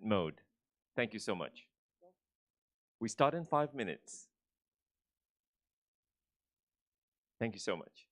mode. Thank you so much. We start in 5 minutes. Thank you so much.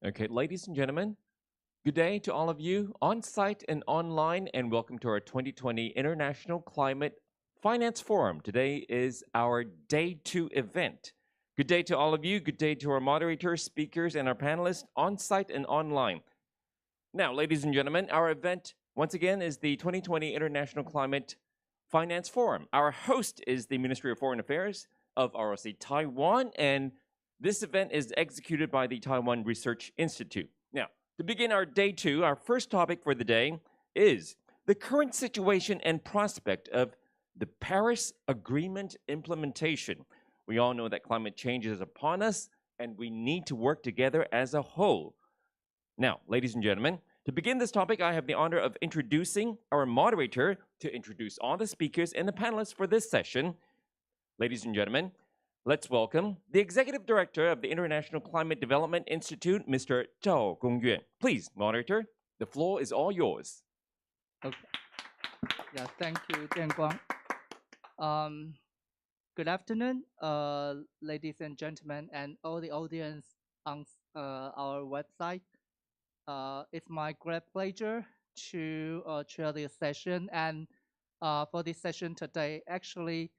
Okay, ladies and gentlemen, good day to all of you on site and online, and welcome to our 2020 International Climate Finance Forum. Today is our day 2 event. Good day to all of you. Good day to our moderators, speakers, and our panelists on site and online. Now, ladies and gentlemen, our event once again is the 2020 International Climate Finance Forum. Our host is the Ministry of Foreign Affairs of ROC Taiwan, and this event is executed by the Taiwan Research Institute. Now, to begin our day 2, our first topic for the day is the current situation and prospect of the Paris Agreement implementation. We all know that climate change is upon us, and we need to work together as a whole. Now, ladies and gentlemen, to begin this topic, I have the honor of introducing our moderator to introduce all the speakers and the panelists for this session. Ladies and gentlemen, Let's welcome the Executive Director of the International Climate Development Institute, Mr. Zhao Gongyue. Please, monitor, the floor is all yours. Okay. Yeah, thank you, Jian Guang. Good afternoon, ladies and gentlemen, and all the audience on our website. It's my great pleasure to chair this session. And for this session today, actually,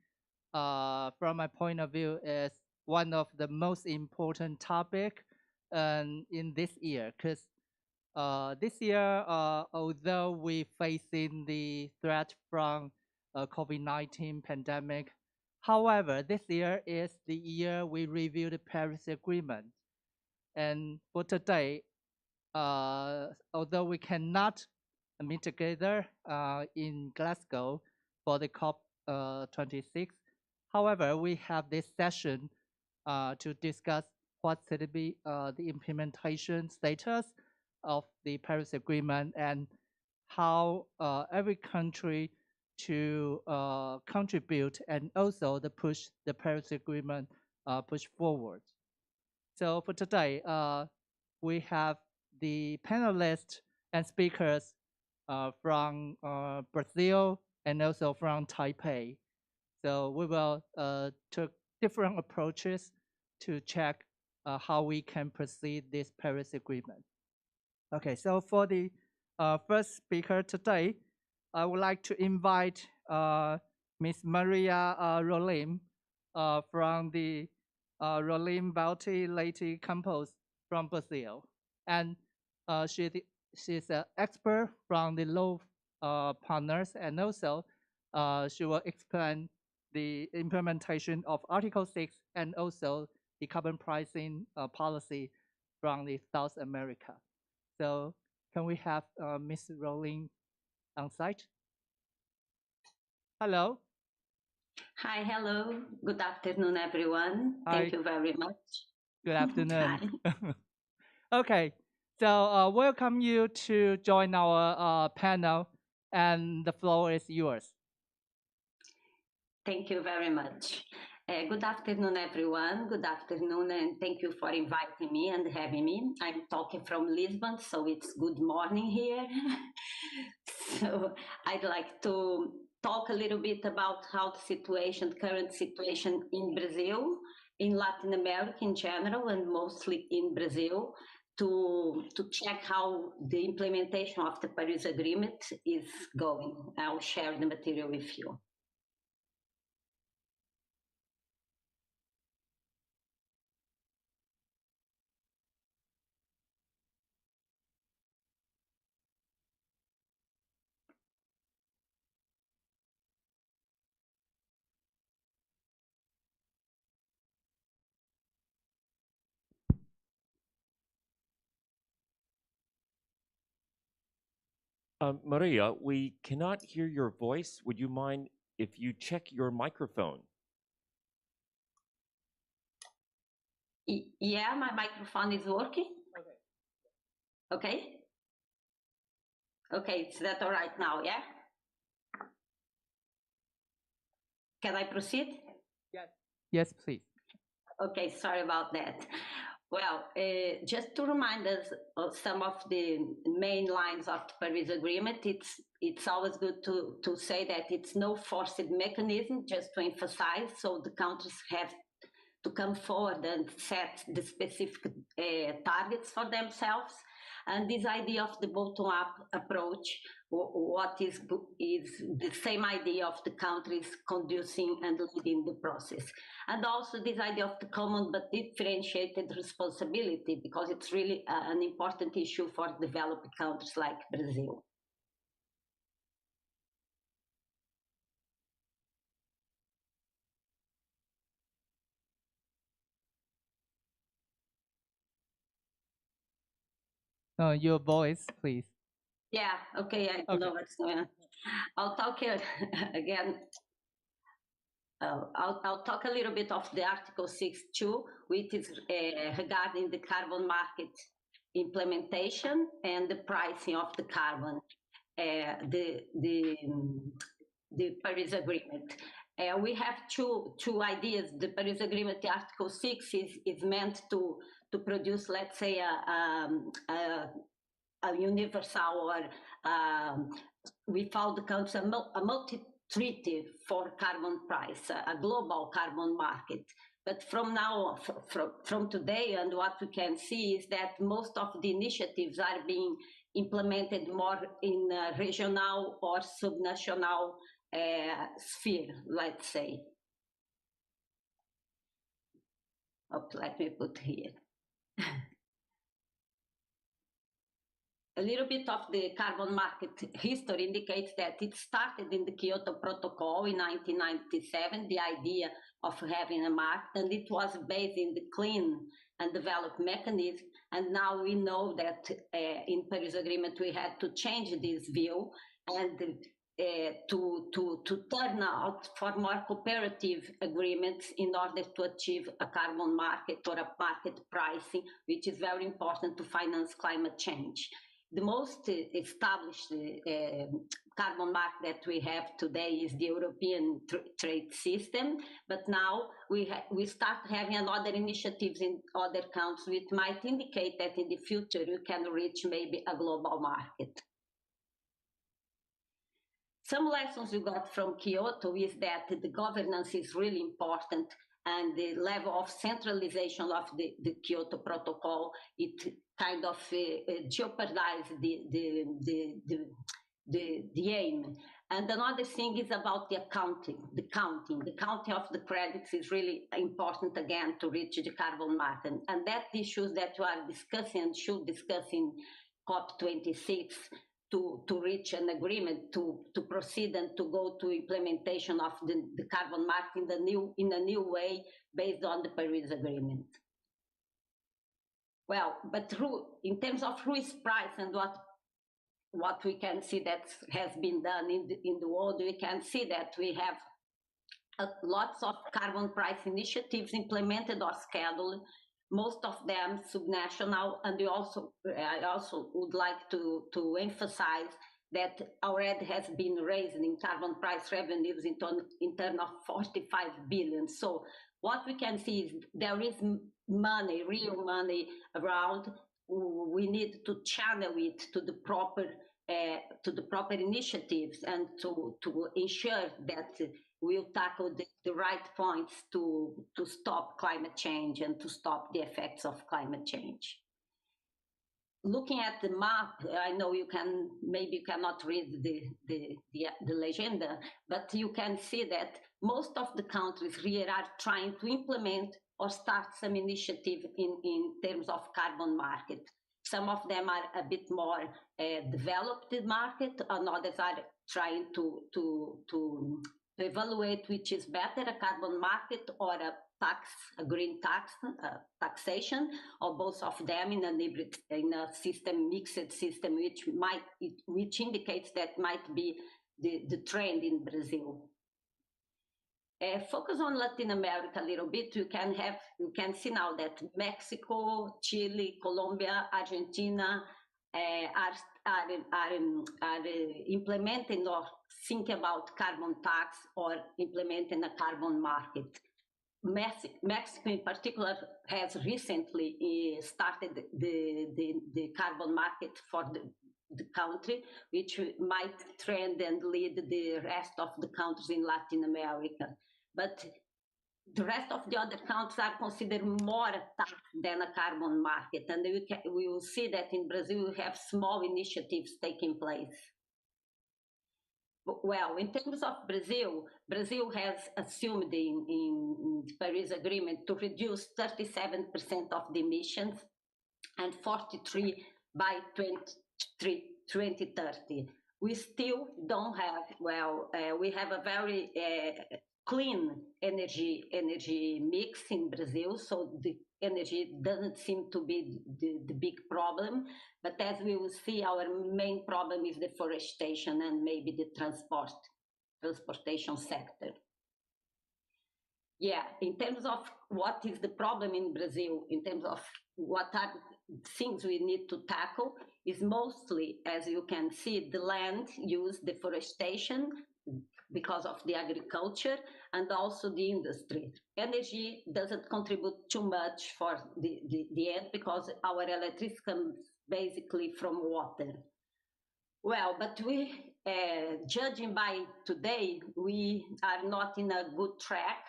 from my point of view, is one of the most important topic in this year, because this year, although we facing the threat from COVID-19 pandemic, however, this year is the year we review the Paris Agreement. And for today, although we cannot meet together in Glasgow for the COP26, however, we have this session to discuss what should be the implementation status of the Paris Agreement and how every country to contribute and also to push the Paris Agreement push forward. So for today, we have the panelists and speakers from Brazil and also from Taipei. So we will take different approaches to check how we can proceed this Paris Agreement. Okay, so for the first speaker today, I would like to invite Ms. Maria Rolim from the Rolim Balti Leite Campus from Brazil. And she's an expert from the law partners, and also she will explain the implementation of Article 6 and also the carbon pricing policy from the South America. So can we have Ms. Rowling on site? Hello. Hi, hello. Good afternoon, everyone. Hi. Thank you very much. Good afternoon. Hi. Okay, so welcome you to join our panel, and the floor is yours. Thank you very much. Good afternoon, everyone. Good afternoon, and thank you for inviting me and having me. I'm talking from Lisbon, so it's good morning here. So I'd like to talk a little bit about how the situation, current situation in Brazil, in Latin America in general, and mostly in Brazil, to check how the implementation of the Paris Agreement is going. I'll share the material with you. Maria, we cannot hear your voice. Would you mind if you check your microphone? Yeah, my microphone is working. Okay. Okay, is that all right now, yeah? Can I proceed? Yes. Yes, please. Okay, sorry about that. Well, just to remind us of some of the main lines of the Paris Agreement, it's always good to say that it's no forced mechanism, just to emphasize, so the countries have to come forward and set the specific targets for themselves. And this idea of the bottom-up approach, what is the same idea of the countries conducing and leading the process. And also this idea of the common but differentiated responsibility, because it's really an important issue for developed countries like Brazil. Your voice, please. Yeah, okay, I don't know what's going on. I'll talk again. I'll talk a little bit of the Article 6.2, which is regarding the carbon market implementation and the pricing of the carbon, the Paris Agreement. We have two ideas. The Paris Agreement Article 6 is meant to produce, let's say, a universal or without the country, a multi-treaty for carbon price, a global carbon market. But from now, from today, and what we can see is that most of the initiatives are being implemented more in regional or subnational sphere, let's say. Oh, let me put here. A little bit of the carbon market history indicates that it started in the Kyoto Protocol in 1997, the idea of having a market, and it was based in the clean and developed mechanism. And now we know that in Paris Agreement we had to change this view and to turn out for more cooperative agreements in order to achieve a carbon market or a market pricing, which is very important to finance climate change. The most established carbon market that we have today is the European trade system, but now we start having other initiatives in other countries which might indicate that in the future we can reach maybe a global market. Some lessons we got from Kyoto is that the governance is really important, and the level of centralization of the Kyoto Protocol, it kind of jeopardized the aim. And another thing is about the accounting. The counting of the credits is really important again to reach the carbon market. And that issues that we are discussing and should discuss in COP26 to reach an agreement to proceed and to go to implementation of the carbon market in a new way based on the Paris Agreement. Well, but in terms of risk price and what we can see that has been done in the world, we can see that we have lots of carbon price initiatives implemented or scheduled, most of them subnational, and I also would like to emphasize that already has been raised in carbon price revenues in terms of 45 billion. So what we can see is there is money, real money around. We need to channel it to the proper initiatives and to ensure that we'll tackle the right points to stop climate change and to stop the effects of climate change. Looking at the map, I know maybe you cannot read the legenda, but you can see that most of the countries here are trying to implement or start some initiative in terms of carbon market. Some of them are a bit more developed market, and others are trying to evaluate which is better, a carbon market or a green taxation, or both of them in a mixed system, which indicates that might be the trend in Brazil. Focus on Latin America a little bit. You can see now that Mexico, Chile, Colombia, Argentina are implementing or think about carbon tax or implementing a carbon market. Mexico in particular has recently started the carbon market for the country, which might trend and lead the rest of the countries in Latin America. But the rest of the other countries are considered more a tax than a carbon market. And we will see that in Brazil we have small initiatives taking place. Well, in terms of Brazil has assumed in the Paris Agreement to reduce 37% of the emissions and 43% by 2030. We still don't have, we have a very clean energy mix in Brazil, so the energy doesn't seem to be the big problem. But as we will see, our main problem is deforestation and maybe the transportation sector. Yeah, in terms of what is the problem in Brazil, in terms of what are things we need to tackle, is mostly, as you can see, the land use, deforestation, because of the agriculture and also the industry. Energy doesn't contribute too much for the end because our electricity comes basically from water. Well, but we, judging by today, we are not in a good track.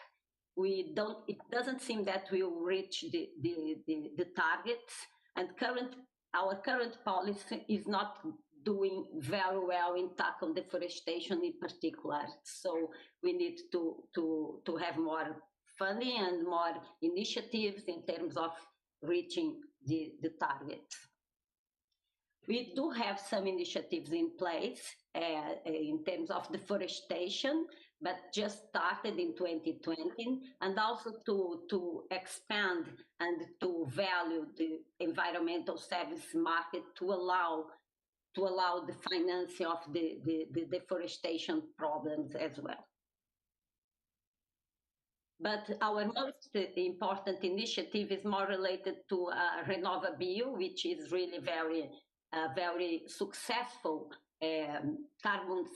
It doesn't seem that we will reach the targets, and our current policy is not doing very well in tackle deforestation in particular. So we need to have more funding and more initiatives in terms of reaching the targets. We do have some initiatives in place in terms of deforestation, but just started in 2020, and also to expand and to value the environmental service market to allow the financing of the deforestation problems as well. But our most important initiative is more related to Renova-Bio, which is really very successful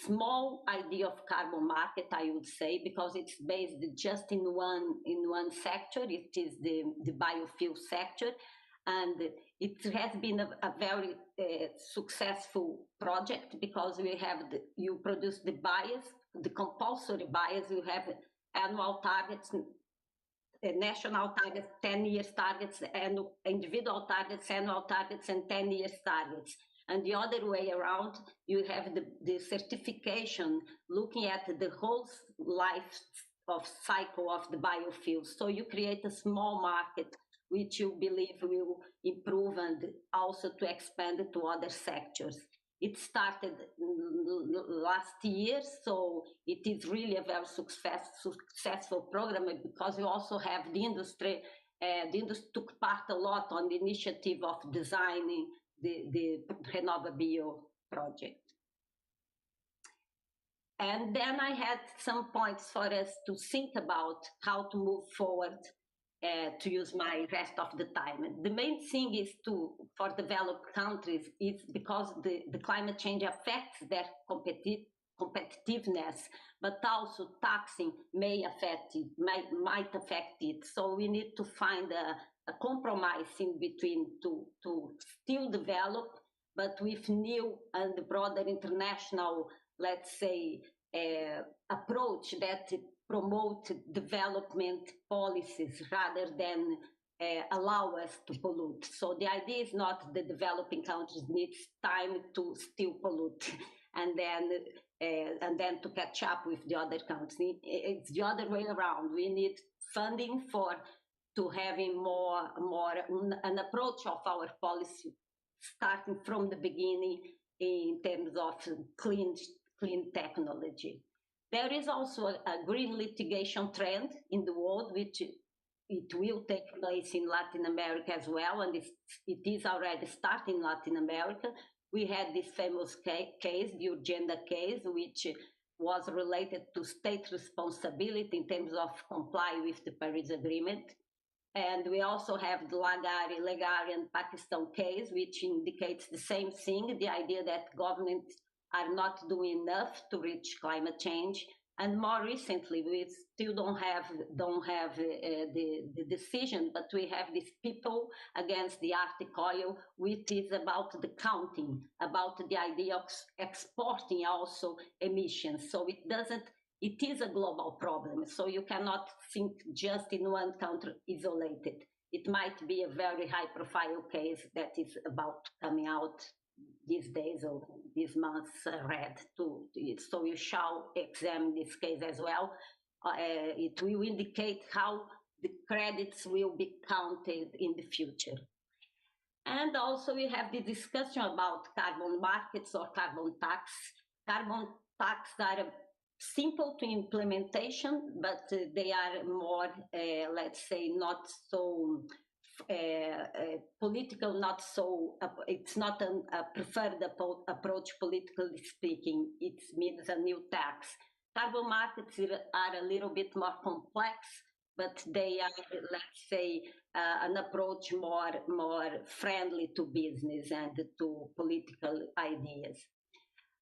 small idea of carbon market, I would say, because it's based just in one sector. It is the biofuel sector, and it has been a very successful project because you produce the bias, the compulsory bias. You have annual targets, national targets, 10 years targets, and individual targets, annual targets, and 10 years targets. And the other way around, you have the certification looking at the whole life of cycle of the biofuels. So you create a small market which you believe will improve and also to expand to other sectors. It started last year, so it is really a very successful program because you also have the industry. The industry took part a lot on the initiative of designing the Renova-Bio project. And then I had some points for us to think about how to move forward to use my rest of the time. And the main thing is for developed countries is because the climate change affects their competitiveness, but also taxing might affect it. So we need to find a compromise in between to still develop, but with new and broader international, let's say, approach that promote development policies rather than allow us to pollute. So the idea is not the developing countries needs time to still pollute and then to catch up with the other countries. It's the other way around. We need funding to having more an approach of our policy starting from the beginning in terms of clean technology. There is also a green litigation trend in the world, which it will take place in Latin America as well, and it is already starting in Latin America. We had this famous case, the Urgenda case, which was related to state responsibility in terms of comply with the Paris Agreement. And we also have the Legari and Pakistan case, which indicates the same thing, the idea that governments are not doing enough to reach climate change. And more recently, we still don't have the decision, but we have these people against the Arctic oil, which is about the counting, about the idea of exporting also emissions. So it is a global problem. So you cannot think just in one country isolated. It might be a very high profile case that is about coming out these days or these months so you shall examine this case as well. It will indicate how the credits will be counted in the future. And also we have the discussion about carbon markets or carbon tax. Carbon tax are simple to implementation, but they are more, let's say, not so political, not so, it's not a preferred approach politically speaking. It means a new tax. Carbon markets are a little bit more complex, but they are, let's say, an approach more friendly to business and to political ideas.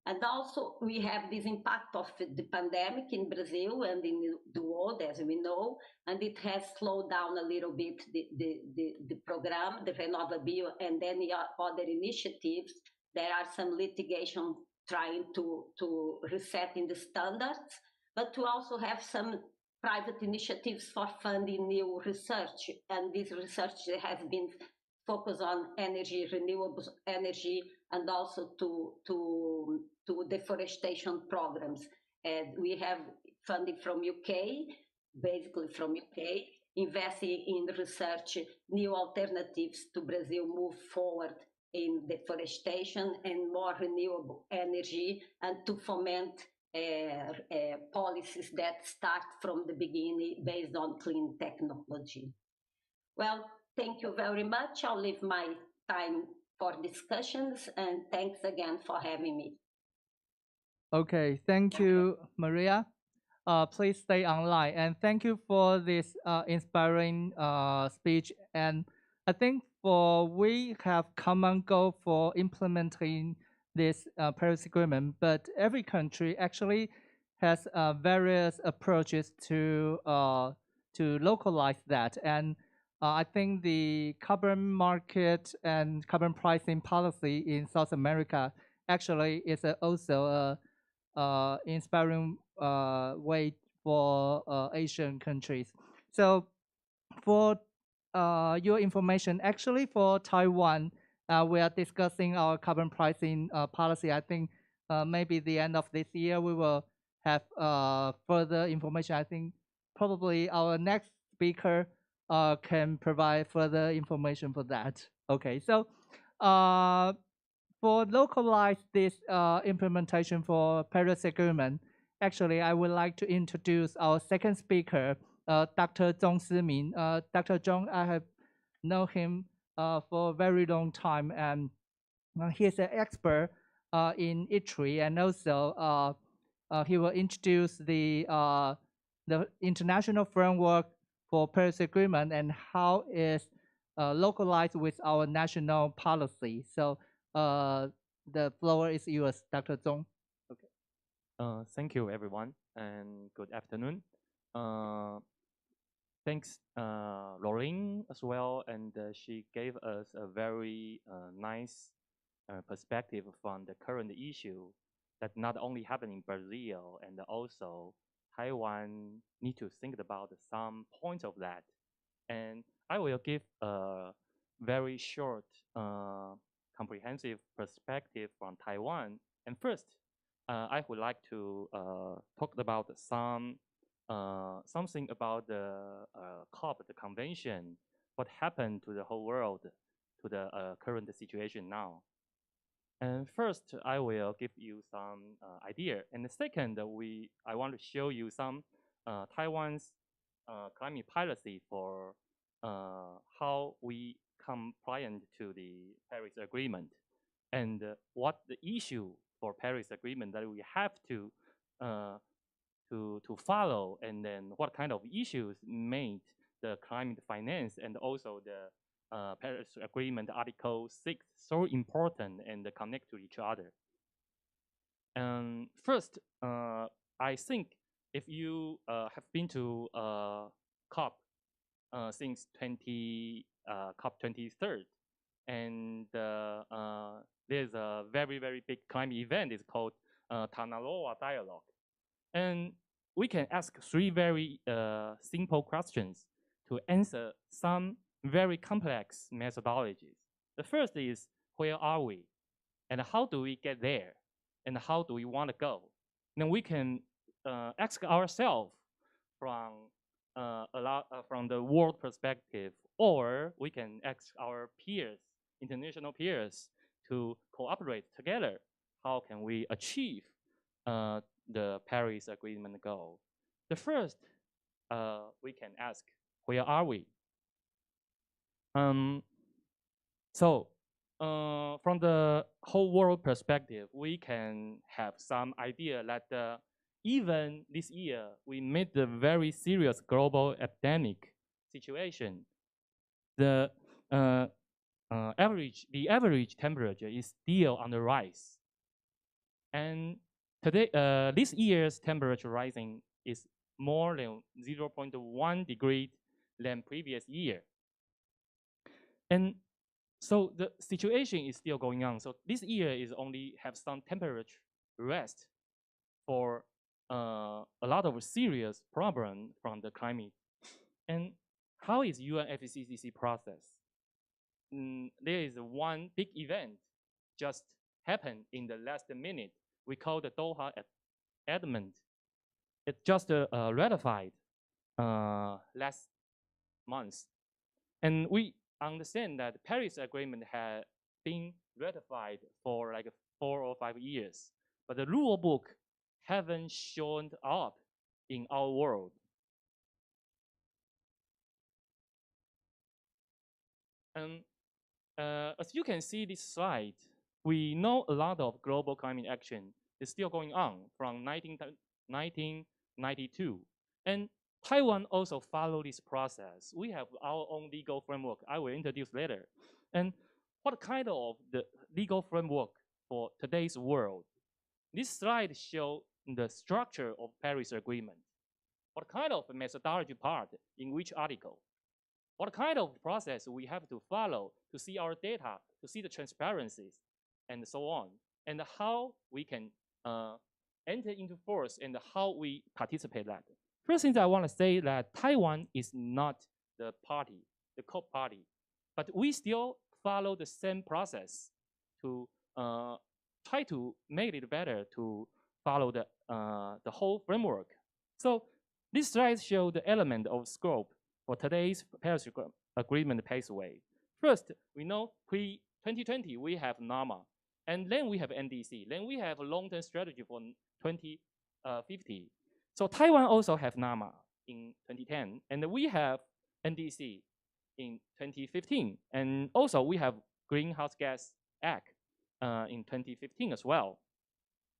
And also we have this impact of the pandemic in Brazil and in the world, as we know, and it has slowed down a little bit the program, the Renovable, and any other initiatives. There are some litigation trying to reset in the standards, but to also have some private initiatives for funding new research, and this research has been focused on energy, renewable energy, and also to deforestation programs. And we have funding from UK, basically from UK, investing in research, new alternatives to Brazil move forward in deforestation and more renewable energy, and to foment policies that start from the beginning based on clean technology. Well, thank you very much. I'll leave my time for discussions, and thanks again for having me. Okay, thank you, Maria. Please stay online, and thank you for this inspiring speech. And I think we have common goal for implementing this Paris Agreement, but every country actually has various approaches to localize that. And I think the carbon market and carbon pricing policy in South America actually is also a inspiring way for Asian countries. So for your information, actually for Taiwan, we are discussing our carbon pricing policy. I think maybe the end of this year we will have further information. I think probably our next speaker can provide further information for that. Okay, so for localize this implementation for Paris Agreement, actually, I would like to introduce our second speaker, Dr. Zhong Siming. Dr. Zhong, I have known him for a very long time, and he is an expert in Italy, and also he will introduce the international framework for Paris Agreement and how it's localized with our national policy. So the floor is yours, Dr. Zhong. Okay. Thank you, everyone, and good afternoon. Thanks, Lauren, as well, and she gave us a very nice perspective from the current issue that not only happened in Brazil, and also Taiwan need to think about some points of that. And I will give a very short, comprehensive perspective from Taiwan. And first, I would like to talk about something about the COP, the convention, what happened to the whole world, to the current situation now. And first, I will give you some idea. And the second, I want to show you some Taiwan's climate policy for how we compliant to the Paris Agreement, and what the issue for Paris Agreement that we have to follow, and then what kind of issues made the climate finance and also the Paris Agreement Article 6 so important and connect to each other. And first, I think if you have been to COP since COP 23rd, and there's a very, very big climate event. It's called Tanaloa Dialogue. And we can ask three very simple questions to answer some very complex methodologies. The first is, where are we? And how do we get there? And how do we want to go? Then we can ask ourselves from from the world perspective, or we can ask our peers, international peers, to cooperate together. How can we achieve the Paris Agreement goal? The first, we can ask, where are we? So from the whole world perspective, we can have some idea that even this year, we met the very serious global epidemic situation. The average temperature is still on the rise. And today, this year's temperature rising is more than 0.1 degree than previous year. And so the situation is still going on. So this year is only have some temperature rest for a lot of serious problem from the climate. And how is UNFCCC process? There is one big event just happened in the last minute. We call the Doha Amendment. It just ratified last month. And we understand that the Paris Agreement had been ratified for like 4 or 5 years, but the rule book haven't shown up in our world. And as you can see this slide, we know a lot of global climate action is still going on from 1992. And Taiwan also follow this process. We have our own legal framework I will introduce later. And what kind of the legal framework for today's world? This slide shows the structure of Paris Agreement. What kind of methodology part in which article? What kind of process we have to follow to see our data, to see the transparencies, and so on, and how we can enter into force and how we participate that. First thing I want to say that Taiwan is not the party, the COP party, but we still follow the same process to try to make it better to follow the whole framework. So this slide shows the element of scope for today's Paris Agreement pathway. First, we know pre-2020 we have NAMA, and then we have NDC, then we have a long-term strategy for 2050. So Taiwan also have NAMA in 2010, and we have NDC in 2015, and also we have Greenhouse Gas Act in 2015 as well.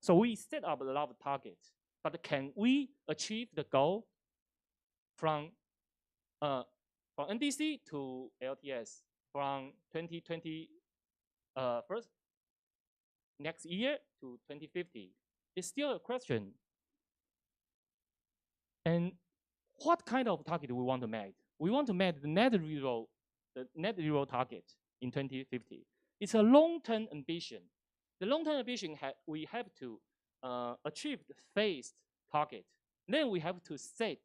So we set up a lot of targets, but can we achieve the goal from NDC to LTS from 2020 first next year to 2050? It's still a question. And what kind of target do we want to make? We want to make the net zero target in 2050. It's a long-term ambition. The long-term ambition we have to achieve the phased target. Then we have to set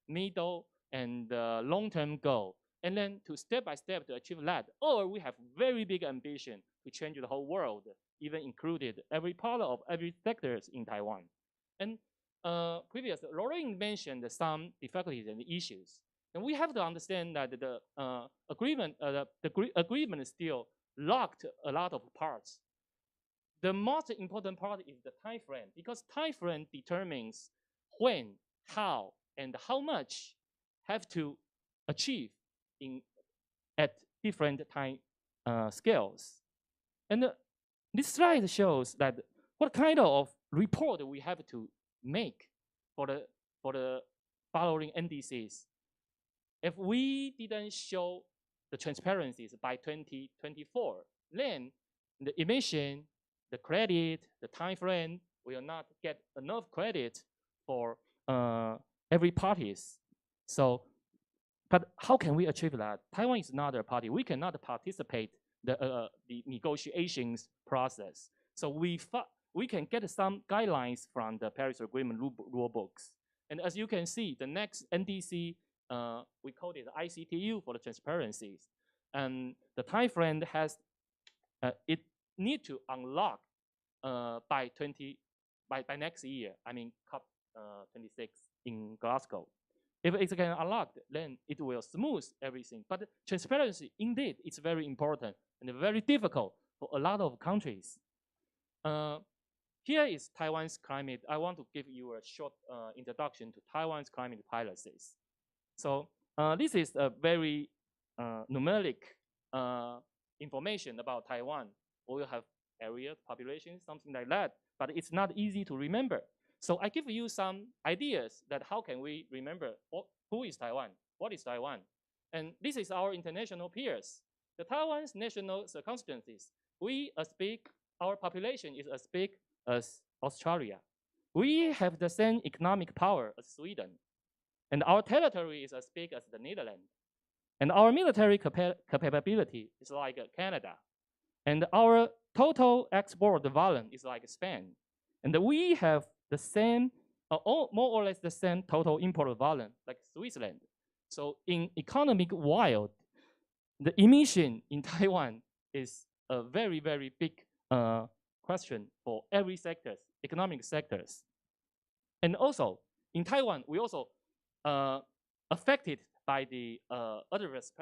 middle and long-term goal, and then to step by step to achieve that. Or we have very big ambition to change the whole world, even included every part of every sectors in Taiwan. And previously, Lorraine mentioned some difficulties and issues. And we have to understand that the agreement is still locked a lot of parts. The most important part is the time frame, because time frame determines when, how, and how much have to achieve at different time scales. And this slide shows that what kind of report we have to make for the following NDCs. If we didn't show the transparencies by 2024, then the emission, the credit, the time frame will not get enough credit for every parties. So, but how can we achieve that? Taiwan is not a party. We cannot participate the negotiations process. So we can get some guidelines from the Paris Agreement rule books. And as you can see, the next NDC, we call it ICTU for the transparencies. And the time frame has, it need to unlock by next year, I mean COP 26 in Glasgow. If it can unlock, then it will smooth everything. But transparency, indeed, it's very important and very difficult for a lot of countries. Here is Taiwan's climate. I want to give you a short introduction to Taiwan's climate policies. So this is a very numeric information about Taiwan. We will have area, population, something like that, but it's not easy to remember. So I give you some ideas that how can we remember who is Taiwan, what is Taiwan. And this is our international peers. The Taiwan's national circumstances, we as big, our population is as big as Australia. We have the same economic power as Sweden, and our territory is as big as the Netherlands. And our military capability is like Canada. And our total export volume is like Spain. And we have the same, more or less the same total import volume like Switzerland. So in economic wild, the emission in Taiwan is a very, very big question for every sectors, economic sectors. And also in Taiwan, we also affected by the adverse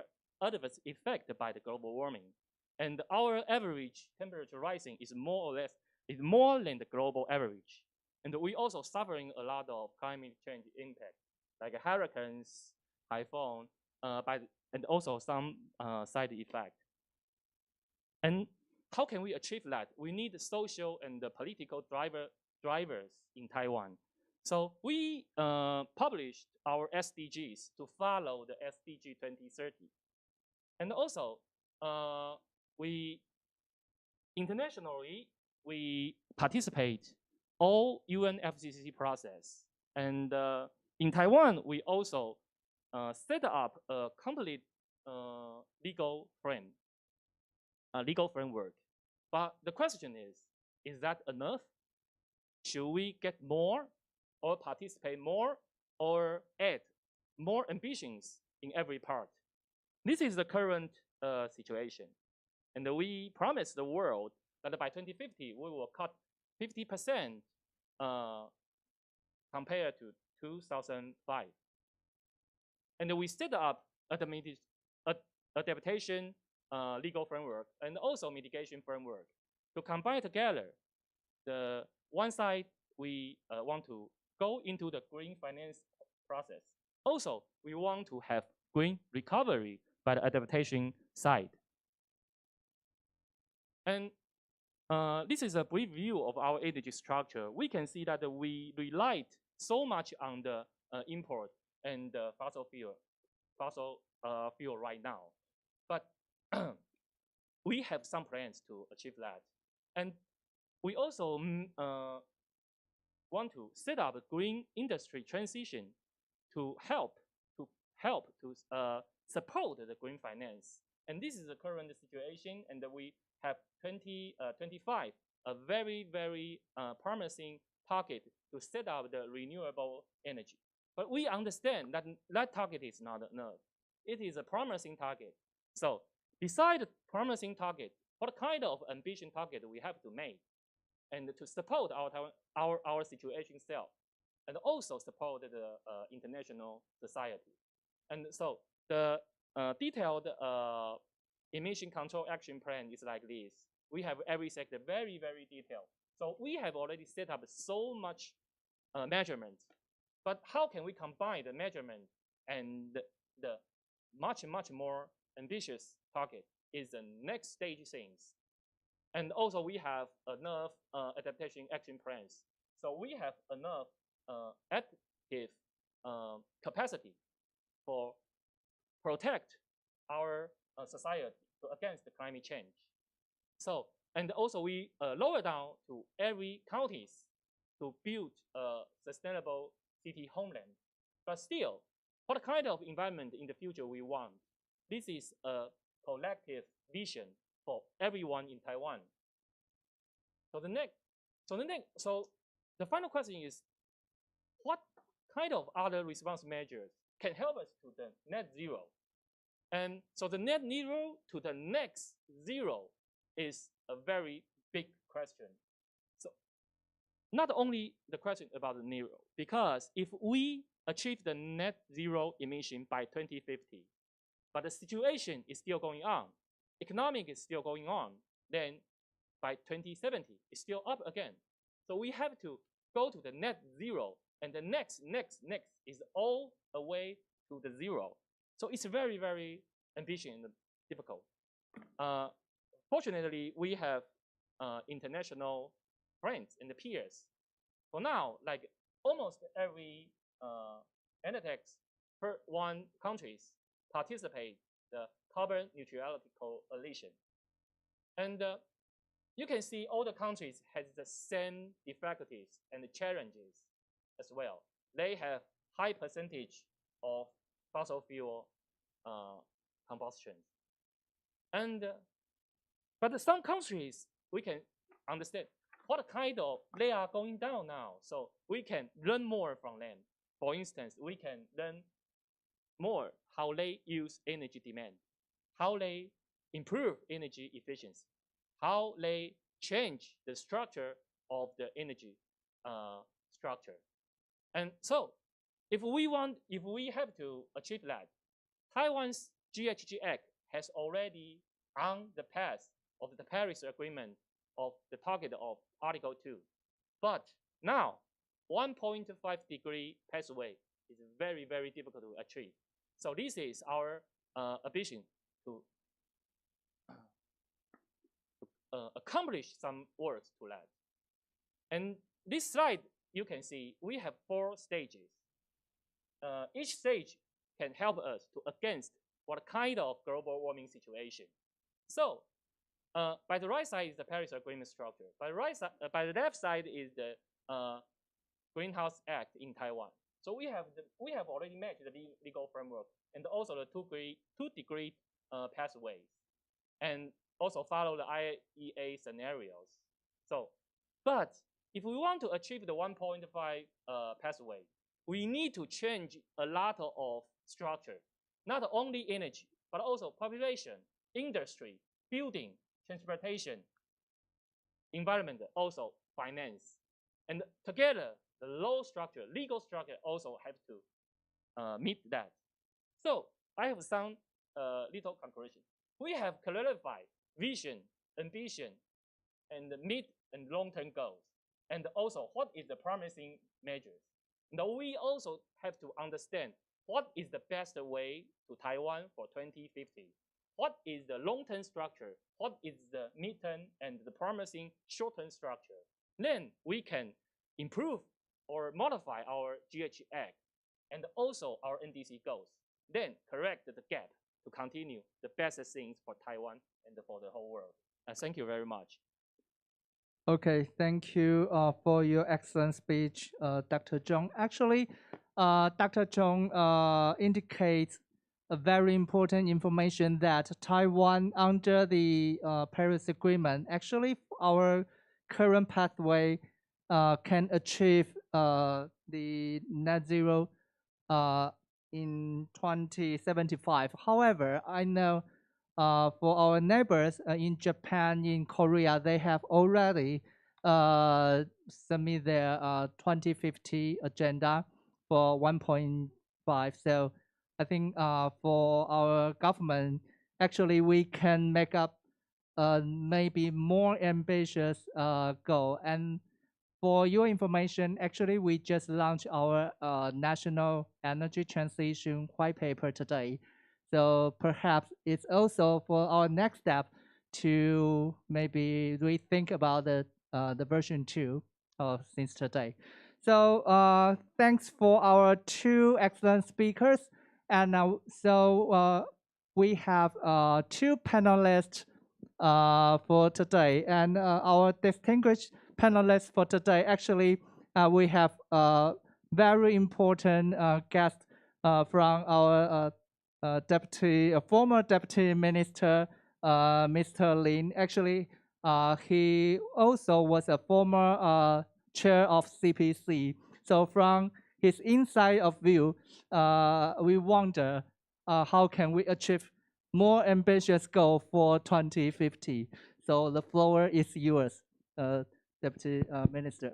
effect by the global warming. And our average temperature rising is more than the global average. And we also suffering a lot of climate change impact, like hurricanes, typhoon, and also some side effect. And how can we achieve that? We need social and political drivers in Taiwan. So we published our SDGs to follow the SDG 2030. And also, we internationally, we participate all UNFCCC process. And in Taiwan, we also set up a complete legal framework. But the question is that enough? Should we get more or participate more or add more ambitions in every part? This is the current situation. And we promise the world that by 2050, we will cut 50% compared to 2005. And we set up adaptation legal framework and also mitigation framework to combine together. The one side, we want to go into the green finance process. Also, we want to have green recovery by the adaptation side. And this is a brief view of our energy structure. We can see that we relied so much on the import and fossil fuel right now. But we have some plans to achieve that. And we also want to set up a green industry transition to help to support the green finance. And this is the current situation, and we have 2025, a very, very promising target to set up the renewable energy. But we understand that that target is not enough. It is a promising target. So beside the promising target, what kind of ambition target we have to make and to support our situation itself, and also support the international society. And so the detailed emission control action plan is like this. We have every sector very, very detailed. So we have already set up so much measurements. But how can we combine the measurement and the much, much more ambitious target is the next stage things. And also we have enough adaptation action plans. So we have enough active capacity for protect our society against the climate change. So, and also we lower down to every counties to build a sustainable city homeland. But still, what kind of environment in the future we want? This is a collective vision for everyone in Taiwan. So the final question is, what kind of other response measures can help us to the net zero? And so the net zero to the next zero is a very big question. So not only the question about the zero, because if we achieve the net zero emission by 2050, but the situation is still going on, economic is still going on, then by 2070, it's still up again. So we have to go to the net zero, and the next is all the way to the zero. So it's very, very ambitious and difficult. Fortunately, we have international friends and peers. For now, like almost every NTX per one countries participate the carbon neutrality coalition. And you can see all the countries has the same difficulties and challenges as well. They have high percentage of fossil fuel combustion. But some countries, we can understand what kind of, they are going down now. So we can learn more from them. For instance, we can learn more how they use energy demand, how they improve energy efficiency, how they change the structure of the energy structure. And so if we have to achieve that, Taiwan's GHG Act has already on the path of the Paris Agreement of the target of Article 2. But now, 1.5 degree pathway is very, very difficult to achieve. So this is our ambition to accomplish some works to that. And this slide, you can see we have 4 stages. Each stage can help us to against what kind of global warming situation. So by the right side is the Paris Agreement structure. By the left side is the Greenhouse Act in Taiwan. So we have already met the legal framework and also the 2 degree pathways, and also follow the IEA scenarios. So, but if we want to achieve the 1.5 pathway, we need to change a lot of structure, not only energy, but also population, industry, building, transportation, environment, also finance. And together, the law structure, legal structure also have to meet that. So I have some little conclusion. We have clarified vision, ambition, and mid and long-term goals, and also what is the promising measures. Now we also have to understand what is the best way to Taiwan for 2050. What is the long-term structure? What is the mid-term and the promising short-term structure? Then we can improve or modify our GHG Act and also our NDC goals. Then correct the gap to continue the best things for Taiwan and for the whole world. Thank you very much. Okay, thank you for your excellent speech, Dr. Zhong. Actually, Dr. Zhong indicates a very important information that Taiwan, under the Paris Agreement, actually our current pathway can achieve the net zero in 2075. However, I know for our neighbors in Japan, in Korea, they have already submit their 2050 agenda for 1.5. So I think for our government, actually we can make up maybe more ambitious goal. And for your information, actually we just launched our national energy transition white paper today. So perhaps it's also for our next step to maybe rethink about the version 2 since today. So thanks for our 2 excellent speakers. And now, so we have 2 panelists for today. And our distinguished panelists for today, actually, we have very important guest from our former Deputy Minister, Mr. Lin. Actually, he also was a former chair of CPC. So from his insight of view, we wonder how can we achieve more ambitious goal for 2050. So the floor is yours, Deputy Minister.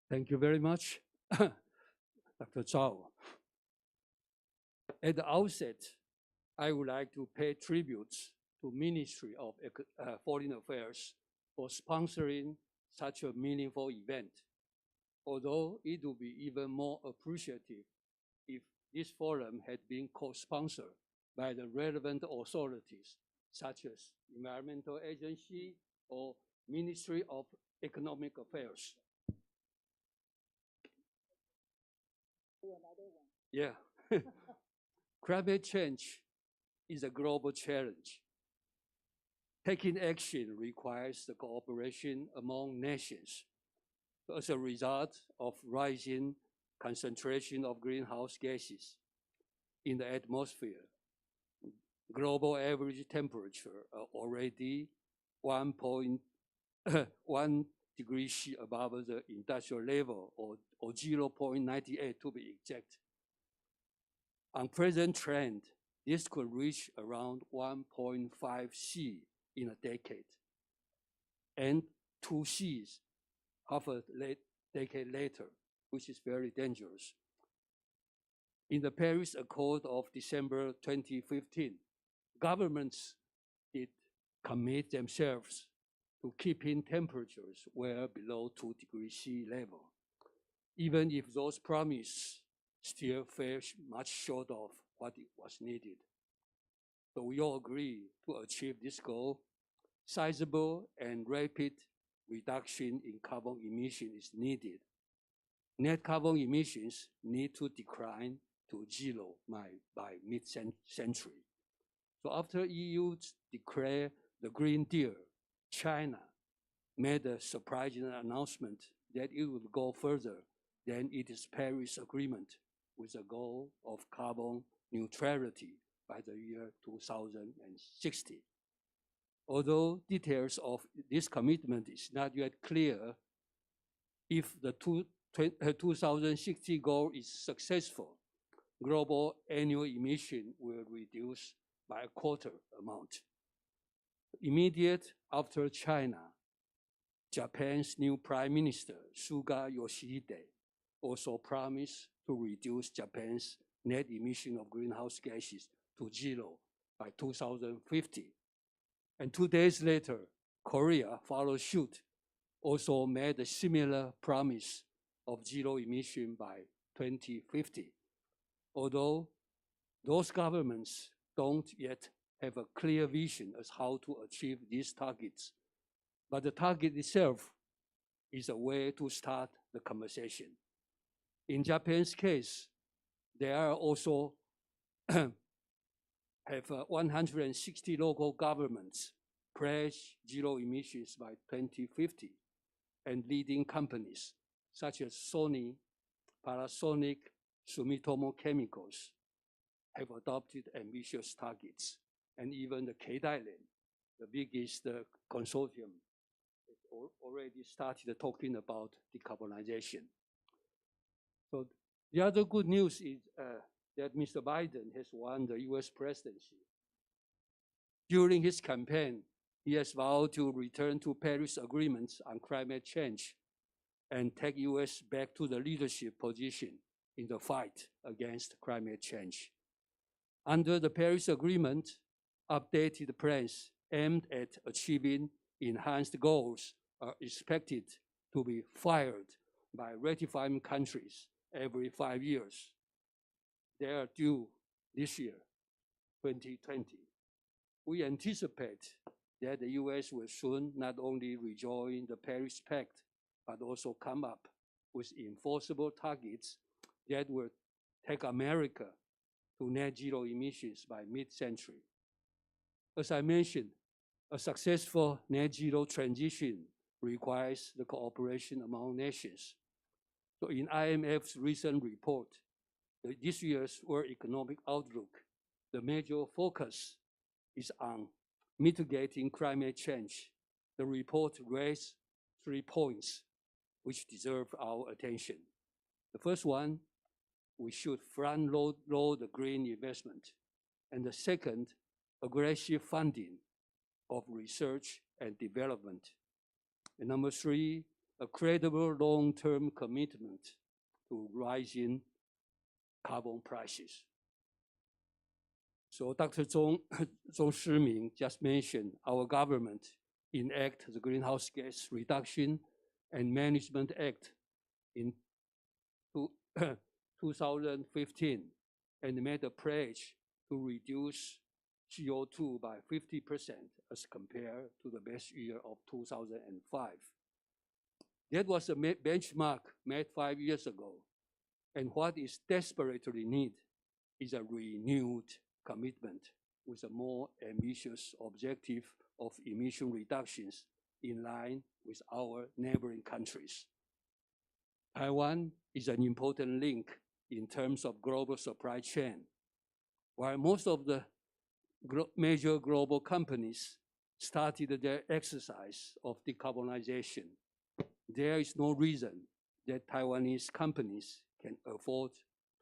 Thank you very much, Dr. Zhao. At the outset, I would like to pay tribute to Ministry of Foreign Affairs for sponsoring such a meaningful event, although it would be even more appreciative if this forum had been co-sponsored by the relevant authorities, such as Environmental Agency or Ministry of Economic Affairs. Yeah. Climate change is a global challenge. Taking action requires the cooperation among nations. As a result of rising concentration of greenhouse gases in the atmosphere, global average temperature are already 1.1 degrees C above the industrial level, or 0.98 to be exact. On present trend, this could reach around 1.5 C in a decade, and 2 Cs half a decade later, which is very dangerous. In the Paris Accord of December 2015, governments did commit themselves to keeping temperatures well below 2 degrees C level, even if those promises still fell much short of what was needed. So we all agree to achieve this goal, sizable and rapid reduction in carbon emission is needed. Net carbon emissions need to decline to zero by mid-century. So after EU declared the Green Deal, China made a surprising announcement that it would go further than its Paris Agreement with a goal of carbon neutrality by the year 2060. Although details of this commitment is not yet clear, if the 2060 goal is successful, global annual emission will reduce by a quarter amount. Immediate after China, Japan's new Prime Minister, Suga Yoshihide, also promised to reduce Japan's net emission of greenhouse gases to zero by 2050. And 2 days later, Korea followed suit, also made a similar promise of zero emission by 2050. Although those governments don't yet have a clear vision as how to achieve these targets, but the target itself is a way to start the conversation. In Japan's case, there are also have 160 local governments pledge zero emissions by 2050, and leading companies such as Sony, Panasonic, Sumitomo Chemicals have adopted ambitious targets, and even the K-Thailand, the biggest consortium, already started talking about decarbonization. So the other good news is that Mr. Biden has won the US presidency. During his campaign, he has vowed to return to Paris agreements on climate change and take US back to the leadership position in the fight against climate change. Under the Paris Agreement, updated plans aimed at achieving enhanced goals are expected to be filed by ratifying countries every 5 years. They are due this year, 2020. We anticipate that the US will soon not only rejoin the Paris Pact, but also come up with enforceable targets that will take America to net zero emissions by mid-century. As I mentioned, a successful net zero transition requires the cooperation among nations. So in IMF's recent report, this year's World Economic Outlook, the major focus is on mitigating climate change. The report raised 3 points which deserve our attention. The first one, we should front load the green investment. And the second, aggressive funding of research and development. And number 3, a credible long-term commitment to rising carbon prices. So Dr. Zhong Shiming just mentioned our government enacted the Greenhouse Gas Reduction and Management Act in 2015 and made a pledge to reduce CO2 by 50% as compared to the best year of 2005. That was a benchmark made 5 years ago. And what is desperately needed is a renewed commitment with a more ambitious objective of emission reductions in line with our neighboring countries. Taiwan is an important link in terms of global supply chain. While most of the major global companies started their exercise of decarbonization, there is no reason that Taiwanese companies can afford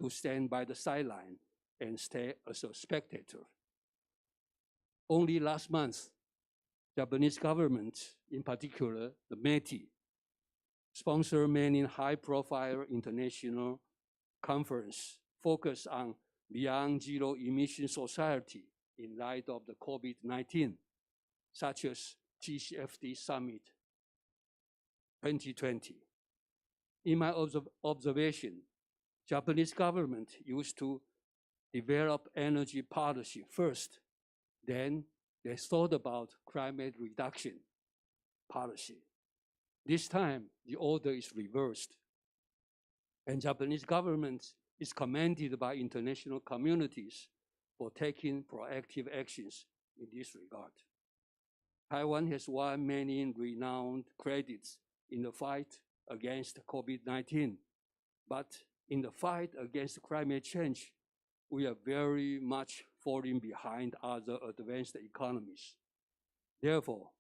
to stand by the sideline and stay as a spectator. Only last month, Japanese government, in particular the METI, sponsored many high-profile international conferences focused on beyond zero emission society in light of the COVID-19, such as GCFD Summit 2020. In my observation, Japanese government used to develop energy policy first, then they thought about climate reduction policy. This time, the order is reversed, and Japanese government is commended by international communities for taking proactive actions in this regard. Taiwan has won many renowned credits in the fight against COVID-19, but in the fight against climate change, we are very much falling behind other advanced economies. Therefore,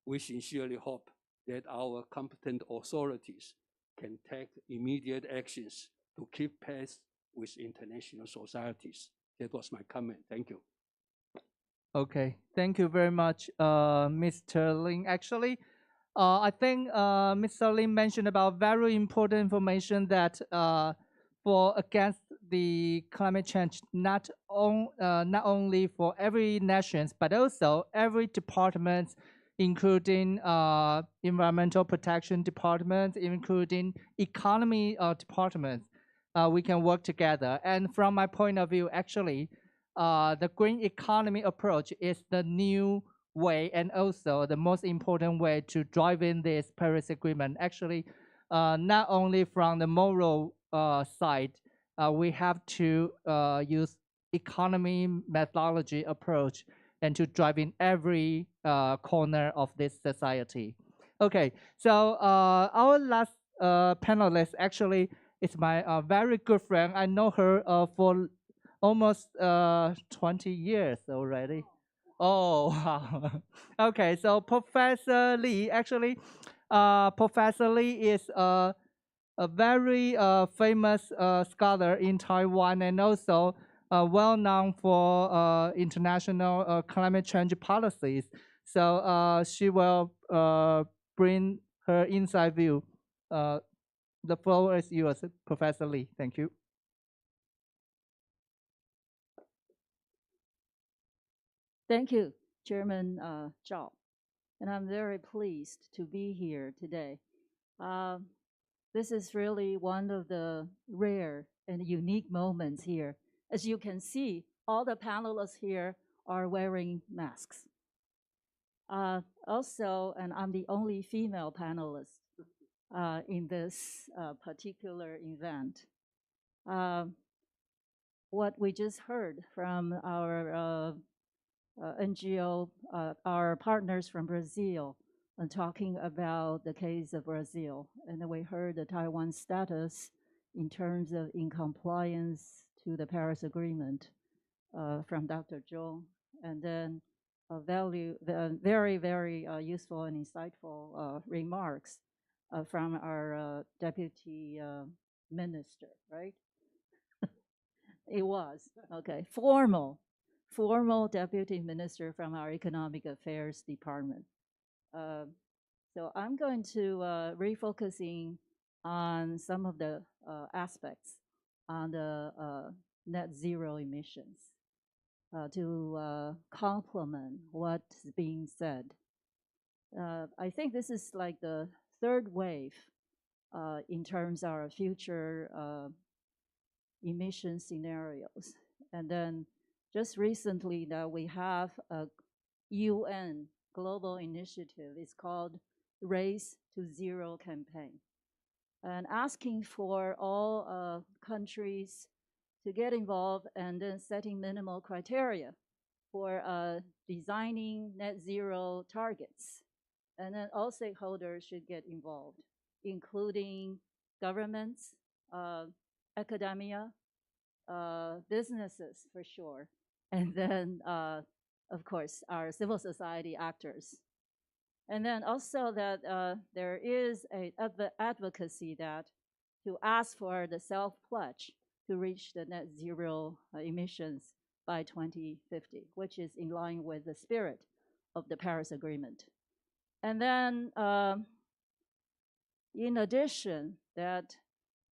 we sincerely hope that our competent authorities can take immediate actions to keep pace with international societies. That was my comment. Thank you. Okay, thank you very much, Mr. Lin. Actually, I think Mr. Lin mentioned about very important information that for against the climate change, not only for every nations, but also every department, including environmental protection department, including economy departments, we can work together. And from my point of view, actually, the green economy approach is the new way and also the most important way to drive in this Paris Agreement. Actually, not only from the moral side, we have to use economy methodology approach and to drive in every corner of this society. Okay, so our last panelist actually is my very good friend. I know her for almost 20 years already. Oh, wow. Okay, so Professor Lee, actually, Professor Lee is a very famous scholar in Taiwan and also well known for international climate change policies. So she will bring her inside view. The floor is yours, Professor Lee. Thank you. Thank you, Chairman Zhao. And I'm very pleased to be here today. This is really one of the rare and unique moments here. As you can see, all the panelists here are wearing masks. Also, and I'm the only female panelist in this particular event. What we just heard from our NGO, our partners from Brazil, talking about the case of Brazil. And then we heard the Taiwan status in terms of in compliance to the Paris Agreement from Dr. Zhong. And then very, very useful and insightful remarks from our deputy minister, right? It was, okay, formal deputy minister from our economic affairs department. So I'm going to refocusing on some of the aspects on the net zero emissions to complement what's being said. I think this is like the third wave in terms of our future emission scenarios. And then just recently that we have a UN global initiative. It's called Race to Zero campaign, and asking for all countries to get involved and then setting minimal criteria for designing net zero targets. And then all stakeholders should get involved, including governments, academia, businesses for sure, and then, of course, our civil society actors. And then also that there is a advocacy that to ask for the self-pledge to reach the net zero emissions by 2050, which is in line with the spirit of the Paris Agreement. And then, in addition, that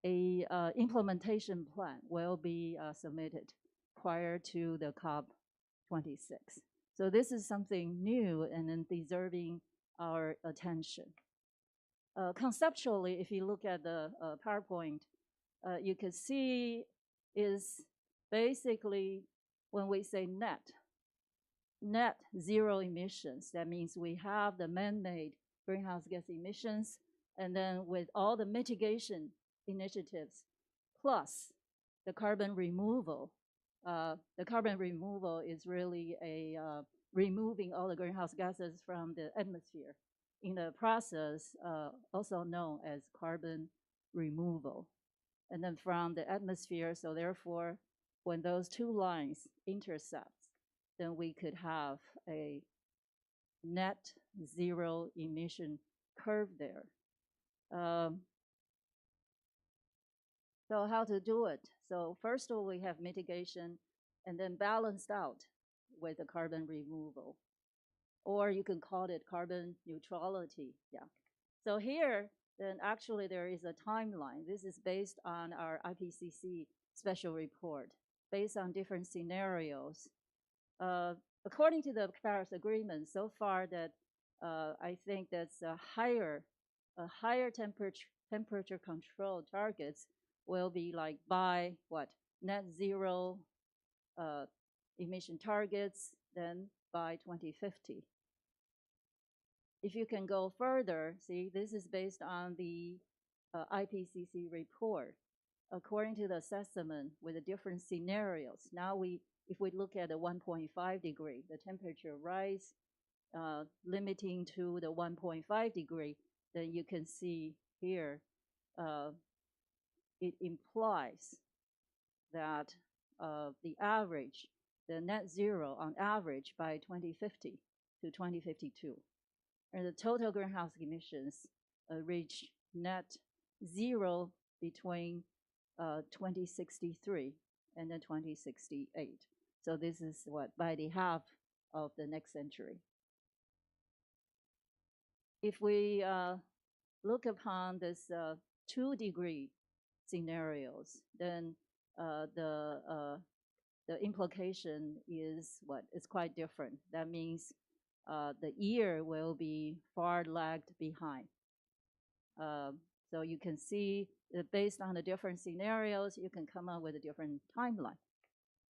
a implementation plan will be submitted prior to the COP26. So this is something new and then deserving our attention. Conceptually, if you look at the PowerPoint, you can see is basically when we say net zero emissions, that means we have the man-made greenhouse gas emissions, and then with all the mitigation initiatives, plus the carbon removal. The carbon removal is really a removing all the greenhouse gases from the atmosphere in the process, also known as carbon removal. And then from the atmosphere, so therefore, when those two lines intersect, then we could have a net zero emission curve there. So how to do it? So first of all, we have mitigation and then balanced out with the carbon removal. Or you can call it carbon neutrality, yeah. So here, then actually there is a timeline. This is based on our IPCC special report, based on different scenarios. According to the Paris Agreement, so far that I think that's a higher temperature control targets will be like by what? Net zero emission targets, then by 2050. If you can go further, see, this is based on the IPCC report. According to the assessment with the different scenarios, now if we look at the 1.5 degree, the temperature rise, limiting to the 1.5 degree, then you can see here, it implies that the average, the net zero on average by 2050 to 2052. And the total greenhouse emissions reach net zero between 2063 and then 2068. So this is what, by the half of the next century. If we look upon this 2 degree scenarios, then the implication is what? It's quite different. That means the year will be far lagged behind. So you can see that based on the different scenarios, you can come up with a different timeline.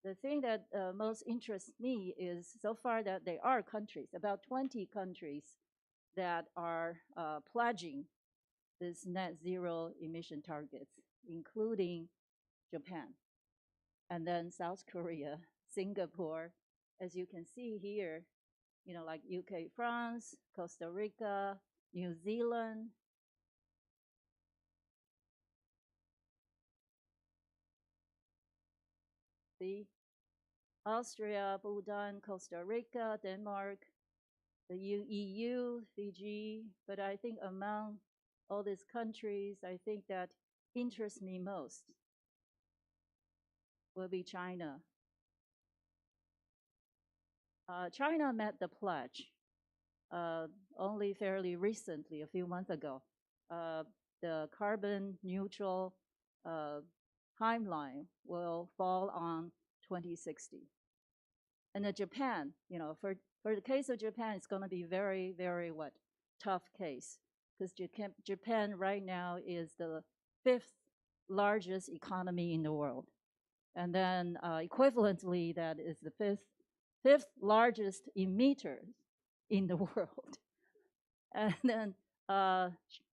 The thing that most interests me is so far that there are countries, about 20 countries, that are pledging this net zero emission targets, including Japan, and then South Korea, Singapore. As you can see here, you know, like UK, France, Costa Rica, New Zealand. See, Austria, Bhutan, Costa Rica, Denmark, the EU, Fiji. But I think among all these countries, I think that interests me most will be China. China met the pledge only fairly recently, a few months ago. The carbon neutral timeline will fall on 2060. And then Japan, you know, for the case of Japan, it's going to be very, very tough case, because Japan right now is the 5th largest economy in the world. And then equivalently, that is the fifth largest emitter in the world. And then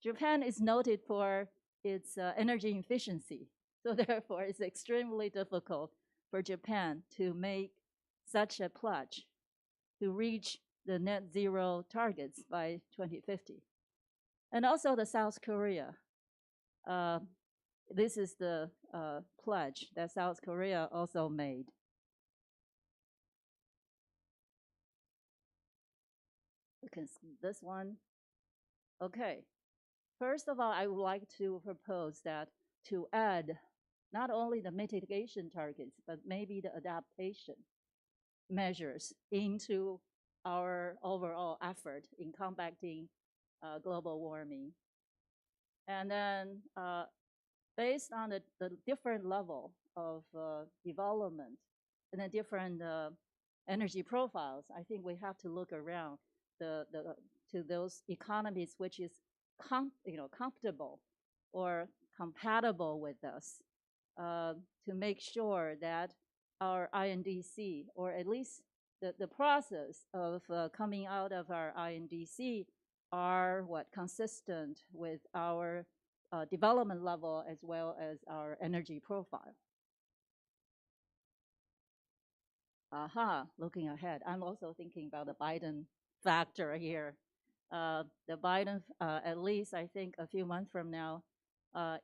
Japan is noted for its energy efficiency. So therefore, it's extremely difficult for Japan to make such a pledge to reach the net zero targets by 2050. And also the South Korea. This is the pledge that South Korea also made. You can see this one. Okay. First of all, I would like to propose that to add not only the mitigation targets, but maybe the adaptation measures into our overall effort in combating global warming. And then based on the different level of development and the different energy profiles, I think we have to look around to those economies which is comfortable or compatible with us to make sure that our INDC, or at least the process of coming out of our INDC, are consistent with our development level as well as our energy profile. Looking ahead, I'm also thinking about the Biden factor here. The Biden, at least I think a few months from now,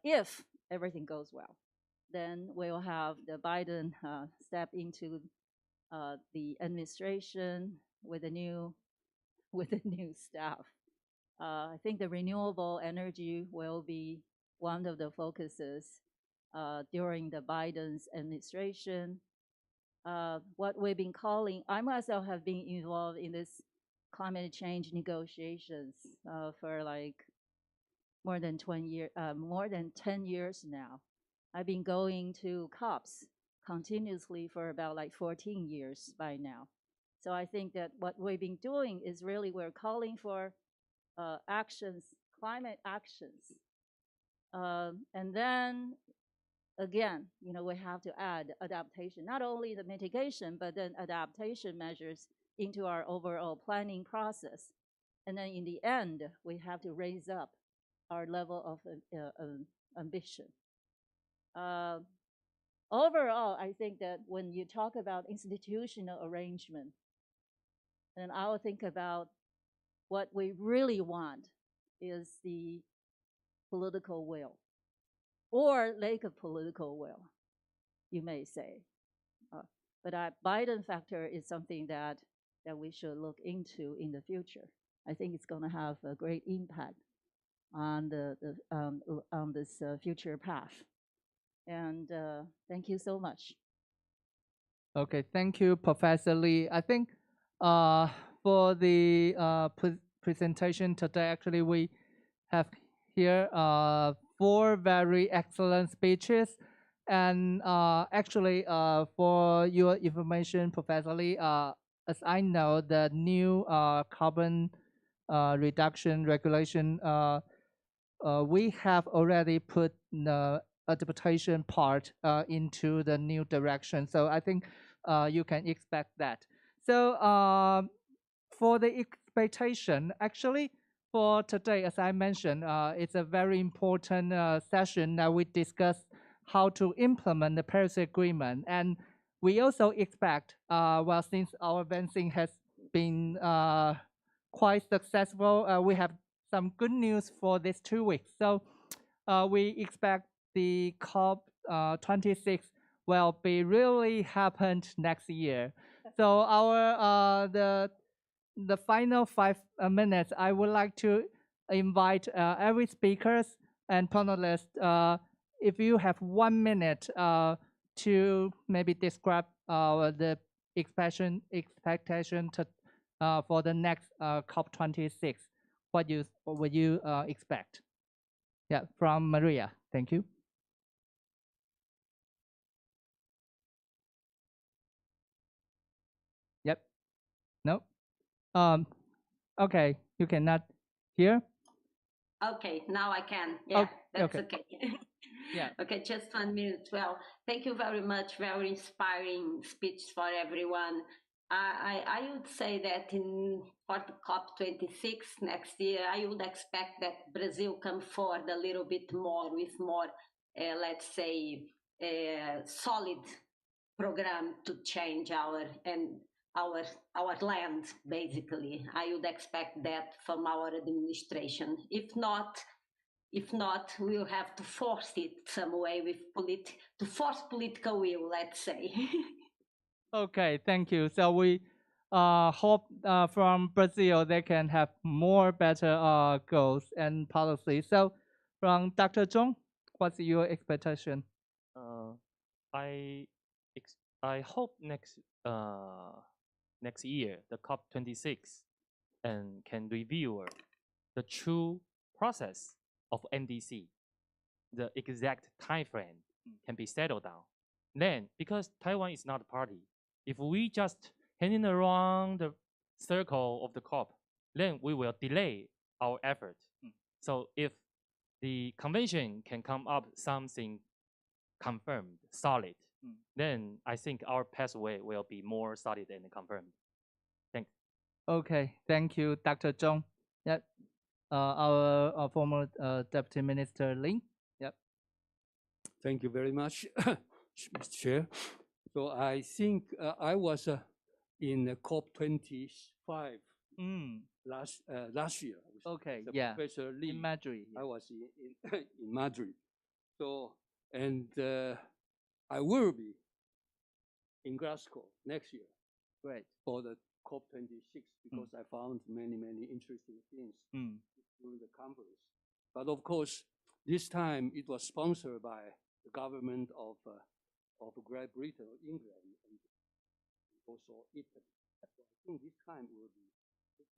if everything goes well, then we'll have the Biden step into the administration with a new staff. I think the renewable energy will be one of the focuses during the Biden's administration. What we've been calling, I myself have been involved in this climate change negotiations for like more than 10 years now. I've been going to COPs continuously for about like 14 years by now. So I think that what we've been doing is really we're calling for actions, climate actions. And then again, we have to add adaptation, not only the mitigation, but then adaptation measures into our overall planning process. And then in the end, we have to raise up our level of ambition. Overall, I think that when you talk about institutional arrangement, then I will think about what we really want is the political will, or lack of political will, you may say. But Biden factor is something that we should look into in the future. I think it's going to have a great impact on on this future path. And thank you so much. Okay, thank you, Professor Lee. I think for the presentation today, actually we have here 4 very excellent speeches. And actually, for your information, Professor Lee, as I know, the new carbon reduction regulation, we have already put the adaptation part into the new direction. So I think you can expect that. So for the expectation, actually, for today, as I mentioned, it's a very important session that we discuss how to implement the Paris Agreement. And we also expect, well, since our advancing has been quite successful, we have some good news for these 2 weeks. So we expect the COP26 will be really happened next year. So our the final 5 minutes, I would like to invite every speakers and panelists, if you have 1 minute to maybe describe the expectation to, for the next COP26, what would you expect? Yeah, from Maria. Thank you. Yep. No. Okay, you cannot hear. Okay, now I can. Yeah, that's okay. Yeah. Okay, just 1 minute. Well, thank you very much. Very inspiring speech for everyone. I would say that for the COP26 next year, I would expect that Brazil come forward a little bit more with more, let's say, solid program to change our land, basically. I would expect that from our administration. If not, we'll have to force it some way to force political will, let's say. Okay, thank you. So we hope from Brazil they can have more better goals and policies. So from Dr. Zhong, what's your expectation? Uh, I I hope next year the COP26 and can review the true process of NDC, the exact time frame can be settled down. Then, because Taiwan is not a party, if we just hanging around the circle of the COP, then we will delay our effort. So if the convention can come up something confirmed, solid, then I think our pathway will be more solid and confirmed. Thanks. Okay, thank you, Dr. Zhong. Yep. Our former Deputy Minister Lin. Yep. Thank you very much, Mr. Chair. So I think I was in COP25 last year. Okay, with yeah. Professor Lee. In Madrid. I was in Madrid. So, and I will be in Glasgow next year. Great. For the COP26 because I found many interesting things during the conference. But of course, this time it was sponsored by the government of Great Britain, England, and also Italy. So I think this time will be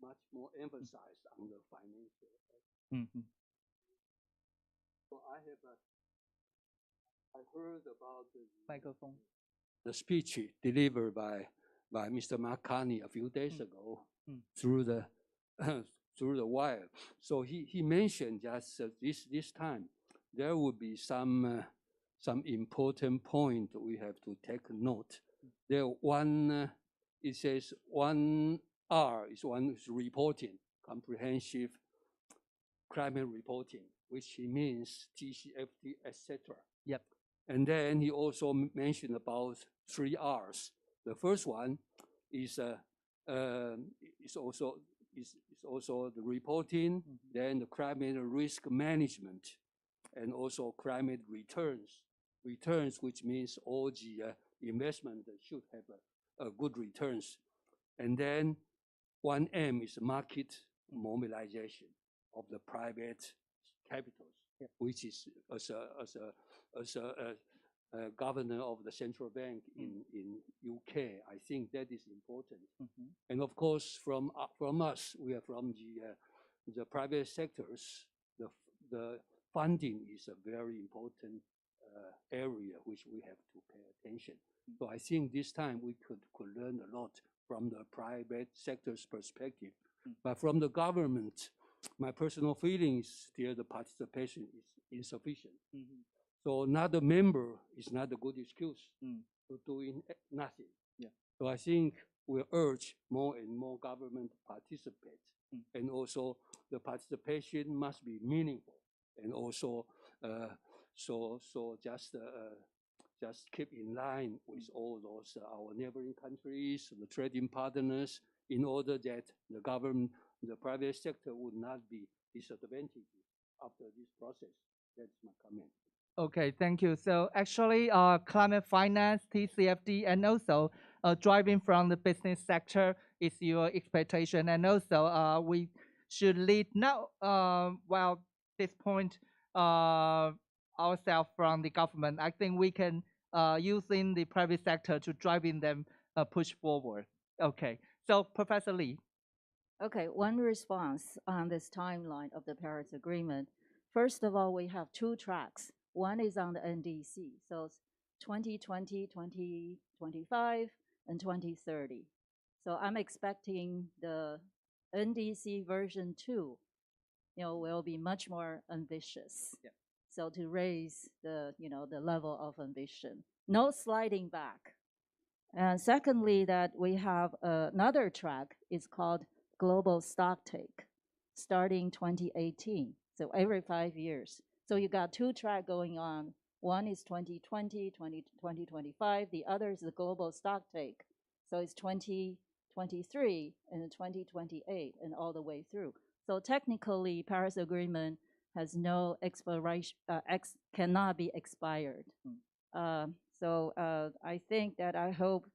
much more emphasized on the financial aspect. So I heard about the speech delivered by Mr. Mark Carney a few days ago through the through the wire. So he mentioned just this time there will be some important point we have to take note. There it says 1R is reporting, comprehensive climate reporting, which he means TCFD, etc. Yep. And then he also mentioned about 3 R's. The first one is also the reporting, then the climate risk management, and also climate returns. Returns, which means all the investment should have a good returns. And then 1M is market mobilization of the private capitals, which is as a governor of the central bank in UK, I think that is important. And of course, from us, we are from the private sectors. The funding is a very important area which we have to pay attention. So I think this time we could learn a lot from the private sector's perspective. But from the government, my personal feeling is still the participation is insufficient. So not a member is not a good excuse to doing nothing. So I think we urge more and more government to participate. And also the participation must be meaningful. And also just keep in line with all those our neighboring countries, the trading partners, in order that the government, the private sector would not be disadvantaged after this process. That's my comment. Okay, thank you. So actually, climate finance, TCFD, and also driving from the business sector is your expectation. And also, we should lead now, this point, ourselves from the government. I think we can using the private sector to driving them push forward. Okay, so Professor Lee. Okay, one response on this timeline of the Paris Agreement. First of all, we have 2 tracks. One is on the NDC, so 2020, 2025, and 2030. So I'm expecting the NDC version 2, will be much more ambitious. Yeah. So to raise the level of ambition, no sliding back. And secondly, that we have another track. It's called Global Stocktake, starting 2018. So every 5 years. So you got 2 tracks going on. One is 2020, 2025. The other is the global stock take. So it's 2023 and 2028 and all the way through. So technically, Paris Agreement has no expiration, cannot be expired. I think that I hope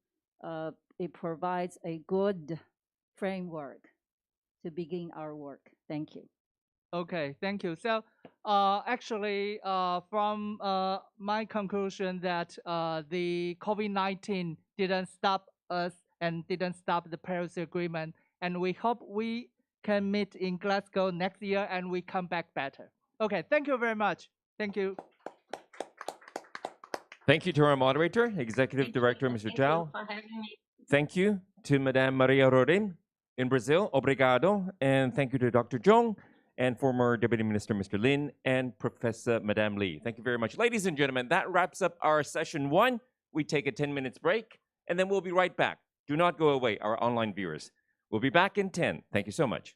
it provides a good framework to begin our work. Thank you. Okay, thank you. So actually, from my conclusion that the COVID-19 didn't stop us and didn't stop the Paris Agreement, and we hope we can meet in Glasgow next year and we come back better. Okay, thank you very much. Thank you. Thank you to our moderator, Executive Thank Director, you. Mr. Thank Zhao. you for having me. Thank you to Madame Maria Rorim in Brazil, obrigado. And thank you to Dr. Zhong and former Deputy Minister Mr. Lin and Professor Madame Lee. Thank you very much. Ladies and gentlemen, that wraps up our session 1. We take a 10 minutes break and then we'll be right back. Do not go away, our online viewers. We'll be back in 10. Thank you so much.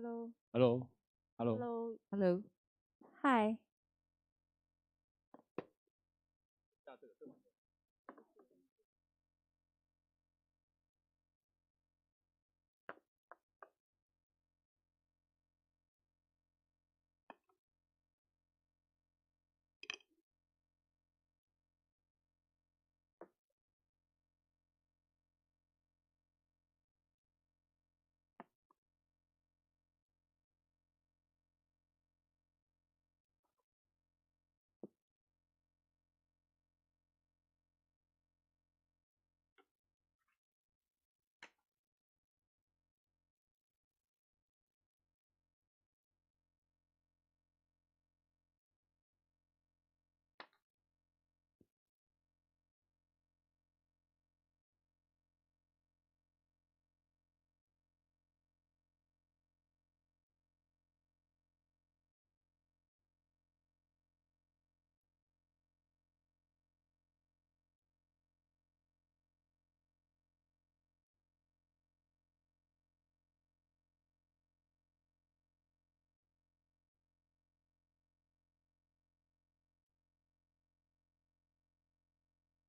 Hello. Hello. Hello. Hello. Hello. Hi.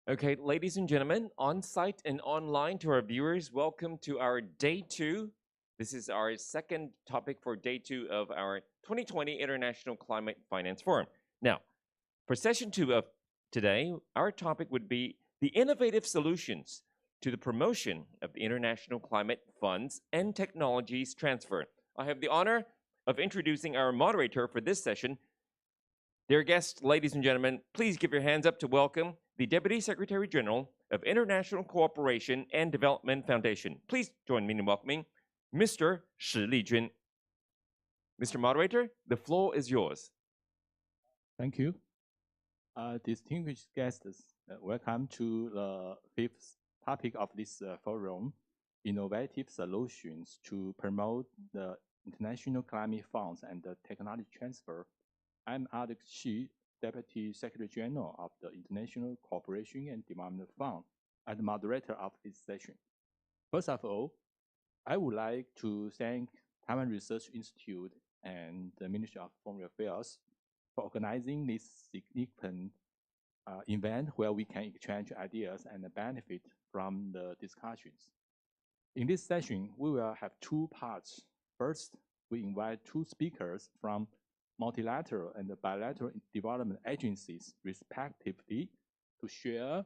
Okay, ladies and gentlemen, on site and online to our viewers, welcome to our day 2. This is our second topic for day 2 of our 2020 International Climate Finance Forum. Now, for session 2 of today, our topic would be the innovative solutions to the promotion of the international climate funds and technologies transfer. I have the honor of introducing our moderator for this session. Dear guests, ladies and gentlemen, please give your hands up to welcome the Deputy Secretary General of International Cooperation and Development Foundation. Please join me in welcoming Mr. Shi Lijun. Mr. Moderator, the floor is yours. Thank you. Distinguished guests, welcome to the fifth topic of this forum, innovative solutions to promote the international climate funds and the technology transfer. I'm Alex Xi, Deputy Secretary General of the International Cooperation and Development Fund and moderator of this session. First of all, I would like to thank Taiwan Research Institute and the Ministry of Foreign Affairs for organizing this significant event where we can exchange ideas and benefit from the discussions. In this session, we will have two parts. First, we invite two speakers from multilateral and bilateral development agencies, respectively, to share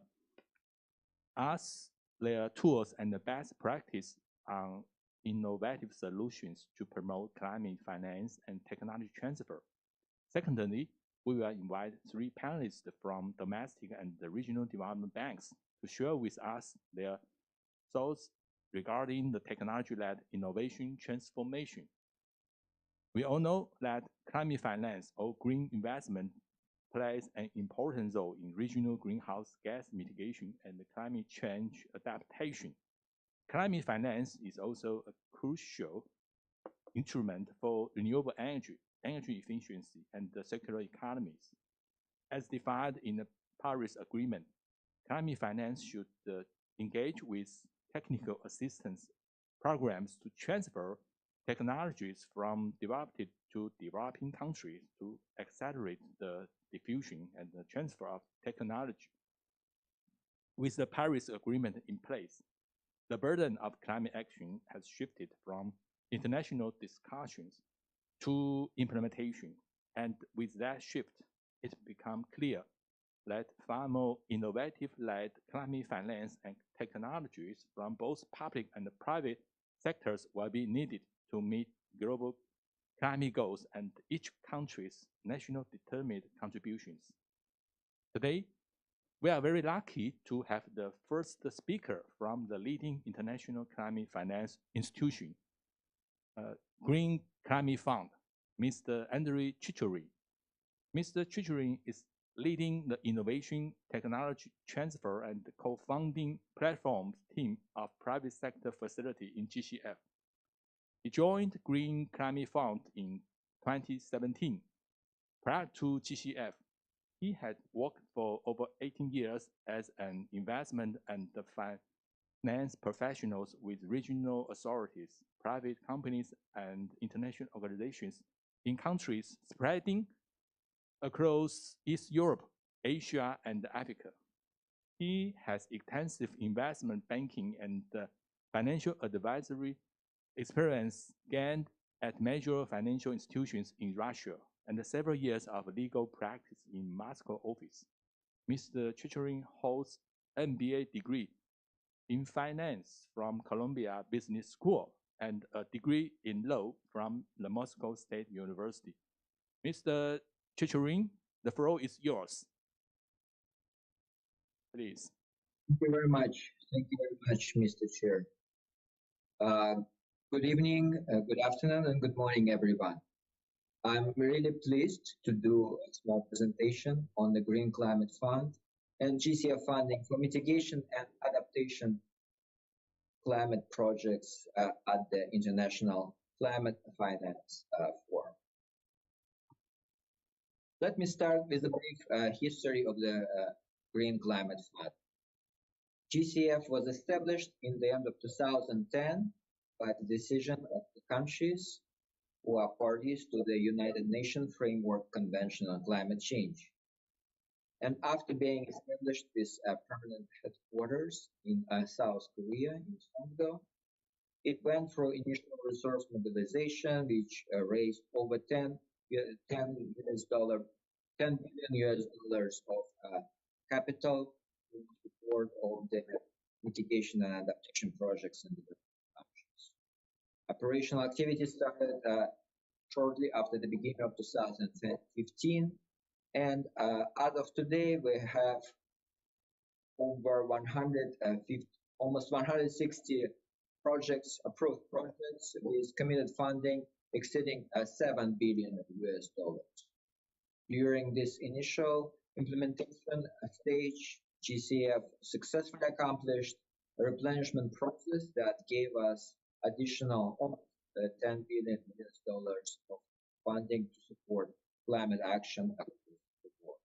us their tools and the best practice on innovative solutions to promote climate finance and technology transfer. Secondly, we will invite three panelists from domestic and the regional development banks to share with us their thoughts regarding the technology-led innovation transformation. We all know that climate finance or green investment plays an important role in regional greenhouse gas mitigation and climate change adaptation. Climate finance is also a crucial instrument for renewable energy, energy efficiency, and the circular economies. As defined in the Paris Agreement, climate finance should engage with technical assistance programs to transfer technologies from developed to developing countries to accelerate the diffusion and the transfer of technology. With the Paris Agreement in place, the burden of climate action has shifted from international discussions to implementation. And with that shift, it became clear that far more innovative-led climate finance and technologies from both public and private sectors will be needed to meet global climate goals and each country's national determined contributions. Today, we are very lucky to have the first speaker from the leading international climate finance institution, Green Climate Fund, Mr. Andrei Chicherin. Mr. Chicherin is leading the innovation, technology transfer, and co-founding platform team of private sector facility in GCF. He joined Green Climate Fund in 2017. Prior to GCF, he had worked for over 18 years as an investment and finance professionals with regional authorities, private companies, and international organizations in countries spreading across East Europe, Asia, and Africa. He has extensive investment banking and financial advisory experience gained at major financial institutions in Russia and several years of legal practice in Moscow office. Mr. Chichering holds MBA degree in finance from Columbia Business School and a degree in law from the Moscow State University. Mr. Chichering, the floor is yours. Please. Thank you very much. Thank you very much, Mr. Chair. Good evening, good afternoon, and good morning, everyone. I'm really pleased to do a small presentation on the Green Climate Fund and GCF funding for mitigation and adaptation climate projects at the International Climate Finance Forum. Let me start with a brief history of the Green Climate Fund. GCF was established in the end of 2010 by the decision of the countries who are parties to the United Nations Framework Convention on Climate Change. And after being established with permanent headquarters in South Korea, in Songdo, it went through initial resource mobilization, which raised over $10 billion of capital in support of the mitigation and adaptation projects in the countries. Operational activities started shortly after the beginning of 2015, and as of today, we have over 150, almost 160 projects, approved projects with committed funding exceeding $7 billion. During this initial implementation stage, GCF successfully accomplished a replenishment process that gave us additional almost $10 billion of funding to support climate action across the world.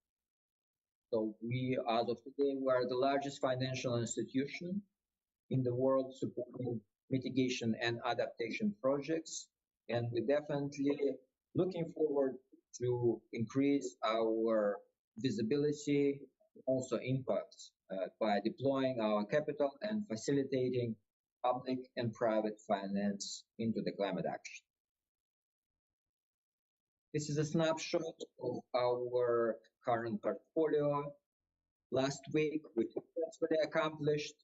So we, as of today, we are the largest financial institution in the world supporting mitigation and adaptation projects, and we're definitely looking forward to increase our visibility, also impact by deploying our capital and facilitating public and private finance into the climate action. This is a snapshot of our current portfolio. Last week, we successfully accomplished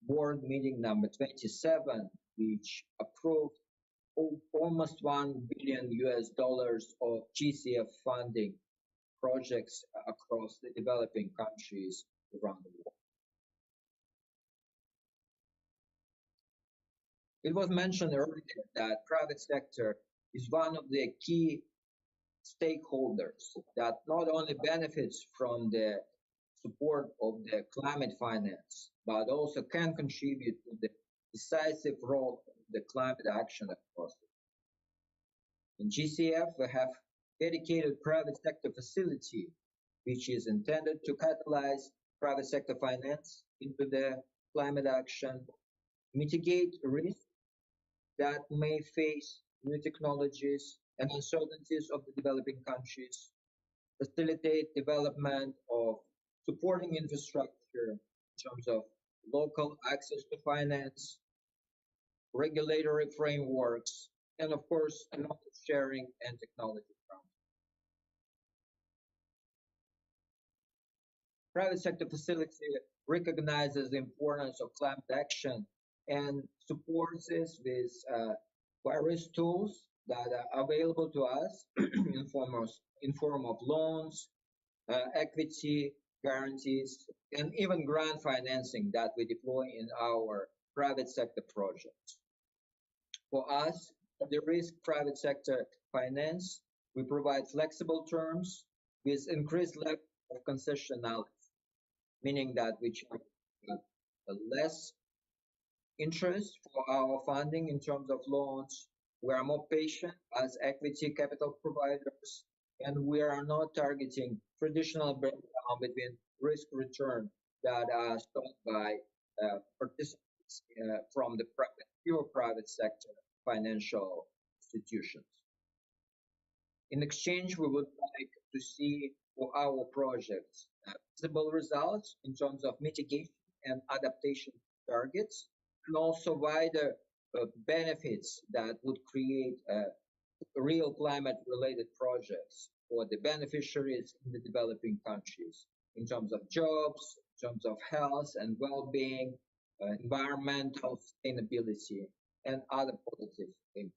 board meeting number 27, which approved almost $1 billion of GCF funding projects across the developing countries around the world. It was mentioned earlier that private sector is one of the key stakeholders that not only benefits from the support of the climate finance, but also can contribute to the decisive role of the climate action across it. In GCF, we have dedicated private sector facility, which is intended to catalyze private sector finance into the climate action, mitigate risks that may face new technologies and uncertainties of the developing countries, facilitate development of supporting infrastructure in terms of local access to finance, regulatory frameworks, and of course, knowledge sharing and technology transfer. Private sector facility recognizes the importance of climate action and supports this with various tools that are available to us in form of loans, equity, guarantees, and even grant financing that we deploy in our private sector projects. For us, the risk private sector finance, we provide flexible terms with increased level of concessionality, meaning that we charge less interest for our funding in terms of loans. We are more patient as equity capital providers, and we are not targeting traditional breakdown between risk return that are sought by participants from the pure private sector financial institutions. In exchange, we would like to see for our projects visible results in terms of mitigation and adaptation targets, and also wider benefits that would create real climate-related projects for the beneficiaries in the developing countries in terms of jobs, in terms of health and well-being, environmental sustainability, and other positive impacts.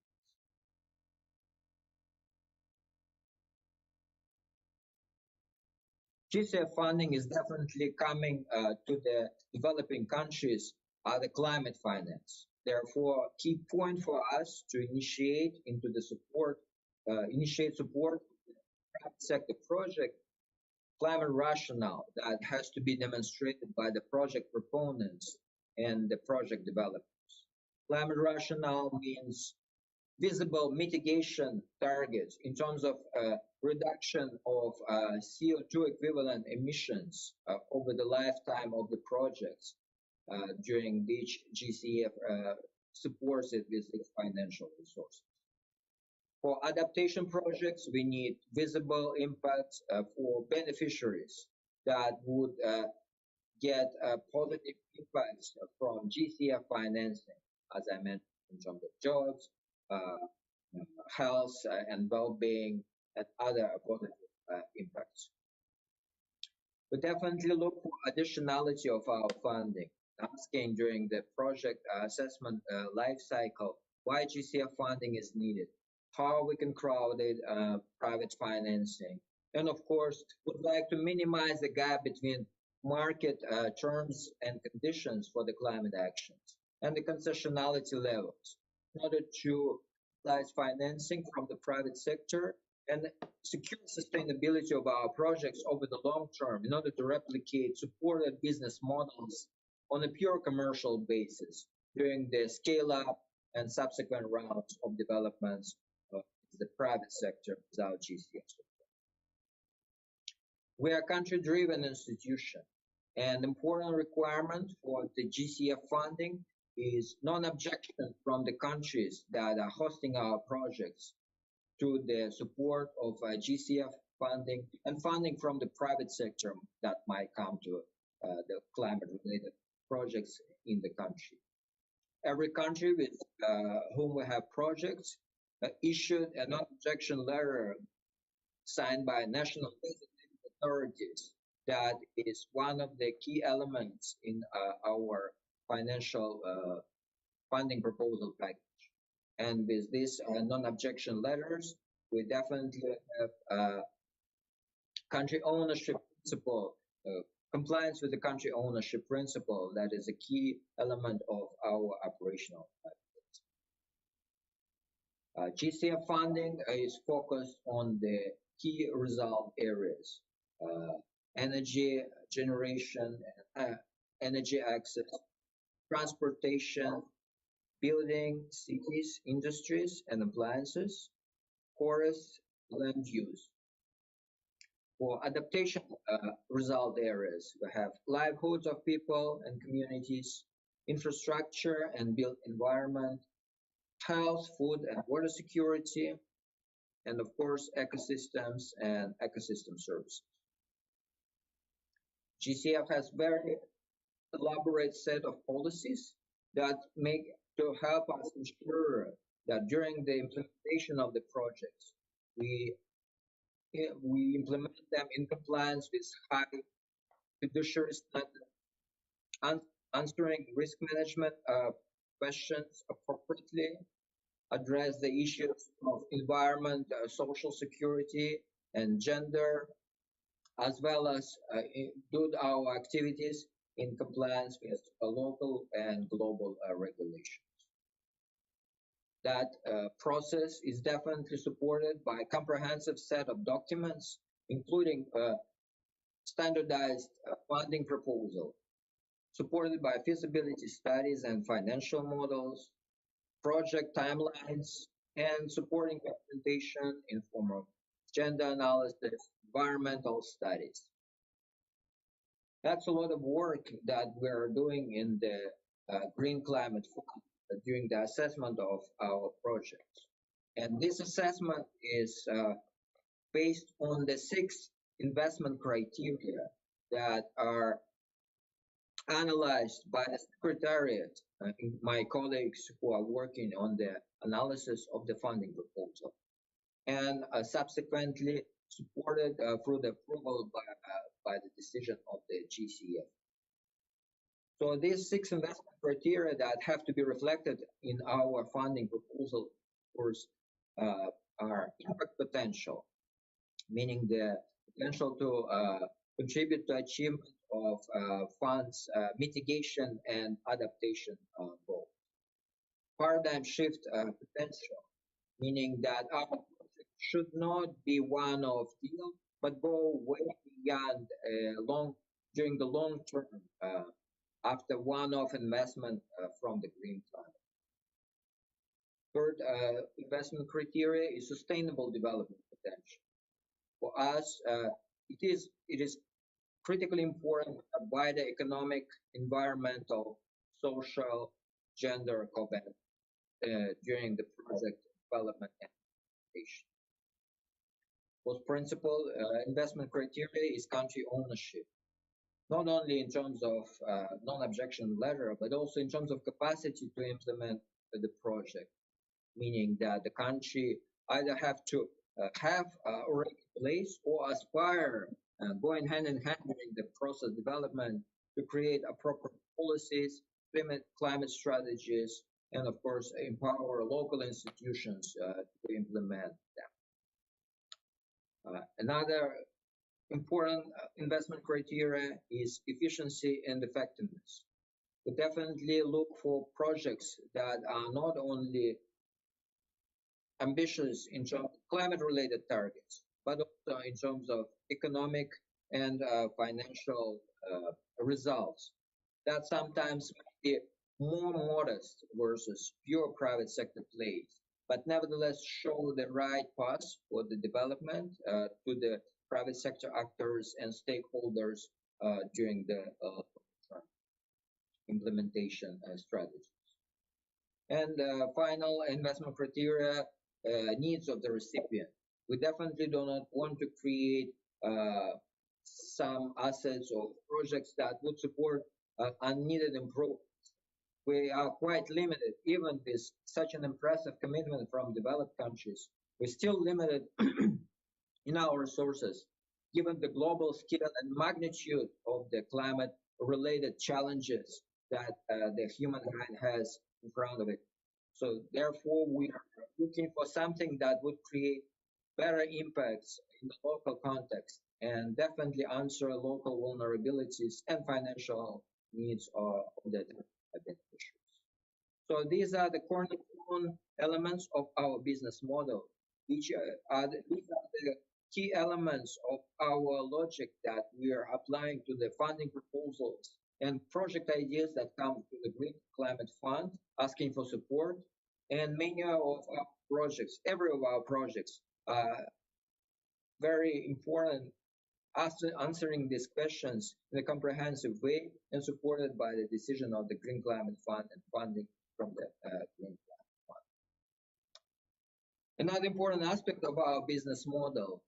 GCF funding is definitely coming to the developing countries the climate finance. Therefore, key point for us to initiate support private sector project climate rationale that has to be demonstrated by the project proponents and the project developers. Climate rationale means visible mitigation targets in terms of reduction of CO2 equivalent emissions over the lifetime of the projects during which GCF supports it with its financial resources. For adaptation projects, we need visible impacts for beneficiaries that would get positive impacts from GCF financing, as I mentioned, in terms of jobs, health and well-being, and other positive impacts. We definitely look for additionality of our funding, asking during the project assessment life cycle why GCF funding is needed, how we can crowd it, private financing, and of course, would like to minimize the gap between market terms and conditions for the climate actions and the concessionality levels in order to utilize financing from the private sector and secure sustainability of our projects over the long term in order to replicate supported business models on a pure commercial basis during the scale up and subsequent rounds of developments of the private sector without GCF support. We are a country-driven institution, and important requirement for the GCF funding is non-objection from the countries that are hosting our projects to the support of GCF funding and funding from the private sector that might come to the climate-related projects in the country. Every country with whom we have projects issued a non-objection letter signed by national designated authorities. That is one of the key elements in our financial funding proposal package. And with these non-objection letters, we definitely have country ownership principle, compliance with the country ownership principle. That is a key element of our operational package. GCF funding is focused on the key result areas, energy generation, energy access, transportation, building, cities, industries, and appliances, forests, land use. For adaptation result areas, we have livelihoods of people and communities, infrastructure and built environment, health, food and water security, and of course, ecosystems and ecosystem services. GCF has very elaborate set of policies that make to help us ensure that during the implementation of the projects, we implement them in compliance with high fiduciary standards, answering risk management questions appropriately, address the issues of environment, social security, and gender, as well as do our activities in compliance with local and global regulations. That process is definitely supported by a comprehensive set of documents, including standardized funding proposal, supported by feasibility studies and financial models, project timelines, and supporting documentation in form of gender analysis, environmental studies. That's a lot of work that we're doing in the Green Climate Fund during the assessment of our projects. And this assessment is based on the 6 investment criteria that are analyzed by the Secretariat, my colleagues who are working on the analysis of the funding proposal, and subsequently supported through the approval by the decision of the GCF. So these 6 investment criteria that have to be reflected in our funding proposal, of course, are impact potential, meaning the potential to contribute to achievement of funds mitigation and adaptation goals. Paradigm shift potential, meaning that our project should not be one-off deal, but go way beyond during the long term after one-off investment from the green climate. Third investment criteria is sustainable development potential. For us, it is critically important by the economic, environmental, social, gender covenant during the project development and implementation. Most principal investment criteria is country ownership, not only in terms of non-objection letter, but also in terms of capacity to implement the project, meaning that the country either have to have already in place or aspire, going hand in hand during the process development to create appropriate policies, climate strategies, and of course empower local institutions to implement them. Another important investment criteria is efficiency and effectiveness. We definitely look for projects that are not only ambitious in terms of climate-related targets, but also in terms of economic and financial results that sometimes may be more modest versus pure private sector plays, but nevertheless show the right path for the development to the private sector actors and stakeholders during the implementation strategies. And final investment criteria, needs of the recipient. We definitely do not want to create some assets or projects that would support unneeded improvements. We are quite limited, even with such an impressive commitment from developed countries. We're still limited in our resources, given the global scale and magnitude of the climate-related challenges that the humankind has in front of it. So therefore, we are looking for something that would create better impacts in the local context and definitely answer local vulnerabilities and financial needs of the beneficiaries. So these are the cornerstone elements of our business model. These are the key elements of our logic that we are applying to the funding proposals and project ideas that come to the Green Climate Fund, asking for support. And many of our projects, every of our projects, very important answering these questions in a comprehensive way and supported by the decision of the Green Climate Fund and funding from the Green Climate Fund. Another important aspect of our business model,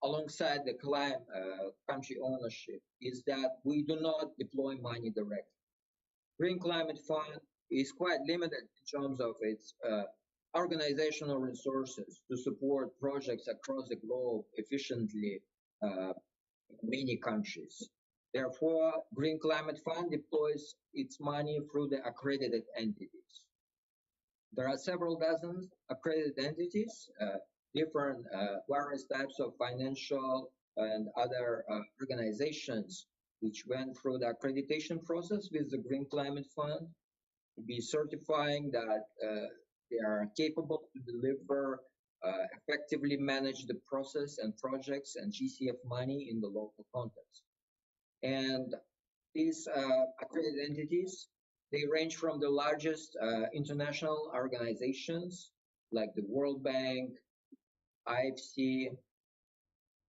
alongside the country ownership, is that we do not deploy money directly. Green Climate Fund is quite limited in terms of its organizational resources to support projects across the globe efficiently in many countries. Therefore, Green Climate Fund deploys its money through the accredited entities. There are several dozen accredited entities, different various types of financial and other organizations which went through the accreditation process with the Green Climate Fund to be certifying that they are capable to deliver, effectively manage the process and projects and GCF money in the local context. And these accredited entities, they range from the largest international organizations like the World Bank, IFC,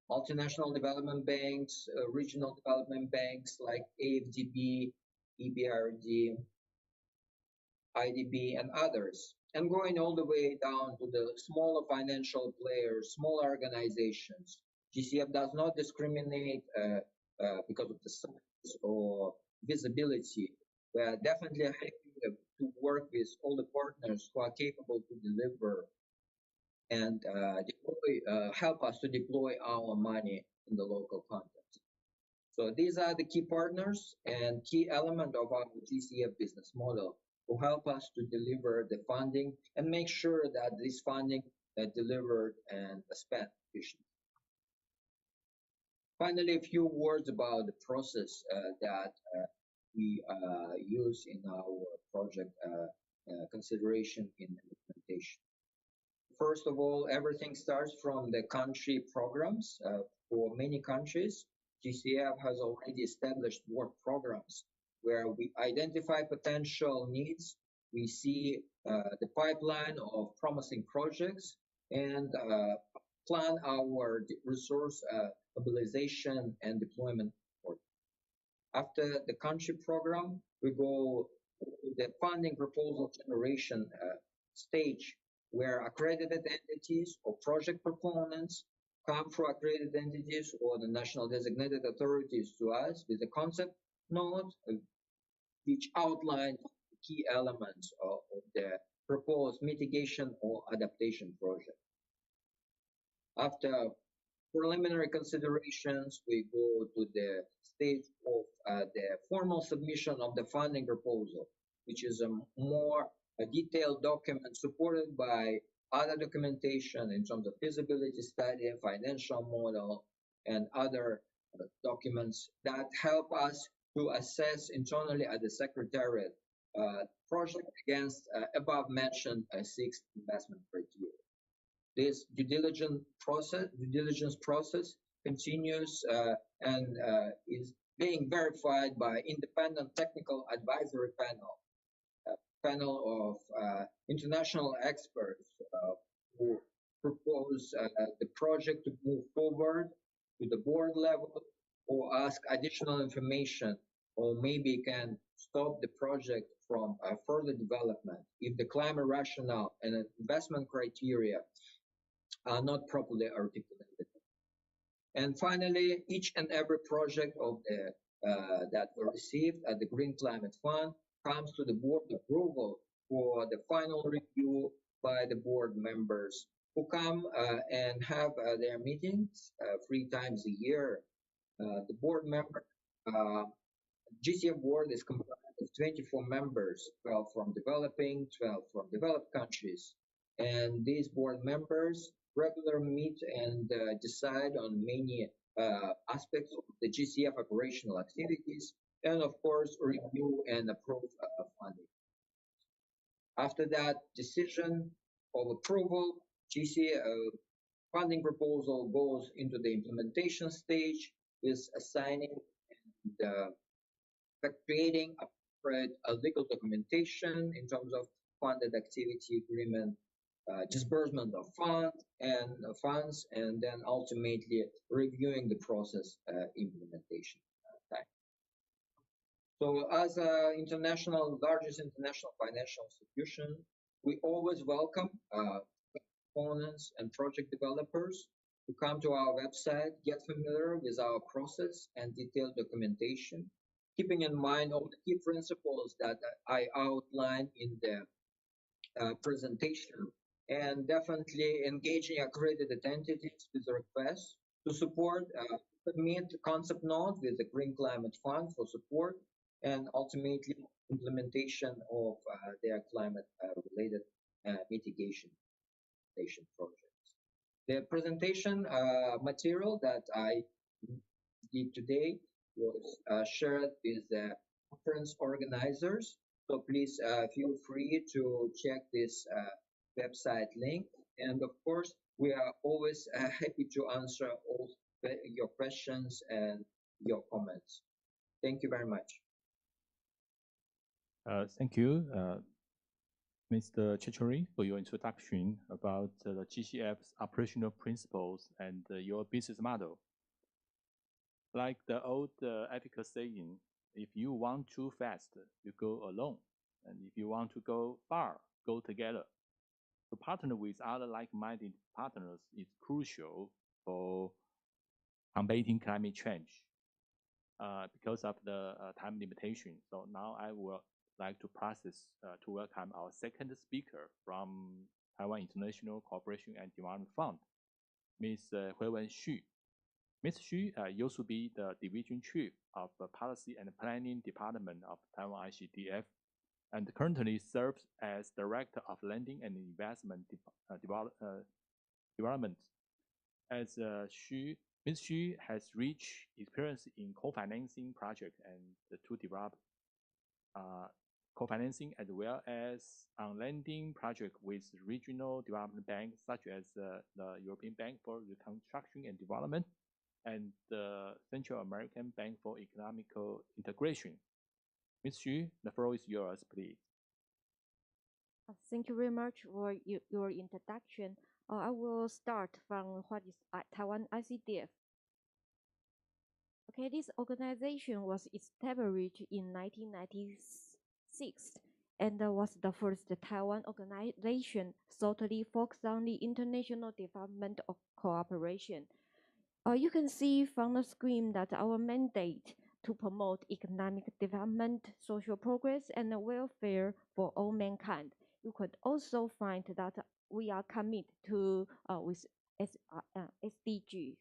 multinational development banks, regional development banks like AFDB, EBRD, IDB, and others, and going all the way down to the smaller financial players, smaller organizations. GCF does not discriminate because of the size or visibility. We are definitely happy to work with all the partners who are capable to deliver and help us to deploy our money in the local context. So these are the key partners and key element of our GCF business model who help us to deliver the funding and make sure that this funding is delivered and spent efficiently. Finally, a few words about the process that we use in our project consideration in implementation. First of all, everything starts from the country programs. For many countries, GCF has already established work programs where we identify potential needs, we see the pipeline of promising projects, and plan our resource mobilization and deployment. After the country program, we go to the funding proposal generation stage, where accredited entities or project proponents come through accredited entities or the national designated authorities to us with a concept note which outlines the key elements of the proposed mitigation or adaptation project. After preliminary considerations, we go to the stage of the formal submission of the funding proposal, which is a more detailed document supported by other documentation in terms of feasibility study, financial model, and other documents that help us to assess internally at the Secretariat project against above mentioned 6 investment criteria. This due diligence process continues and is being verified by independent technical advisory panel of international experts who propose the project to move forward to the board level or ask additional information, or maybe can stop the project from further development if the climate rationale and investment criteria are not properly articulated. And finally, each and every project of the that were received at the Green Climate Fund comes to the board approval for the final review by the board members who come and have their meetings 3 times a year. The board member, GCF board is comprised of 24 members, 12 from developing, 12 from developed countries. And these board members regularly meet and decide on many aspects of the GCF operational activities, and of course, review and approve funding. After that decision of approval, GCF funding proposal goes into the implementation stage with assigning and creating a legal documentation in terms of funded activity agreement, disbursement of funds, and then ultimately reviewing the process implementation time. So as a largest international financial institution, we always welcome proponents and project developers to come to our website, get familiar with our process and detailed documentation, keeping in mind all the key principles that I outlined in the presentation, and definitely engaging accredited entities with requests to support, submit concept note with the Green Climate Fund for support, and ultimately implementation of their climate-related mitigation projects. The presentation material that I did today was shared with the conference organizers. So please feel free to check this website link. And of course, we are always happy to answer all your questions and your comments. Thank you very much. Thank you, Mr. Chechori, for your introduction about the GCF's operational principles and your business model. Like the old ethical saying, if you want too fast, you go alone. And if you want to go far, go together. To partner with other like-minded partners is crucial for combating climate change because of the time limitation. So now I would like to process to welcome our second speaker from Taiwan International Cooperation and Development Fund, Ms. Huiwen Xu. Ms. Xu used to be the Division Chief of the Policy and Planning Department of Taiwan ICDF and currently serves as Director of Lending and Investment Development. As Ms. Xu has rich experience in co-financing projects and to develop co-financing as well as on lending projects with regional development banks such as the European Bank for Reconstruction and Development and the Central American Bank for Economical Integration. Ms. Xu, the floor is yours, please. Thank you very much for your introduction. I will start from what is Taiwan ICDF. Okay, this organization was established in 1996 and was the first Taiwan organization solely focused on the international development of cooperation. You can see from the screen that our mandate to promote economic development, social progress, and welfare for all mankind. You could also find that we are committed to with SDGs.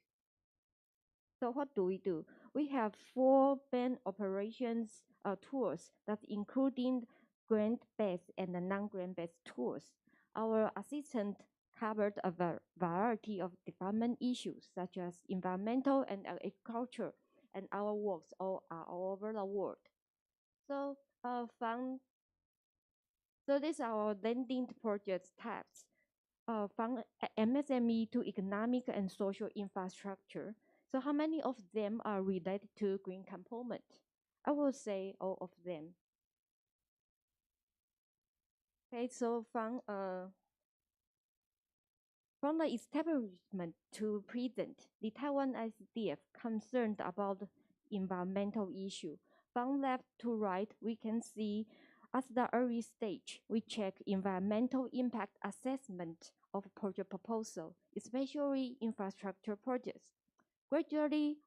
So what do? We have 4 main operations tools that including grant-based and non-grant-based tools. Our assistant covered a variety of development issues such as environmental and agriculture, and our works all are all over the world. So these are our lending project types. From MSME to economic and social infrastructure. So how many of them are related to green component? I will say all of them. Okay, so from the establishment to present, the Taiwan ICDF concerned about environmental issue. From left to right, we can see at the early stage, we check environmental impact assessment of project proposal, especially infrastructure projects. Gradually,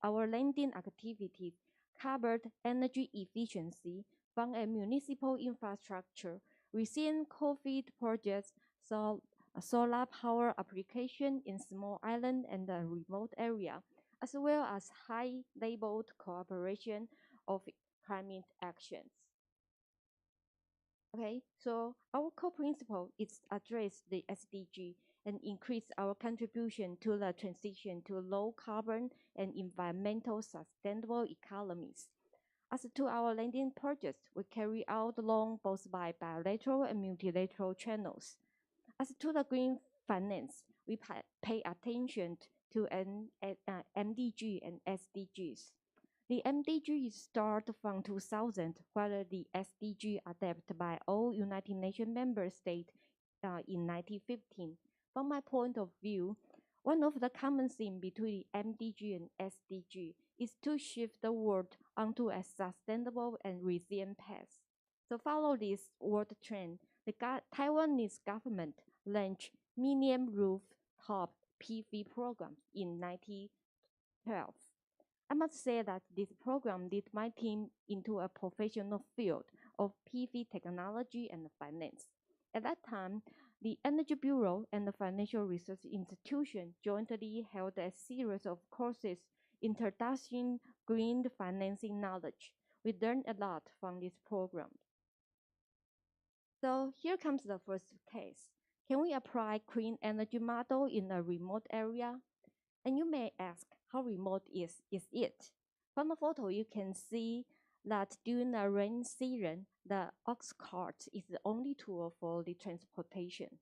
our lending activities covered energy efficiency from a municipal infrastructure, recent COVID projects, solar power application in small island and the remote area, as well as high-level cooperation of climate actions. Okay, so our core principle is address the SDG and increase our contribution to the transition to low carbon and environmental sustainable economies. As to our lending projects, we carry out loan both by bilateral and multilateral channels. As to the green finance, we pay attention to MDG and SDGs. The MDG start from 2000, while the SDG adopted by all United Nations member states in 1915. From my point of view, one of the common themes between MDG and SDG is to shift the world onto a sustainable and resilient path. So follow this world trend, the Taiwanese government launched medium rooftop PV program in 1912. I must say that this program led my team into a professional field of PV technology and finance. At that time, the Energy Bureau and the Financial Research Institution jointly held a series of courses introducing green financing knowledge. We learned a lot from this program. So here comes the first case. Can we apply clean energy model in a remote area? And you may ask, how remote is it? From the photo, you can see that during the rain season, the ox cart is the only tool for the transportation.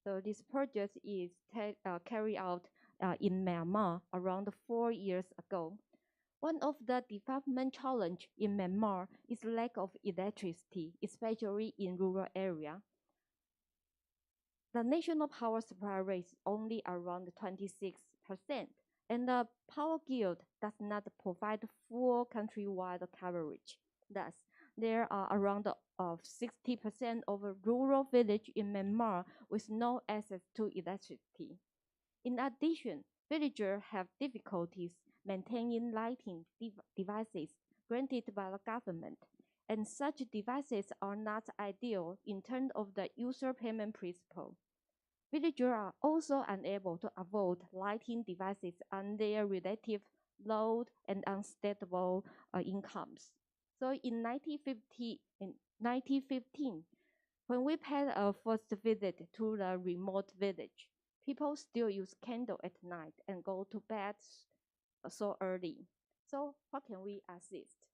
So this project is carried out in Myanmar around 4 years ago. One of the development challenge in Myanmar is lack of electricity, especially in rural area. The national power supply rate is only around 26%, and the power grid does not provide full countrywide coverage. Thus, there are around 60% of rural village in Myanmar with no access to electricity. In addition, villagers have difficulties maintaining lighting devices granted by the government, and such devices are not ideal in terms of the user payment principle. Villagers are also unable to afford lighting devices on their relative low and unstable incomes. So in 1915, when we paid our first visit to the remote village, people still use candle at night and go to bed so early. So how can we assist?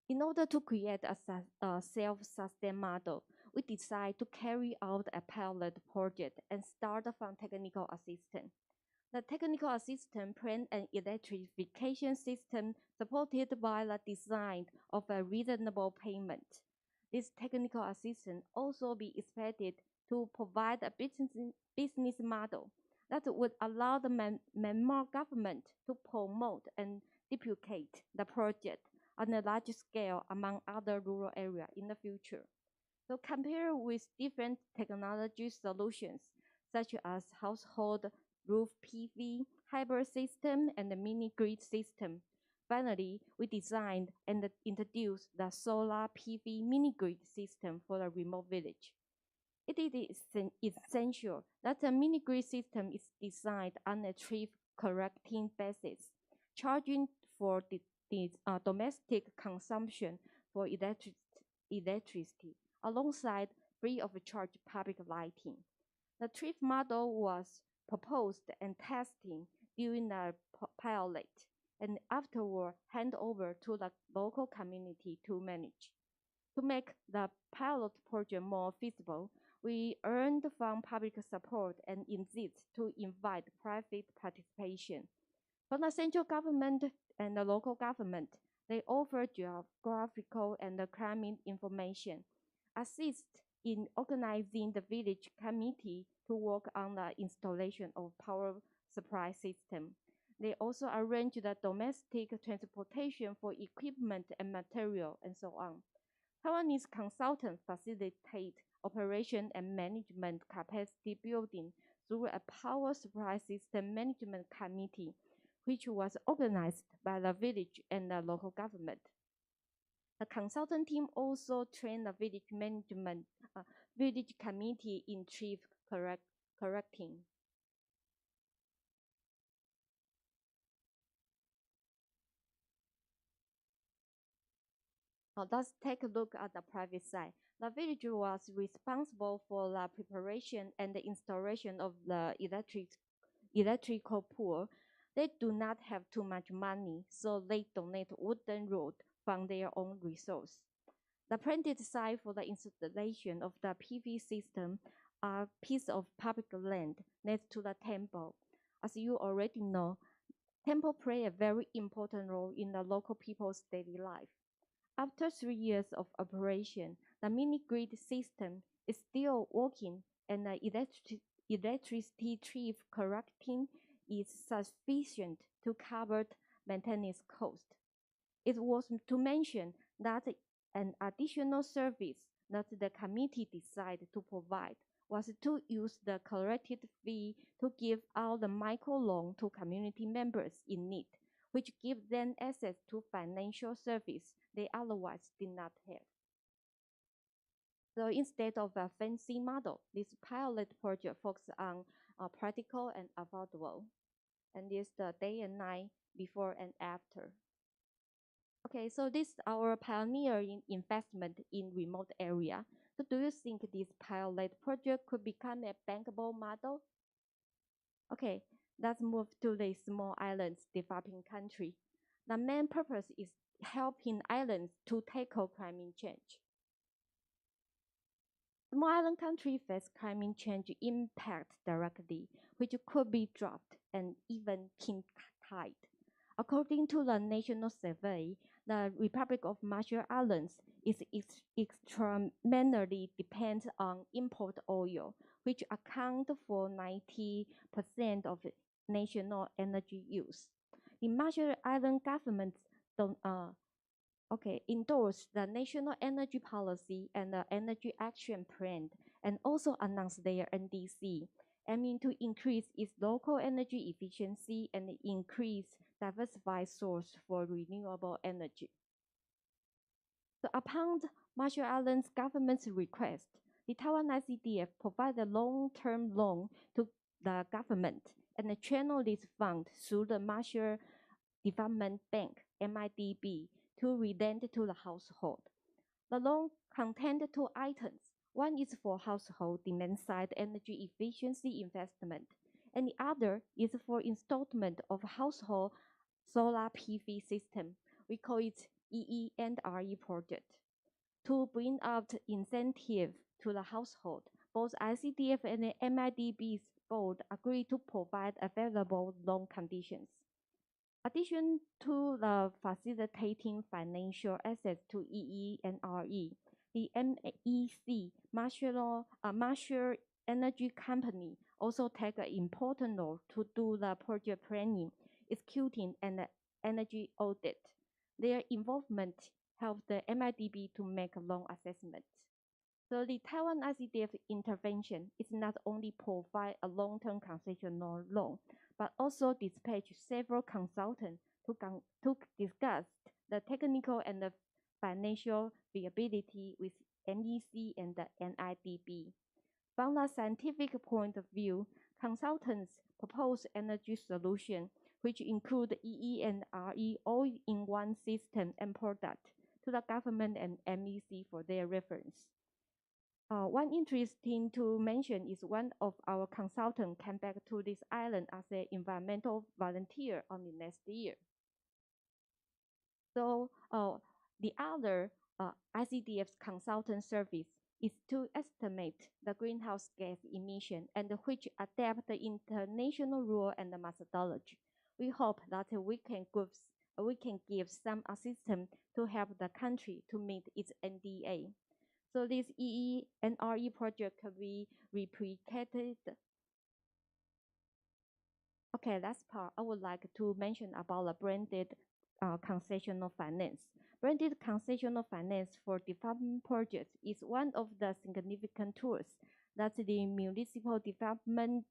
In order to create a self-sustained model, we decided to carry out a pilot project and start from technical assistance. The technical assistant planned an electrification system supported by the design of a reasonable payment. This technical assistant also be expected to provide a business model that would allow the Myanmar government to promote and duplicate the project on a large scale among other rural areas in the future. So compare with different technology solutions, such as household roof PV, hybrid system, and the mini-grid system. Finally, we designed and introduced the solar PV mini-grid system for the remote village. It is essential that the mini-grid system is designed on a trip-correcting basis, charging for the domestic consumption for electricity, alongside free of charge public lighting. The trip model was proposed and tested during the pilot, and afterward handed over to the local community to manage. To make the pilot project more feasible, we earned from public support and insist to invite private participation. From the central government and the local government, they offer geographical and climate information, assist in organizing the village committee to work on the installation of power supply system. They also arrange the domestic transportation for equipment and material and so on. Taiwanese consultants facilitate operation and management capacity building through a power supply system management committee, which was organized by the village and the local government. The consultant team also trained the village committee in trip correcting. Now let's take a look at the private side. The village was responsible for the preparation and the installation of the electrical pool. They do not have too much money, so they donate wooden rod from their own resource. The planted site for the installation of the PV system are a piece of public land next to the temple. As you already know, temple play a very important role in the local people's daily life. After 3 years of operation, the mini-grid system is still working and the electricity trip correcting is sufficient to cover maintenance cost. It was to mention that an additional service that the committee decided to provide was to use the collected fee to give out the microloan to community members in need, which give them access to financial service they otherwise did not have. So instead of a fancy model, this pilot project focuses on practical and affordable. And this the day and night before and after. Okay, so this is our pioneering investment in remote area. So do you think this pilot project could become a bankable model? Okay, let's move to the small islands developing country. The main purpose is helping islands to tackle climate change. Small island countries face climate change impact directly, which could be dropped and even king tide. According to the National Survey, the Republic of Marshall Islands is extraordinarily dependent on import oil, which account for 90% of national energy use. The Marshall Island government endorse the National Energy Policy and the Energy Action Plan, and also announce their NDC, aiming to increase its local energy efficiency and increase diversified source for renewable energy. So upon Marshall Islands government's request, the Taiwan ICDF provided a long-term loan to the government and channel this fund through the Marshall Development Bank, MIDB, to relent to the household. The loan contained two items. One is for household demand-side energy efficiency investment, and the other is for installment of household solar PV system. We call it EE and RE project. To bring out incentive to the household, both ICDF and the MIDB's board agreed to provide available loan conditions. Addition to the facilitating financial access to EE and RE, the MEC, Marshall Energy Company, also take an important role to do the project planning, executing, and energy audit. Their involvement helped the MIDB to make loan assessments. So the Taiwan ICDF intervention is not only provide a long-term concessional loan, but also dispatch several consultants to discuss the technical and the financial viability with MEC and the NIDB. From a scientific point of view, consultants propose energy solution which include EE and RE all in one system and product to the government and MEC for their reference. One interesting to mention is one of our consultants came back to this island as an environmental volunteer on the next year. So the other ICDF's consultant service is to estimate the greenhouse gas emission and which adapt the international rule and the methodology. We hope that we can give some assistance to help the country to meet its NDA. So this EE and RE project can be replicated. Okay, last part I would like to mention about the branded concessional finance. Branded concessional finance for development projects is one of the significant tools that the municipal development,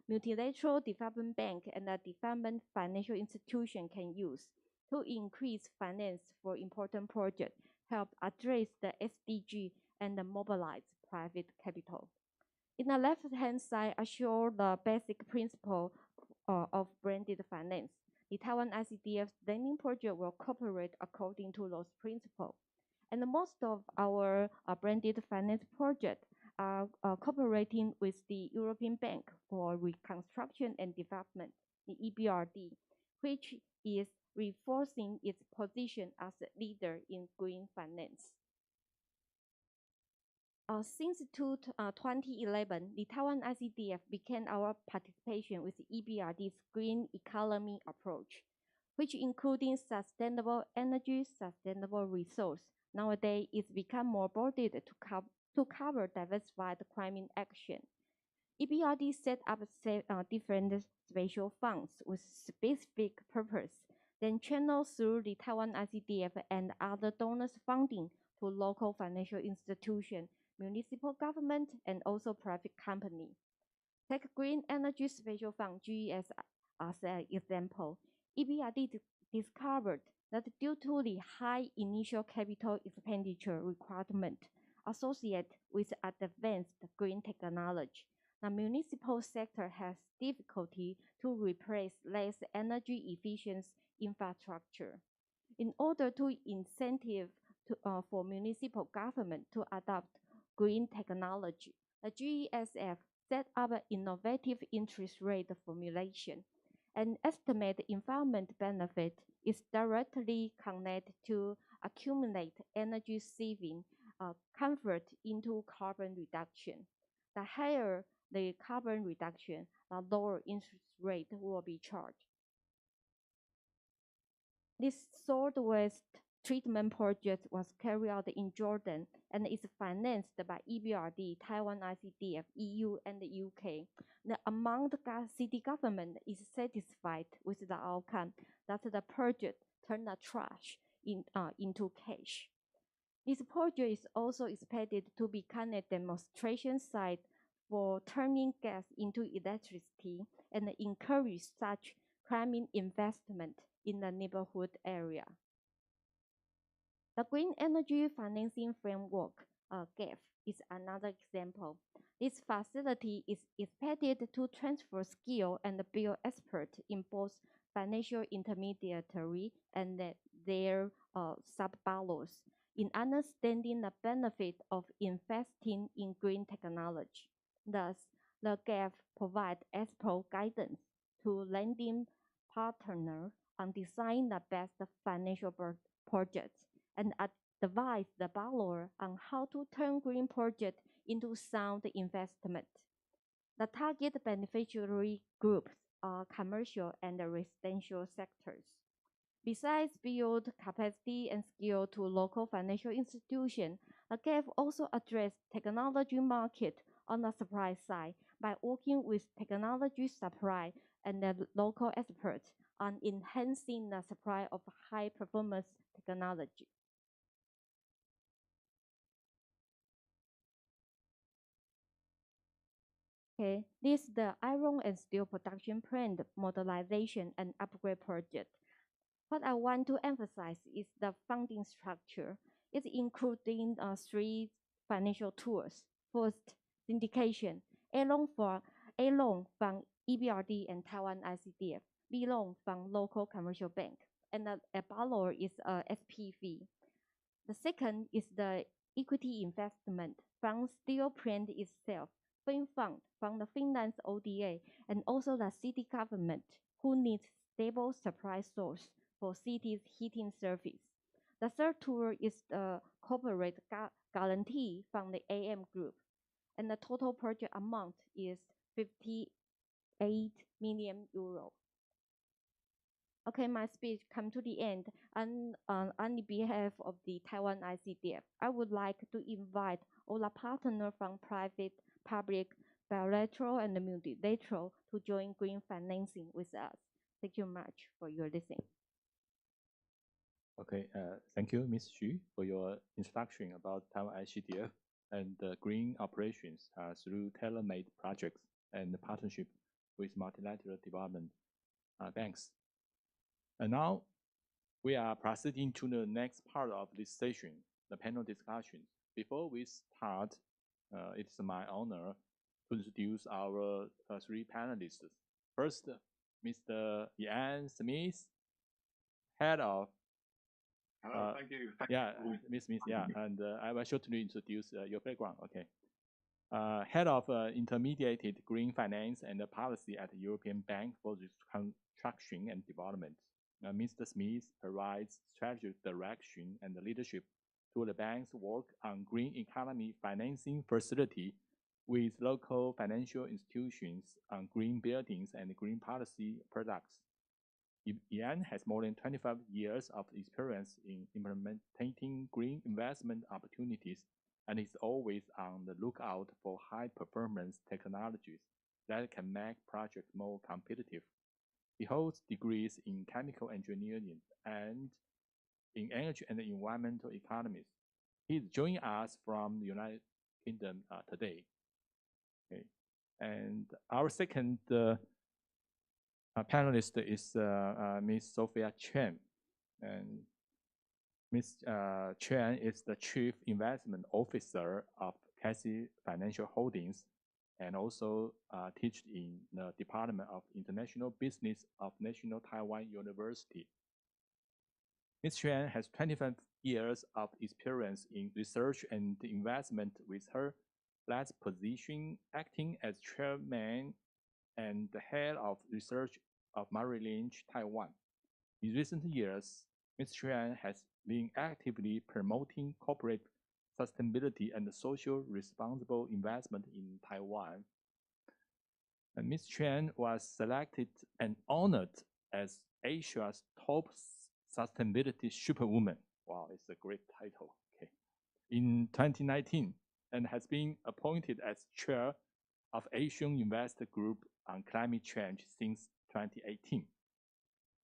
multilateral development bank, and the development financial institution can use to increase finance for important projects, help address the SDG, and mobilize private capital. In the left-hand side, I show the basic principle of branded finance. The Taiwan ICDF lending project will cooperate according to those principles. And most of our branded finance projects are cooperating with the European Bank for Reconstruction and Development, the EBRD, which is reinforcing its position as a leader in green finance. Since 2011, the Taiwan ICDF began our participation with EBRD's green economy approach, which including sustainable energy, sustainable resource. Nowadays, it's become more broadened to cover diversified climate action. EBRD set up different special funds with specific purpose, then channel through the Taiwan ICDF and other donors funding to local financial institutions, municipal government, and also private company. Take Green Energy Special Fund, GES, as an example. EBRD discovered that due to the high initial capital expenditure requirement associated with advanced green technology, the municipal sector has difficulty to replace less energy efficient infrastructure. In order to incentive for municipal government to adopt green technology, the GESF set up an innovative interest rate formulation. An estimated environment benefit is directly connected to accumulate energy saving, convert into carbon reduction. The higher the carbon reduction, the lower interest rate will be charged. This solid waste treatment project was carried out in Jordan and is financed by EBRD, Taiwan ICDF, EU, and the UK. Among the city government is satisfied with the outcome that the project turned the trash into cash. This project is also expected to become a demonstration site for turning gas into electricity and encourage such climate investment in the neighborhood area. The Green Energy Financing Framework, GAF, is another example. This facility is expected to transfer skill and build experts in both financial intermediary and their sub-borrowers in understanding the benefit of investing in green technology. Thus, the GAF provides expert guidance to lending partners on designing the best financial projects and advise the borrower on how to turn green projects into sound investment. The target beneficiary groups are commercial and residential sectors. Besides build capacity and skill to local financial institutions, the GAF also addressed technology market on the supply side by working with technology supply and the local experts on enhancing the supply of high-performance technology. Okay, this is the iron and steel production plant modernization and upgrade project. What I want to emphasize is the funding structure. It's including three financial tools. First, syndication. A loan from EBRD and Taiwan ICDF. B loan from local commercial bank. And a borrower is SPV. The second is the equity investment from steel plant itself, fund from the finance ODA, and also the city government who needs stable supply source for city's heating service. The third tool is the corporate guarantee from the AM group, and the total project amount is 58 million euro. Okay, my speech come to the end, and on the behalf of the Taiwan ICDF, I would like to invite all the partners from private, public, bilateral, and multilateral to join green financing with us. Thank you much for your listening. Okay, thank you, Ms. Xu, for your introduction about Taiwan ICDF and green operations through tailor-made projects and partnership with multilateral development banks. And now we are proceeding to the next part of this session, the panel discussion. Before we start, it's my honor to introduce our three panelists. First, Mr. Ian Smith, head of Hello, thank you. Yeah, Ms. Smith, yeah, and I will shortly introduce your background, okay. Head of Intermediated Green Finance and Policy at the European Bank for Reconstruction and Development. Mr. Smith provides strategic direction and leadership to the bank's work on green economy financing facility with local financial institutions on green buildings and green policy products. Ian has more than 25 years of experience in implementing green investment opportunities and is always on the lookout for high-performance technologies that can make projects more competitive. He holds degrees in chemical engineering and in energy and environmental economics. He is joining us from the United Kingdom today. Okay. And our second panelist is Ms. Sophia Chen. And Ms. Chen is the Chief Investment Officer of Cassie Financial Holdings and also teaches in the Department of International Business of National Taiwan University. Ms. Chen has 25 years of experience in research and investment, with her last position acting as chairman and the head of research of Merrill Lynch, Taiwan. In recent years, Ms. Chen has been actively promoting corporate sustainability and social responsible investment in Taiwan. And Ms. Chen was selected and honored as Asia's top sustainability superwoman. Wow, it's a great title. Okay. In 2019, and has been appointed as chair of Asian Investor Group on climate change since 2018.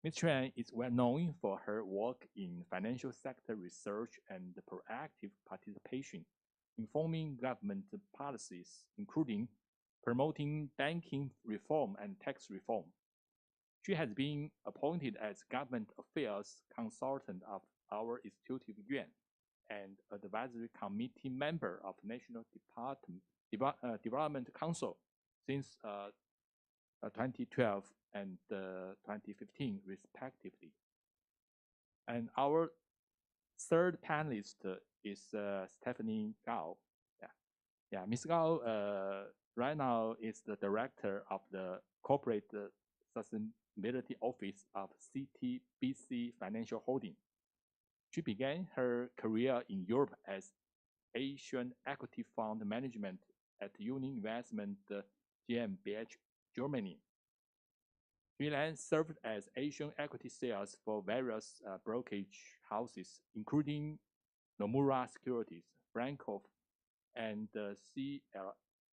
Ms. Chuan is well known for her work in financial sector research and proactive participation in forming government policies, including promoting banking reform and tax reform. She has been appointed as government affairs consultant of our Executive Yuan and advisory committee member of National Development Council since 2012 and 2015, respectively. And our third panelist is Stephanie Gao. Yeah, Ms. Gao right now is the director of the Corporate Sustainability Office of CTBC Financial Holding. She began her career in Europe as Asian Equity Fund Management at Union Investment GmbH, Germany. She then served as Asian equity sales for various brokerage houses, including Nomura Securities, Frankfurt, and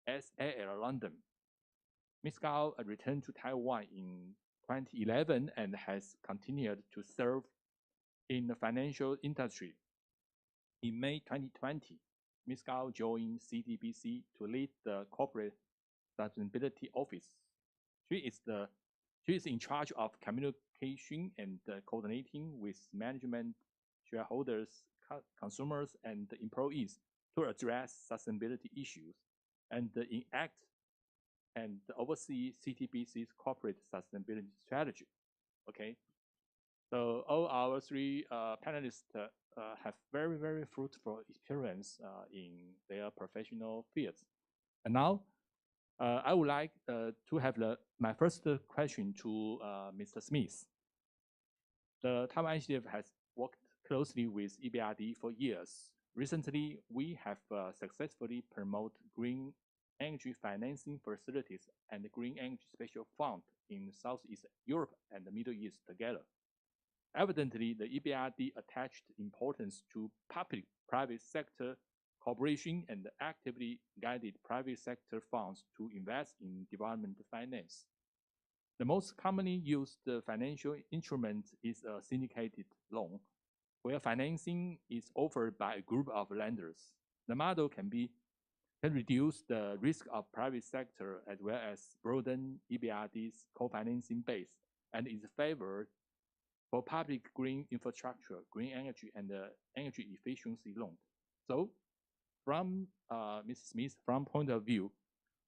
SAL London. Ms. Gao returned to Taiwan in 2011 and has continued to serve in the financial industry. In May 2020, Ms. Gao joined CTBC to lead the Corporate Sustainability Office. She is in charge of communication and coordinating with management, shareholders, consumers, and employees to address sustainability issues and enact and oversee CTBC's corporate sustainability strategy. Okay, so all our three panelists have very, very fruitful experience in their professional fields. And now, I would like to have my first question to Mr. Smith. The Taiwan Initiative has worked closely with EBRD for years. Recently, we have successfully promoted green energy financing facilities and the Green Energy Special Fund in Southeast Europe and the Middle East together. Evidently, the EBRD attached importance to public-private sector cooperation and actively guided private sector funds to invest in development finance. The most commonly used financial instrument is a syndicated loan, where financing is offered by a group of lenders. The model can reduce the risk of private sector as well as broaden EBRD's co-financing base and is favored for public green infrastructure, green energy, and energy efficiency loan. So, from Ms. Smith, from point of view,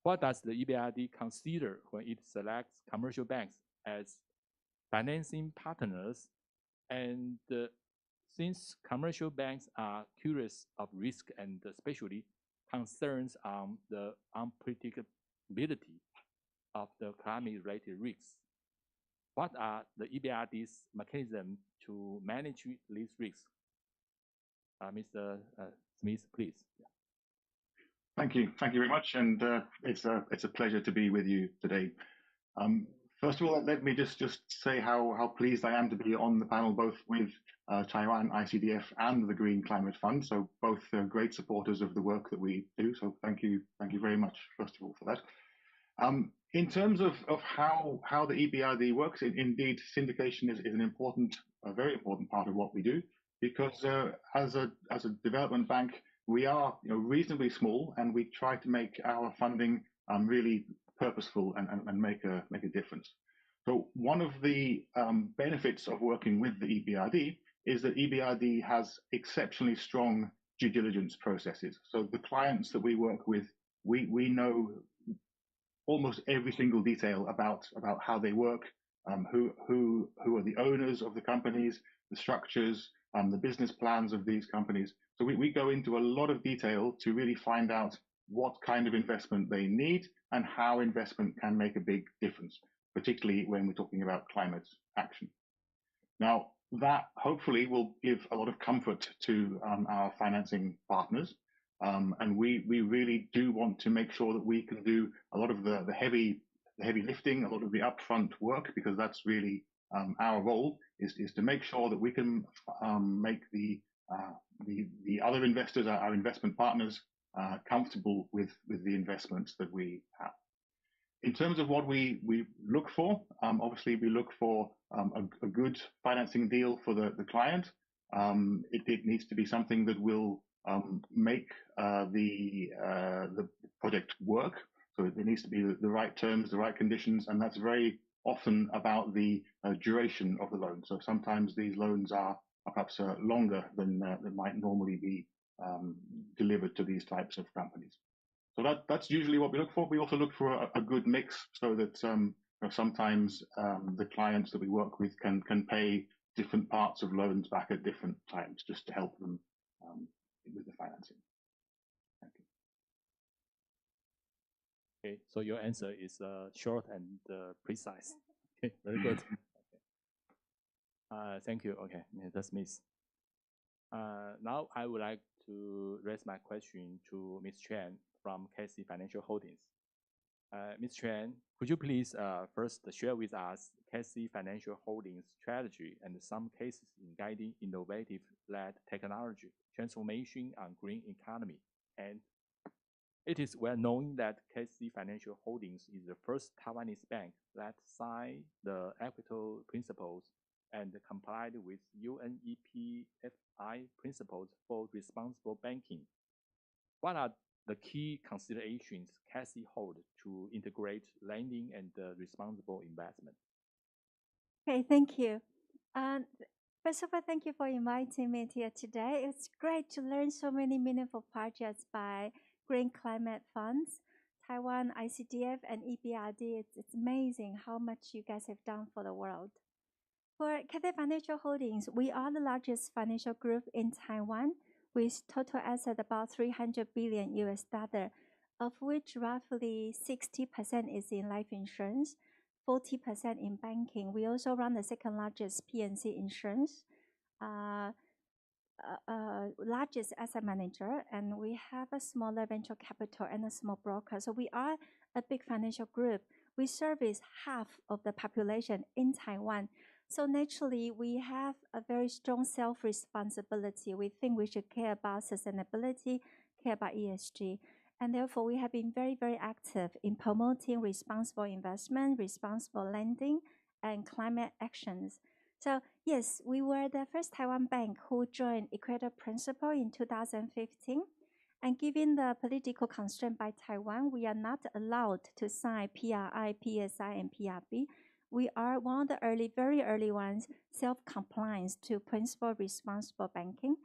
what does the EBRD consider when it selects commercial banks as financing partners? And since commercial banks are curious of risk and especially concerns on the unpredictability of the climate-related risks, what are the EBRD's mechanisms to manage these risks? Mr. Smith, please. Yeah. Thank you very much, and it's a pleasure to be with you today. First of all, let me just say how pleased I am to be on the panel, both with Taiwan ICDF and the Green Climate Fund. So both great supporters of the work that we do. So thank you very much, first of all, for that. In terms of how the EBRD works, indeed, syndication is an important, a very important part of what we do, because as a development bank, we are reasonably small, and we try to make our funding really purposeful and make a difference. So one of the benefits of working with the EBRD is that EBRD has exceptionally strong due diligence processes. So the clients that we work with, we know almost every single detail about how they work, who are the owners of the companies, the structures, the business plans of these companies. So we go into a lot of detail to really find out what kind of investment they need and how investment can make a big difference, particularly when we're talking about climate action. Now, that hopefully will give a lot of comfort to our financing partners. And we really do want to make sure that we can do a lot of the heavy lifting, a lot of the upfront work, because that's really our role is to make sure that we can make the other investors, our investment partners, comfortable with the investments that we have. In terms of what we look for, obviously we look for a good financing deal for the client. It needs to be something that will make the project work. So it needs to be the right terms, the right conditions, and that's very often about the duration of the loan. So sometimes these loans are perhaps longer than might normally be delivered to these types of companies. So that's usually what we look for. We also look for a good mix so that sometimes the clients that we work with can pay different parts of loans back at different times just to help them with the financing. Thank you. Okay, so your answer is short and precise. Okay, very good. Okay. Thank you. Okay, that's Miss. Now I would like to raise my question to Ms. Chen from KC Financial Holdings. Ms. Chen, could you please first share with us KC Financial Holdings strategy and some cases in guiding innovative-led technology transformation on green economy? And it is well known that KC Financial Holdings is the first Taiwanese bank that signed the equitable principles and complied with UNEP-FI principles for responsible banking. What are the key considerations KC hold to integrate lending and responsible investment? Okay, thank you. First of all, thank you for inviting me here today. It's great to learn so many meaningful projects by Green Climate Funds, Taiwan ICDF, and EBRD. It's amazing how much you guys have done for the world. For Cathay Financial Holdings, we are the largest financial group in Taiwan with total asset about $300 billion US, of which roughly 60% is in life insurance, 40% in banking. We also run the second largest P&C insurance, largest asset manager, and we have a smaller venture capital and a small broker. So we are a big financial group. We service half of the population in Taiwan. So naturally, we have a very strong self-responsibility. We think we should care about sustainability, care about ESG. And therefore, we have been very, very active in promoting responsible investment, responsible lending, and climate actions. So yes, we were the first Taiwan bank who joined Equator Principle in 2015. And given the political constraint by Taiwan, we are not allowed to sign PRI, PSI, and PRB. We are one of the very early ones, self-compliance to principle responsible banking,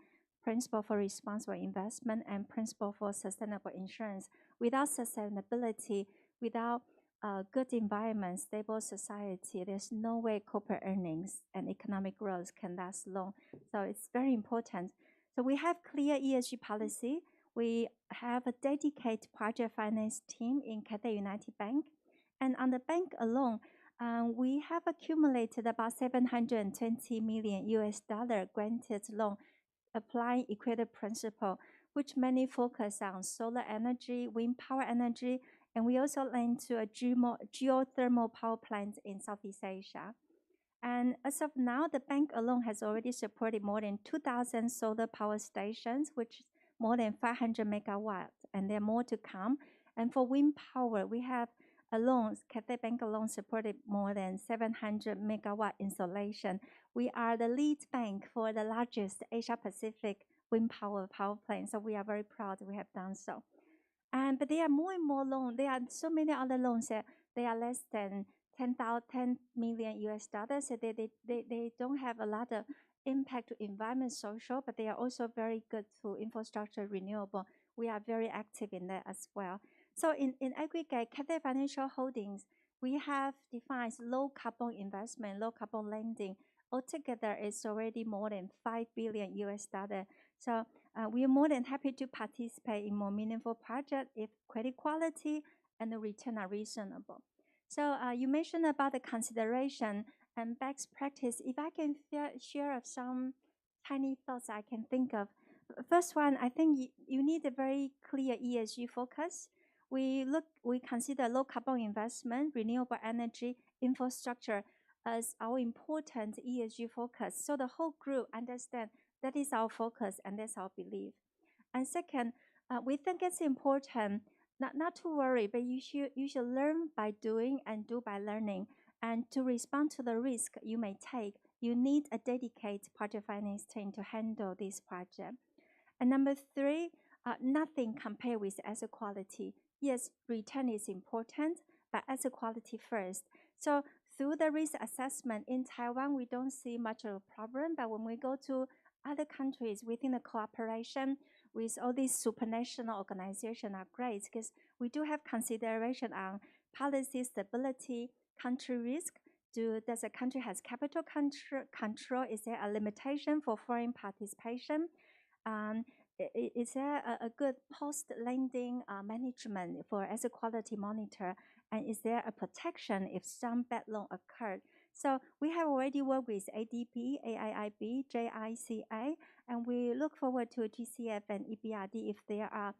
principle for responsible investment, and principle for sustainable insurance. Without sustainability, without a good environment, stable society, there's no way corporate earnings and economic growth can last long. So it's very important. So we have clear ESG policy. We have a dedicated project finance team in Cathay United Bank. And on the bank alone, we have accumulated about $720 million US granted loan applying Equator Principle, which mainly focus on solar energy, wind power energy, and we also lend to a geothermal power plant in Southeast Asia. And as of now, the bank alone has already supported more than 2,000 solar power stations, which is more than 500 megawatts, and there are more to come. And for wind power, we have Cathay Bank alone supported more than 700 megawatt installation. We are the lead bank for the largest Asia Pacific wind power plant, so we are very proud we have done so. But there are more and more loans. There are so many other loans that they are less than $10 million US, so they don't have a lot of impact to environment, social, but they are also very good to infrastructure renewable. We are very active in that as well. So in aggregate, Cathay Financial Holdings, we have defined low carbon investment, low carbon lending. Altogether, it's already more than $5 billion US. So we are more than happy to participate in more meaningful projects if credit quality and the return are reasonable. So you mentioned about the consideration and best practice. If I can share some tiny thoughts I can think of. First one, I think you need a very clear ESG focus. We consider low carbon investment, renewable energy, infrastructure as our important ESG focus. So the whole group understand that is our focus and that's our belief. And second, we think it's important not to worry, but you should learn by doing and do by learning. And to respond to the risk you may take, you need a dedicated project finance team to handle this project. And number three, nothing compared with asset quality. Yes, return is important, but asset quality first. So through the risk assessment in Taiwan, we don't see much of a problem. But when we go to other countries within the cooperation with all these supranational organizations are great because we do have consideration on policy stability, country risk. Does a country has capital control? Is there a limitation for foreign participation? Is there a good post-lending management for asset quality monitor? And is there a protection if some bad loan occurred? So we have already worked with ADB, AIIB, JICA, and we look forward to GCF and EBRD if there are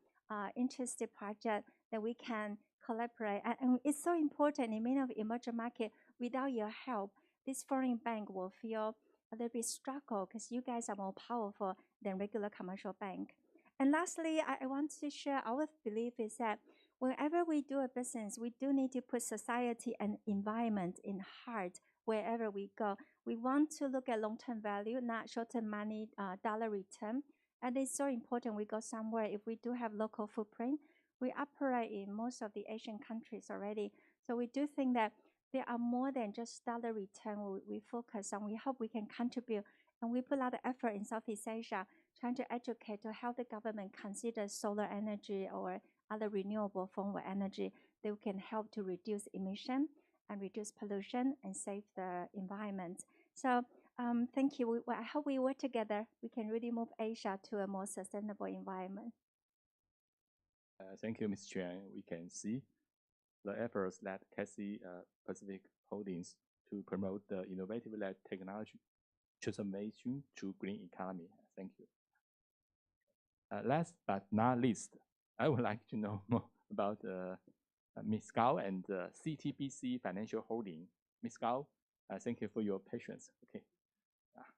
interested projects that we can collaborate. And it's so important in many of emerging markets, without your help, this foreign bank will feel a little bit struggle because you guys are more powerful than regular commercial bank. And lastly, I want to share our belief is that whenever we do a business, we do need to put society and environment in heart wherever we go. We want to look at long-term value, not short-term money, dollar return. And it's so important we go somewhere. If we do have local footprint, we operate in most of the Asian countries already. So we do think that there are more than just dollar return we focus on. We hope we can contribute. And we put a lot of effort in Southeast Asia trying to educate to help the government consider solar energy or other renewable form of energy that can help to reduce emission and reduce pollution and save the environment. So thank you. I hope we work together. We can really move Asia to a more sustainable environment. Thank you, Ms. Chen. We can see the efforts that Cassie Pacific Holdings to promote the innovative-led technology transformation to green economy. Thank you. Last but not least, I would like to know more about Ms. Gao and CTBC Financial Holding. Ms. Gao, thank you for your patience. Okay.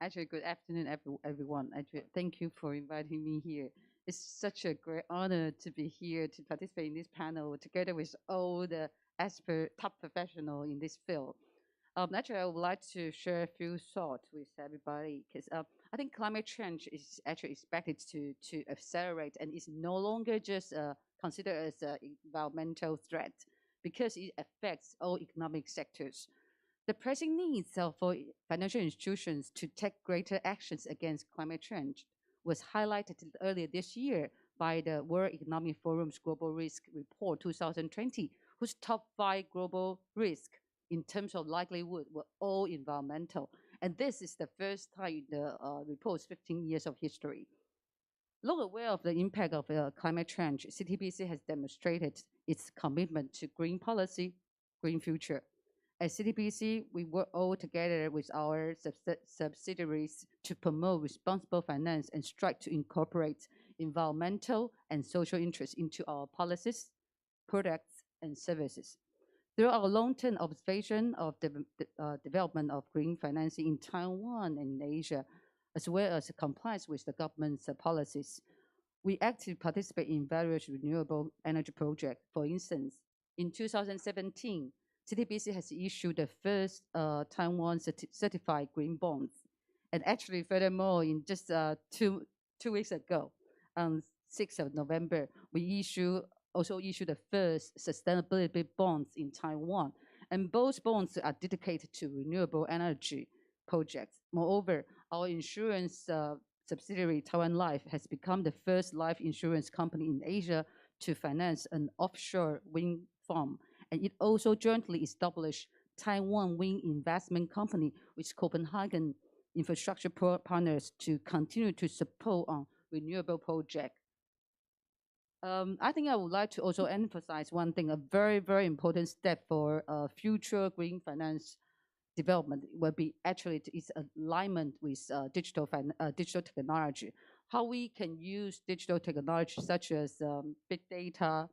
Actually, good afternoon, everyone. Actually, thank you for inviting me here. It's such a great honor to be here to participate in this panel together with all the expert top professionals in this field. Naturally, I would like to share a few thoughts with everybody because I think climate change is actually expected to accelerate and is no longer just considered as an environmental threat because it affects all economic sectors. The pressing needs for financial institutions to take greater actions against climate change was highlighted earlier this year by the World Economic Forum's Global Risk Report 2020, whose top 5 global risks in terms of likelihood were all environmental. And this is the first time in the report's 15 years of history. Long aware of the impact of climate change, CTBC has demonstrated its commitment to green policy, green future. At CTBC, we work all together with our subsidiaries to promote responsible finance and strive to incorporate environmental and social interests into our policies, products, and services. Through our long-term observation of the development of green financing in Taiwan and in Asia, as well as compliance with the government's policies, we actively participate in various renewable energy projects. For instance, in 2017, CTBC has issued the first Taiwan certified green bonds. And actually, furthermore, in just two weeks ago, on 6th of November, we also issued the first sustainability bonds in Taiwan. And both bonds are dedicated to renewable energy projects. Moreover, our insurance subsidiary, Taiwan Life, has become the first life insurance company in Asia to finance an offshore wind farm. And it also jointly established Taiwan Wind Investment Company with Copenhagen infrastructure partners to continue to support on renewable projects. I think I would like to also emphasize one thing, a very, very important step for future green finance development will be actually its alignment with digital technology. How we can use digital technology such as big data,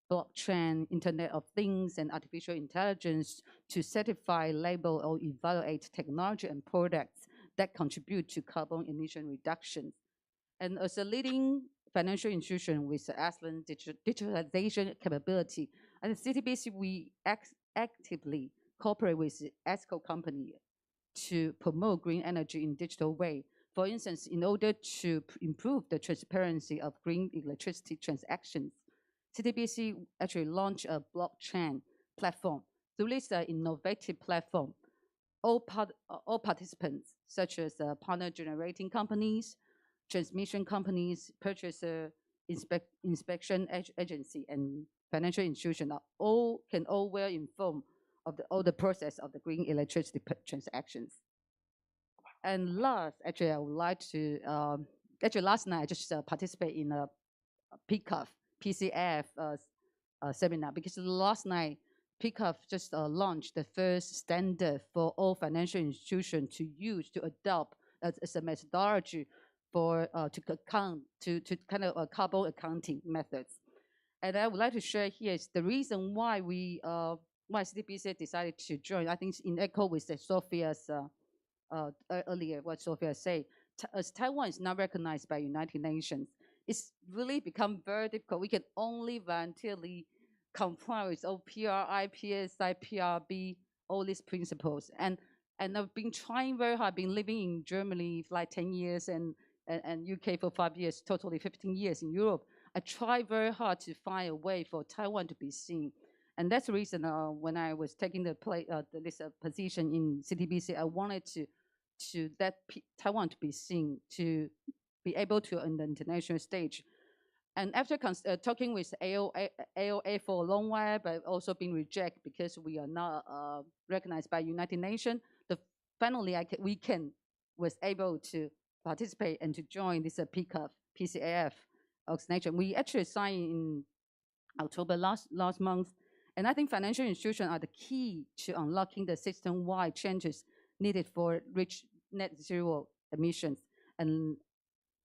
blockchain, Internet of Things, and artificial intelligence to certify, label, or evaluate technology and products that contribute to carbon emission reduction. And as a leading financial institution with excellent digitalization capability. And the CTBC, we actively cooperate with ESCO company to promote green energy in digital way. For instance, in order to improve the transparency of green electricity transactions, CTBC actually launched a blockchain platform. Through this innovative platform, all participants, such as partner generating companies, transmission companies, purchaser, inspection agency, and financial institution can all well informed of all the process of the green electricity transactions. And last, actually, I would like to, actually last night I just participated in a PCF seminar, because last night PCAF just launched the first standard for all financial institutions to use, to adopt as a methodology for to kind of carbon accounting methods. And I would like to share here is the reason why why CTBC decided to join. I think it's in echo with Sophia's earlier what Sophia said. As Taiwan is not recognized by United Nations, it's really become very difficult. We can only voluntarily comply with OPRI, PSI, PRB, all these principles. And I've been trying very hard, been living in Germany for like 10 years and UK for 5 years, totally 15 years in Europe. I tried very hard to find a way for Taiwan to be seen. And that's the reason when I was taking this position in CTBC, I wanted to let Taiwan to be seen, to be able to on the international stage. And after talking with AOA for a long while, but also being rejected because we are not recognized by United Nations, finally we was able to participate and to join this PCAF organization. We actually signed in October last month. And I think financial institutions are the key to unlocking the system-wide changes needed for reach net zero emissions. And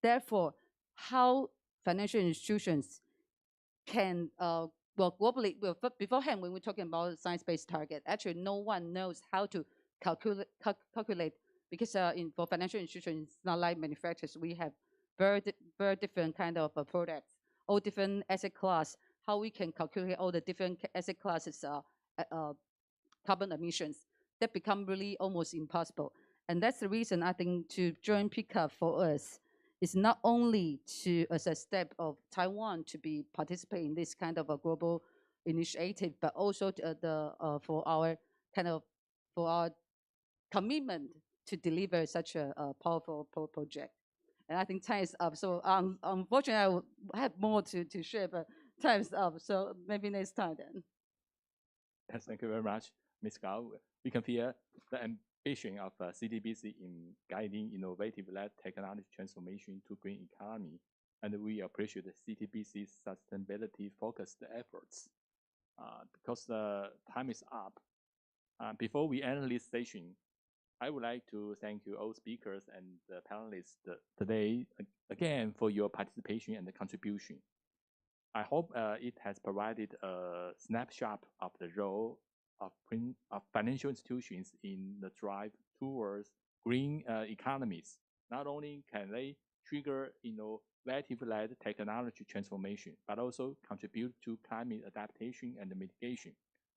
therefore, how financial institutions can, well, globally, well, beforehand, when we're talking about science-based target, actually no one knows how to calculate because for financial institutions, it's not like manufacturers. We have very different kind of products, all different asset class, how we can calculate all the different asset classes carbon emissions. That become really almost impossible. And that's the reason I think to join PCAF for us is not only as a step of Taiwan to be participate in this kind of a global initiative, but also for our commitment to deliver such a powerful project. And I think time is up. So unfortunately, I have more to share, but time is up. So maybe next time then. Yes, thank you very much, Ms. Gao. We can feel the ambition of CTBC in guiding innovative-led technology transformation to green economy, and we appreciate the CTBC's sustainability-focused efforts. Because time is up, before we end this session, I would like to thank you all speakers and the panelists today again for your participation and the contribution. I hope it has provided a snapshot of the role of financial institutions in the drive towards green economies. Not only can they trigger innovative-led technology transformation, but also contribute to climate adaptation and mitigation.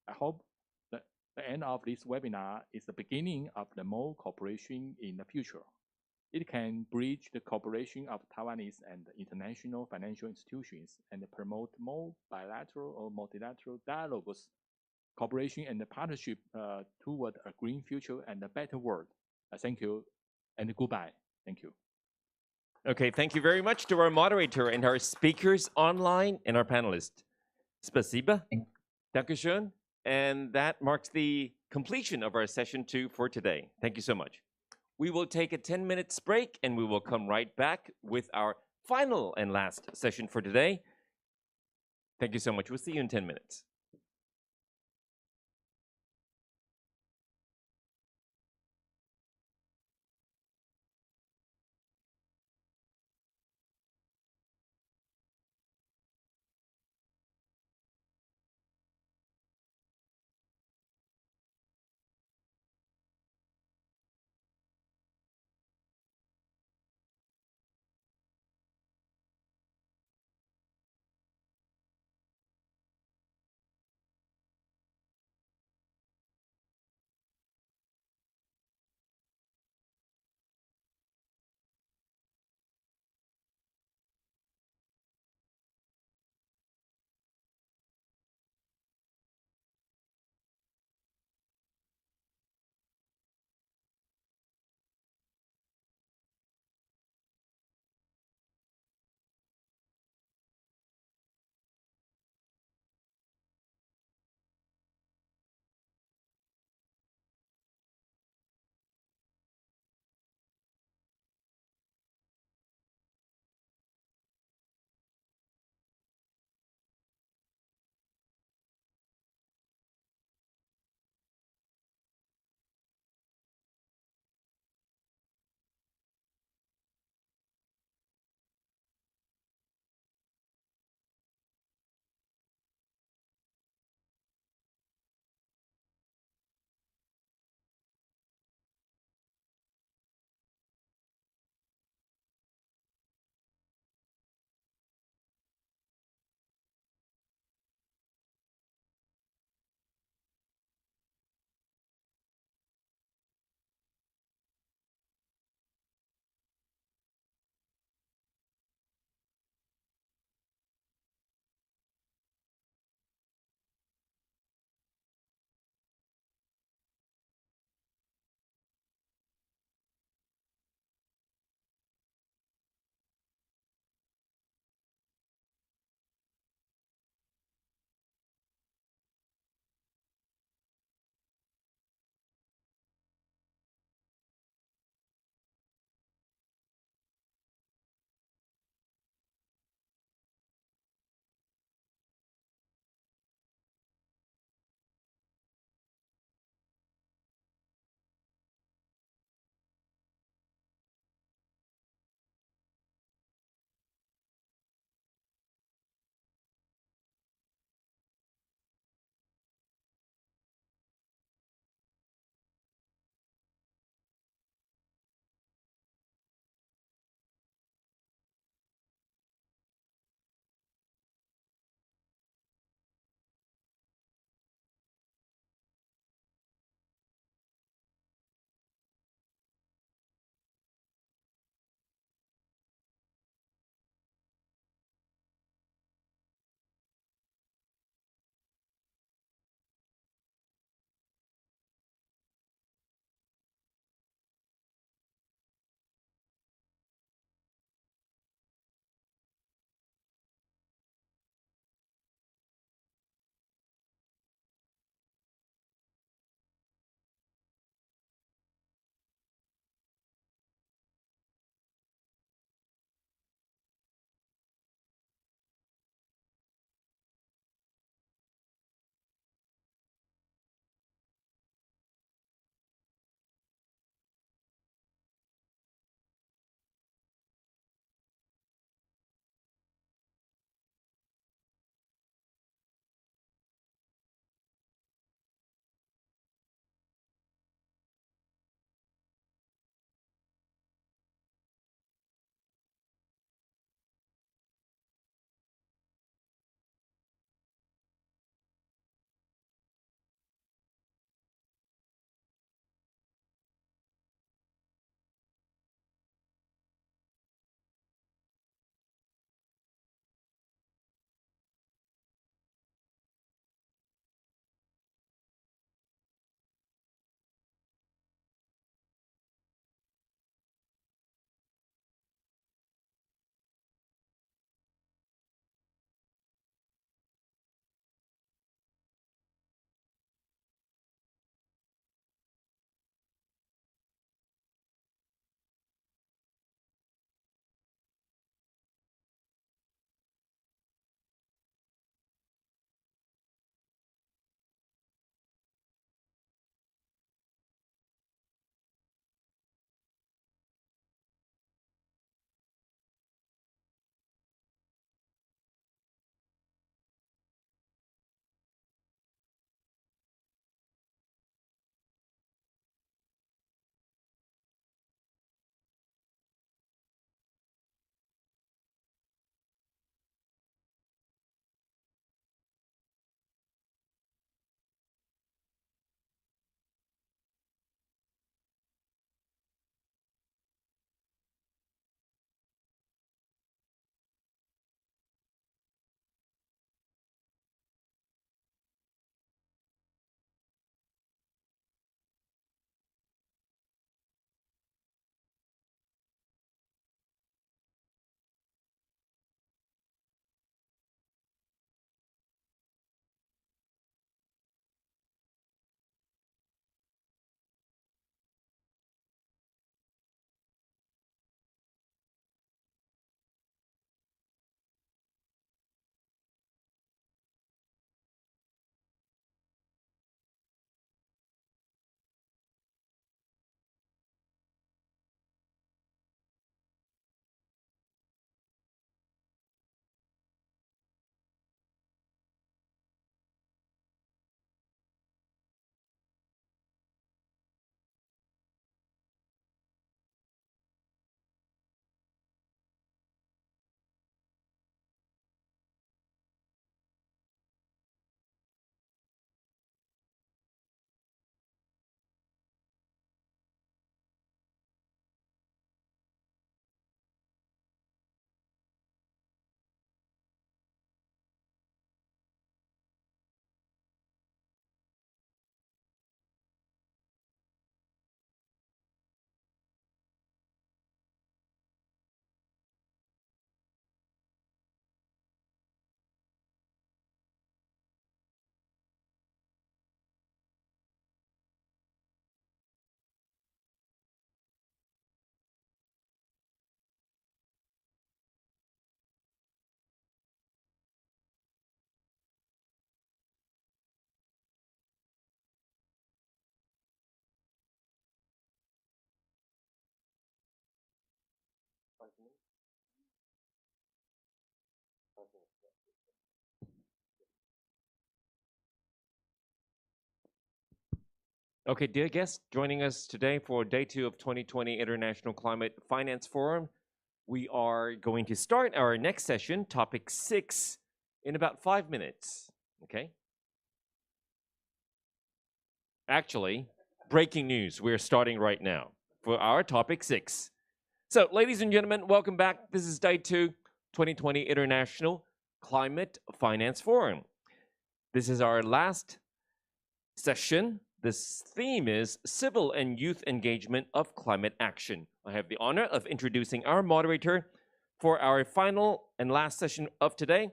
I hope that the end of this webinar is the beginning of the more cooperation in the future. It can bridge the cooperation of Taiwanese and international financial institutions and promote more bilateral or multilateral dialogues, cooperation and partnership toward a green future and a better world. Thank you and goodbye. Thank you. Okay, thank you very much to our moderator and our speakers online and our panelists. Spasiba, Dankeschön. And that marks the completion of our session 2 for today. Thank you so much. We will take a 10-minute break and we will come right back with our final and last session for today. Thank you so much. We'll see you in 10 minutes. Okay, dear guests, joining us today for day 2 of 2020 International Climate Finance Forum. We are going to start our next session, topic 6, in about 5 minutes. Okay? Actually, breaking news. We're starting right now for our topic 6. So, ladies and gentlemen, welcome back. This is day 2, 2020 International Climate Finance Forum. This is our last session. This theme is Civil and Youth Engagement of Climate Action. I have the honor of introducing our moderator for our final and last session of today.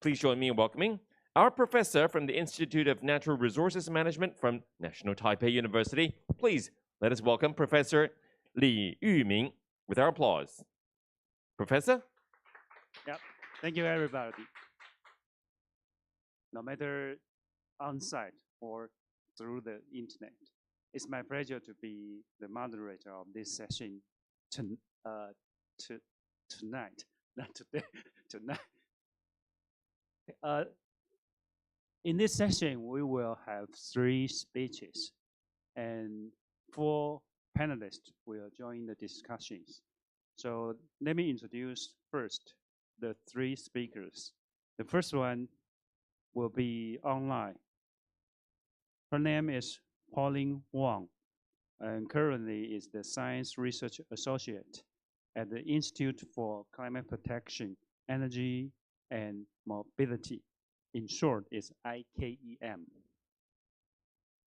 Please join me in welcoming our professor from the Institute of Natural Resources Management from National Taipei University. Please let us welcome Professor Li Yuming with our applause. Professor? Yep. Thank you, everybody. No matter on-site or through the internet, it's my pleasure to be the moderator of this session tonight, not today, tonight. In this session, we will have 3 speeches and 4 panelists will join the discussions. So let me introduce first the 3 speakers. The first one will be online. Her name is Pauline Wang, and currently is the Science Research Associate at the Institute for Climate Protection, Energy, and Mobility. In short, is IKEM.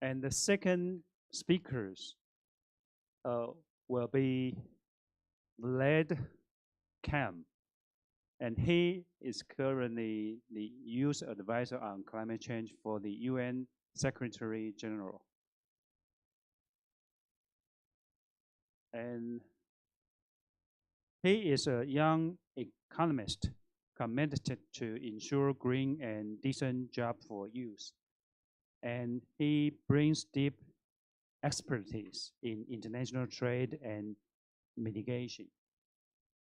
And the second speakers will be Vlad Kam, and he is currently the Youth Advisor on Climate Change for the UN Secretary General. And he is a young economist committed to ensure green and decent job for youth. And he brings deep expertise in international trade and mitigation.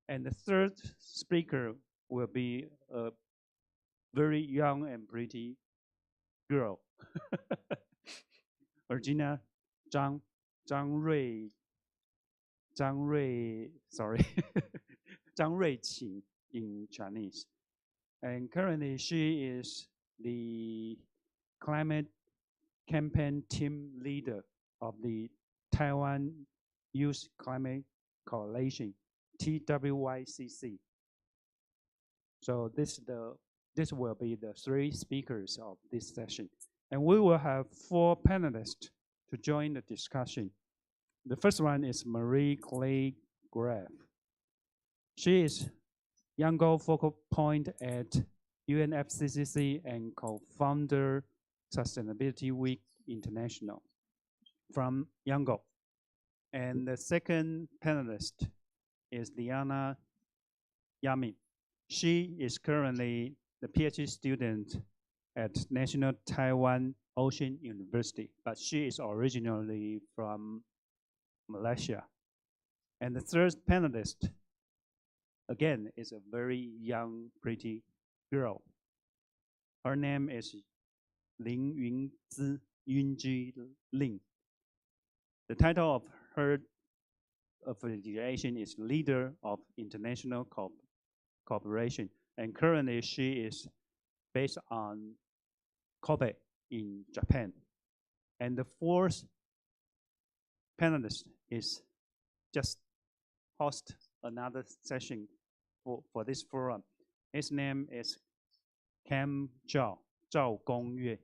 And the third speaker will be a very young and pretty girl, Regina Zhang Rui, sorry, Zhang Ruiqing in Chinese. And currently she is the climate campaign team leader of the Taiwan Youth Climate Coalition, TWYCC. So this will be the 3 speakers of this session. And we will have 4 panelists to join the discussion. The first one is Marie Clay Graf. She is Yangon focal point at UNFCCC and co-founder Sustainability Week International from Yangon. And the second panelist is Liana Yamin. She is currently the PhD student at National Taiwan Ocean University, but she is originally from Malaysia. And the third panelist, again, is a very young, pretty girl. Her name is Lin Yunji Lin. The title of her affiliation is Leader of International Cooperation, and currently she is based on Kobe in Japan. And the fourth panelist is just host another session for this forum. His name is Cam Zhao Gongyue.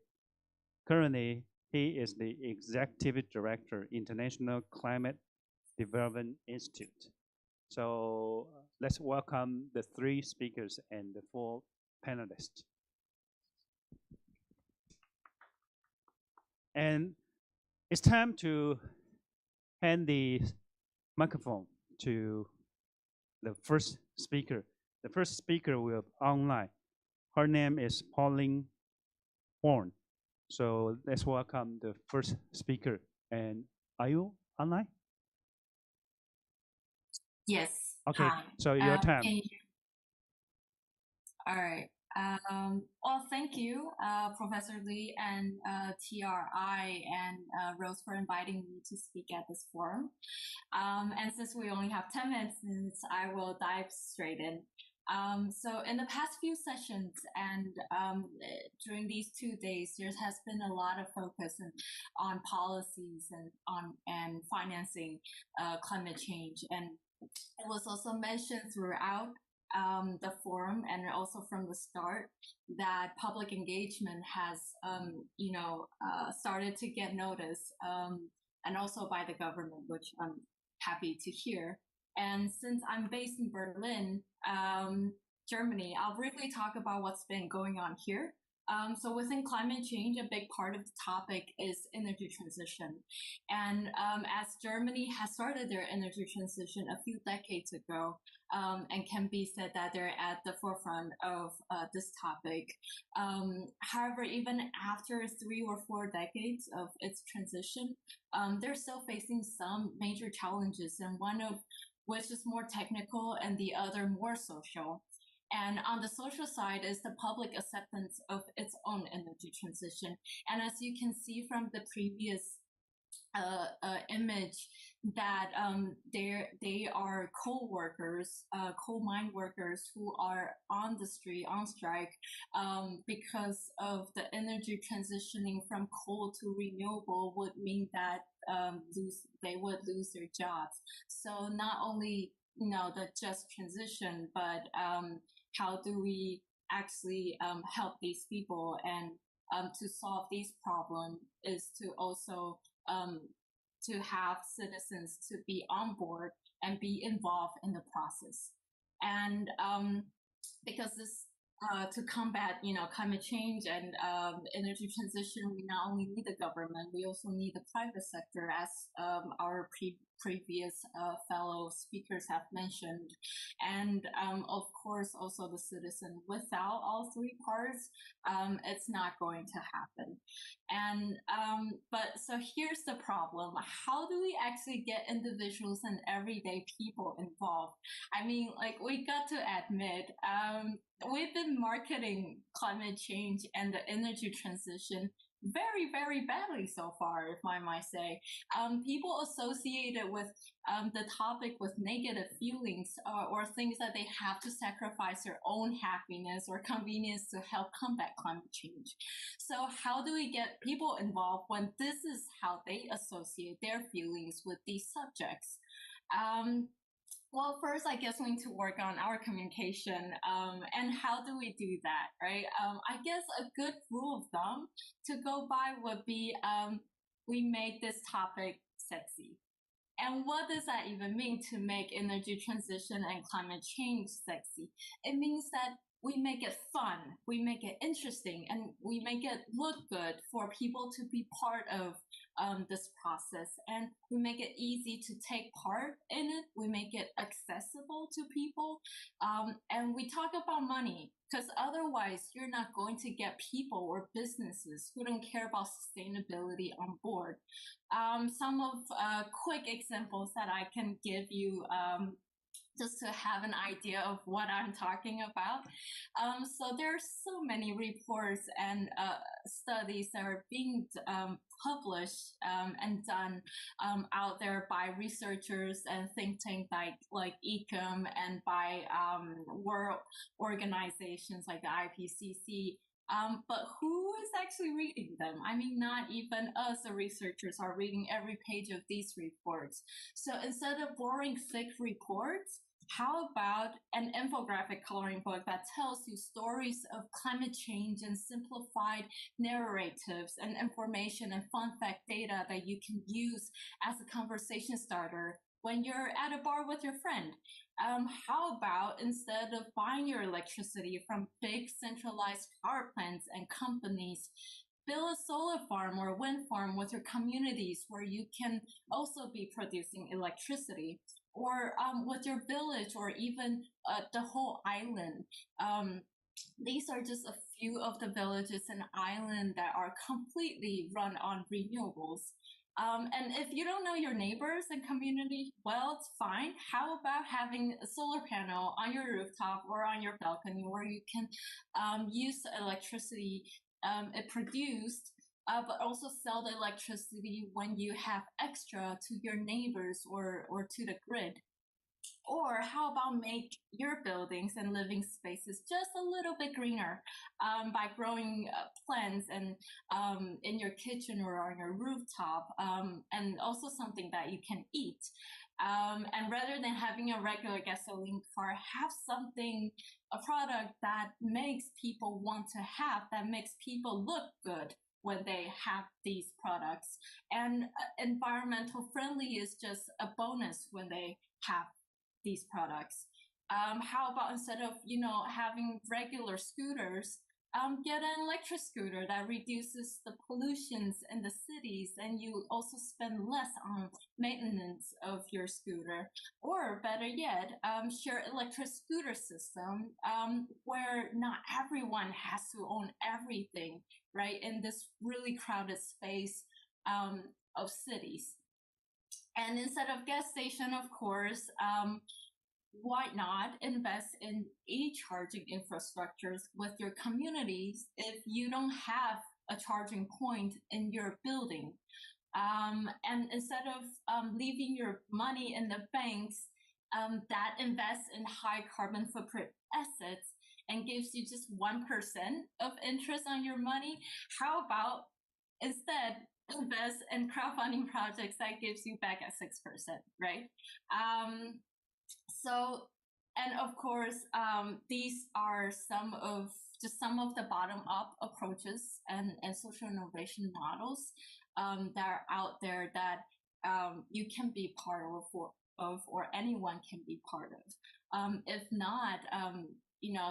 Currently, he is the Executive Director, International Climate Development Institute. So let's welcome the 3 speakers and the 4 panelists. And it's time to hand the microphone to the first speaker. The first speaker will be online. Her name is Pauline Horn. So let's welcome the first speaker. And are you online? Yes. Okay, Hi. so your time. All right. Well, thank you, Professor Lee and TRI and Rose for inviting me to speak at this forum. And since we only have 10 minutes, I will dive straight in. So in the past few sessions and during these 2 days, there has been a lot of focus on policies and financing climate change. And it was also mentioned throughout the forum and also from the start that public engagement has, started to get noticed, and also by the government, which I'm happy to hear. And since I'm based in Berlin, Germany, I'll briefly talk about what's been going on here. So within climate change, a big part of the topic is energy transition. And as Germany has started their energy transition a few decades ago, and can be said that they're at the forefront of this topic. However, even after 3 or 4 decades of its transition, they're still facing some major challenges, and one of which is more technical and the other more social. And on the social side is the public acceptance of its own energy transition. And as you can see from the previous image, that they are coal workers, coal mine workers who are on the street on strike because of the energy transitioning from coal to renewable would mean that they would lose their jobs. So not only the just transition, but how do we actually help these people, and to solve these problems is to also to have citizens to be on board and be involved in the process. And because this to combat climate change and energy transition, we not only need the government, we also need the private sector, as our previous fellow speakers have mentioned, and of course also the citizen. Without all 3 parts, it's not going to happen. And but so here's the problem: how do we actually get individuals and everyday people involved? I mean, like, we got to admit, we've been marketing climate change and the energy transition very, very badly so far, if I might say. People associate it with the topic with negative feelings, or things that they have to sacrifice their own happiness or convenience to help combat climate change. So how do we get people involved when this is how they associate their feelings with these subjects? Well, first, I guess we need to work on our communication. And how do we do that, right? I guess a good rule of thumb to go by would be we make this topic sexy. And what does that even mean, to make energy transition and climate change sexy? It means that we make it fun, we make it interesting, and we make it look good for people to be part of this process. And we make it easy to take part in it. We make it accessible to people. And we talk about money, because otherwise you're not going to get people or businesses who don't care about sustainability on board. Some of quick examples that I can give you just to have an idea of what I'm talking about. So there are so many reports and studies that are being published and done out there by researchers and think tanks like Ecom, and by world organizations like the IPCC. But who is actually reading them? I mean, not even us, the researchers, are reading every page of these reports. So instead of boring, thick reports, how about an infographic coloring book that tells you stories of climate change and simplified narratives and information and fun fact data that you can use as a conversation starter when you're at a bar with your friend? How about, instead of buying your electricity from big centralized power plants and companies, build a solar farm or wind farm with your communities where you can also be producing electricity, or with your village, or even the whole island. These are just a few of the villages and islands that are completely run on renewables. And if you don't know your neighbors and community, well, it's fine. How about having a solar panel on your rooftop or on your balcony where you can use the electricity it produced, but also sell the electricity when you have extra to your neighbors or to the grid? Or how about make your buildings and living spaces just a little bit greener by growing plants and in your kitchen or on your rooftop, and also something that you can eat. And rather than having a regular gasoline car, have something, a product that makes people want to have, that makes people look good when they have these products. And environmental friendly is just a bonus when they have these products. How about instead of, having regular scooters, get an electric scooter that reduces the pollutions in the cities, and you also spend less on maintenance of your scooter. Or better yet, share electric scooter system, where not everyone has to own everything, right? In this really crowded space, of cities. And instead of gas station, of course, why not invest in e-charging infrastructures with your communities if you don't have a charging point in your building? And instead of leaving your money in the banks that invest in high carbon footprint assets and gives you just 1% of interest on your money, how about instead invest in crowdfunding projects that gives you back at 6%, right? So, and of course, these are some of the bottom-up approaches and social innovation models that are out there that you can be part of or anyone can be part of. If not,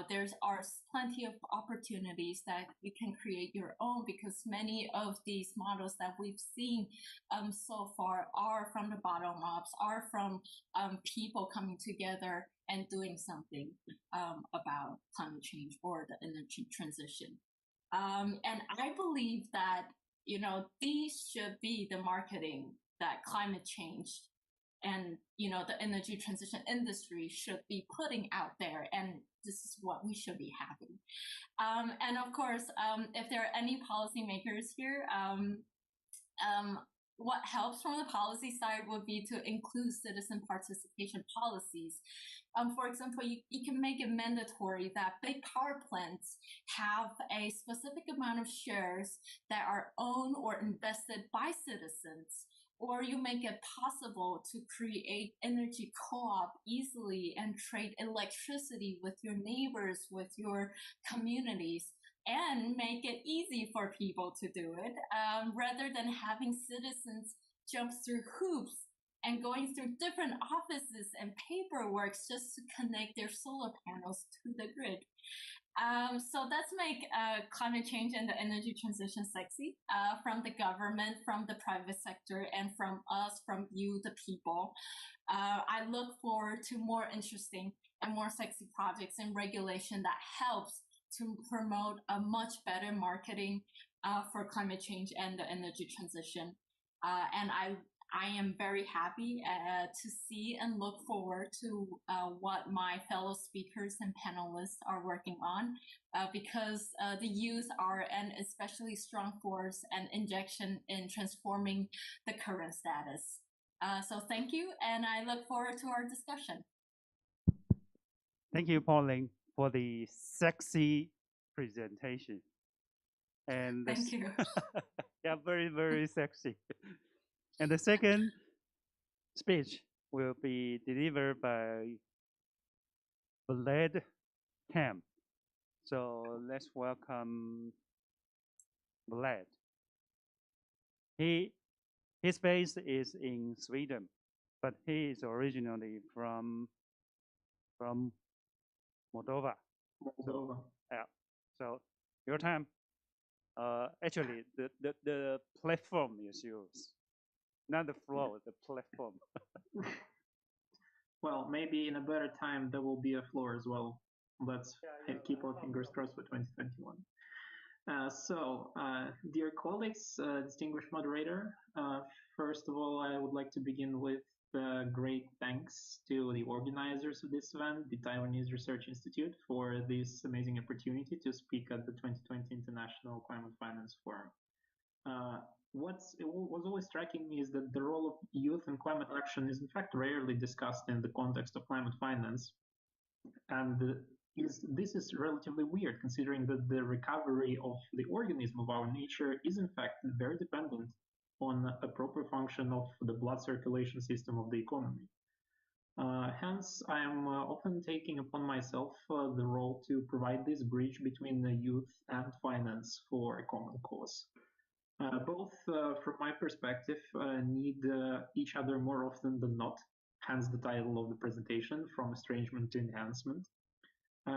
there's plenty of opportunities that you can create your own, because many of these models that we've seen so far are from the bottom ups, are from people coming together and doing something about climate change or the energy transition. And I believe that, these should be the marketing that climate change and, the energy transition industry should be putting out there. And this is what we should be having. And of course, if there are any policymakers here, what helps from the policy side would be to include citizen participation policies. For example, you can make it mandatory that big power plants have a specific amount of shares that are owned or invested by citizens. Or you make it possible to create energy co-op easily and trade electricity with your neighbors, with your communities, and make it easy for people to do it, rather than having citizens jump through hoops and going through different offices and paperwork just to connect their solar panels to the grid. So let's make climate change and the energy transition sexy, from the government, from the private sector, and from us, from you, the people. I look forward to more interesting and more sexy projects and regulation that helps to promote a much better marketing for climate change and the energy transition. And I am very happy to see and look forward to what my fellow speakers and panelists are working on, because the youth are an especially strong force and injection in transforming the current status. So thank you, and I look forward to our discussion. Thank you, Pauline, for the sexy presentation. And thank you. Yeah, very, very sexy. And the second speech will be delivered by Vlad Tam. So let's welcome Vlad. His base is in Sweden, but he is originally from Moldova. Moldova. Yeah. So your time. Actually, the platform is yours, not the floor, the platform. Well, maybe in a better time there will be a floor as well. Let's keep our fingers crossed for 2021. Dear colleagues, distinguished moderator, first of all, I would like to begin with great thanks to the organizers of this event, the Taiwanese Research Institute, for this amazing opportunity to speak at the 2020 International Climate Finance Forum. What was always striking me is that the role of youth in climate action is in fact rarely discussed in the context of climate finance. And this is relatively weird, considering that the recovery of the organism of our nature is in fact very dependent on a proper function of the blood circulation system of the economy. Hence, I am often taking upon myself the role to provide this bridge between the youth and finance for a common cause. Both, from my perspective, need each other more often than not, hence the title of the presentation, From Estrangement to Enhancement.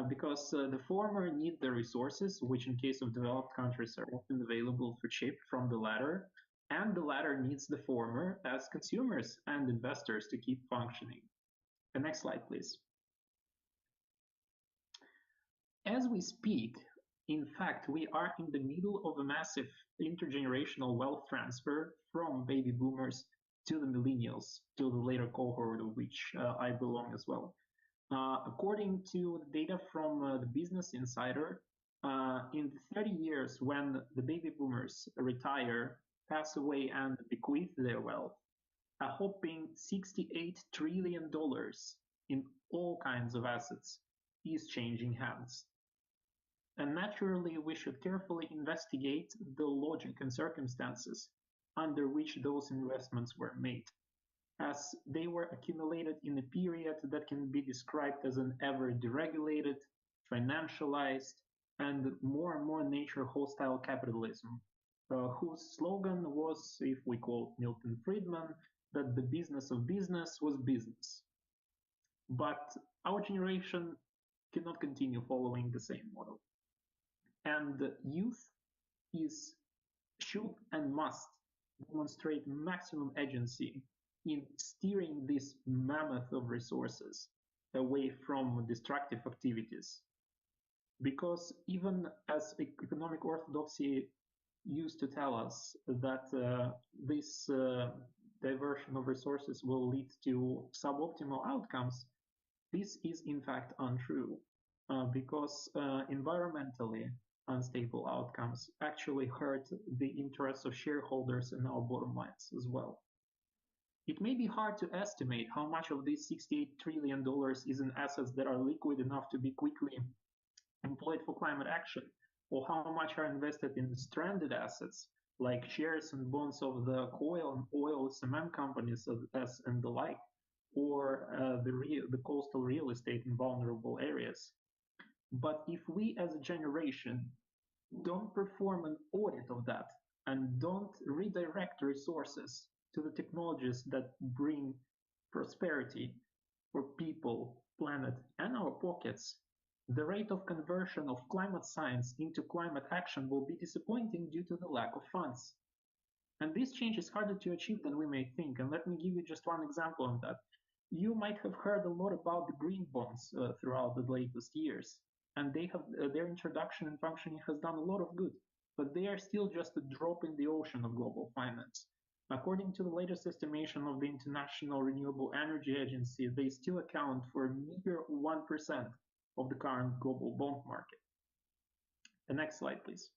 Because the former need the resources, which in case of developed countries are often available for cheap from the latter, and the latter needs the former as consumers and investors to keep functioning. The next slide, please. As we speak, in fact, we are in the middle of a massive intergenerational wealth transfer from baby boomers to the millennials, to the later cohort of which I belong as well. According to the data from the Business Insider, in the 30 years when the baby boomers retire, pass away, and bequeath their wealth, a whopping $68 trillion in all kinds of assets is changing hands. And naturally, we should carefully investigate the logic and circumstances under which those investments were made, as they were accumulated in a period that can be described as an ever deregulated, financialized, and more nature hostile capitalism, whose slogan was, if we quote Milton Friedman, that the business of business was business. But our generation cannot continue following the same model. And youth should and must demonstrate maximum agency in steering this mammoth of resources away from destructive activities. Because even as economic orthodoxy used to tell us that this diversion of resources will lead to suboptimal outcomes, this is in fact untrue, because environmentally unstable outcomes actually hurt the interests of shareholders and our bottom lines as well. It may be hard to estimate how much of this $68 trillion is in assets that are liquid enough to be quickly employed for climate action, or how much are invested in stranded assets like shares and bonds of the oil cement companies and the like, or the coastal real estate in vulnerable areas. But if we as a generation don't perform an audit of that and don't redirect resources to the technologies that bring prosperity for people, planet, and our pockets, the rate of conversion of climate science into climate action will be disappointing due to the lack of funds. And this change is harder to achieve than we may think. And let me give you just one example on that. You might have heard a lot about the green bonds throughout the latest years. And they have their introduction and functioning has done a lot of good, but they are still just a drop in the ocean of global finance. According to the latest estimation of the International Renewable Energy Agency, they still account for a meager 1% of the current global bond market. The next slide, please.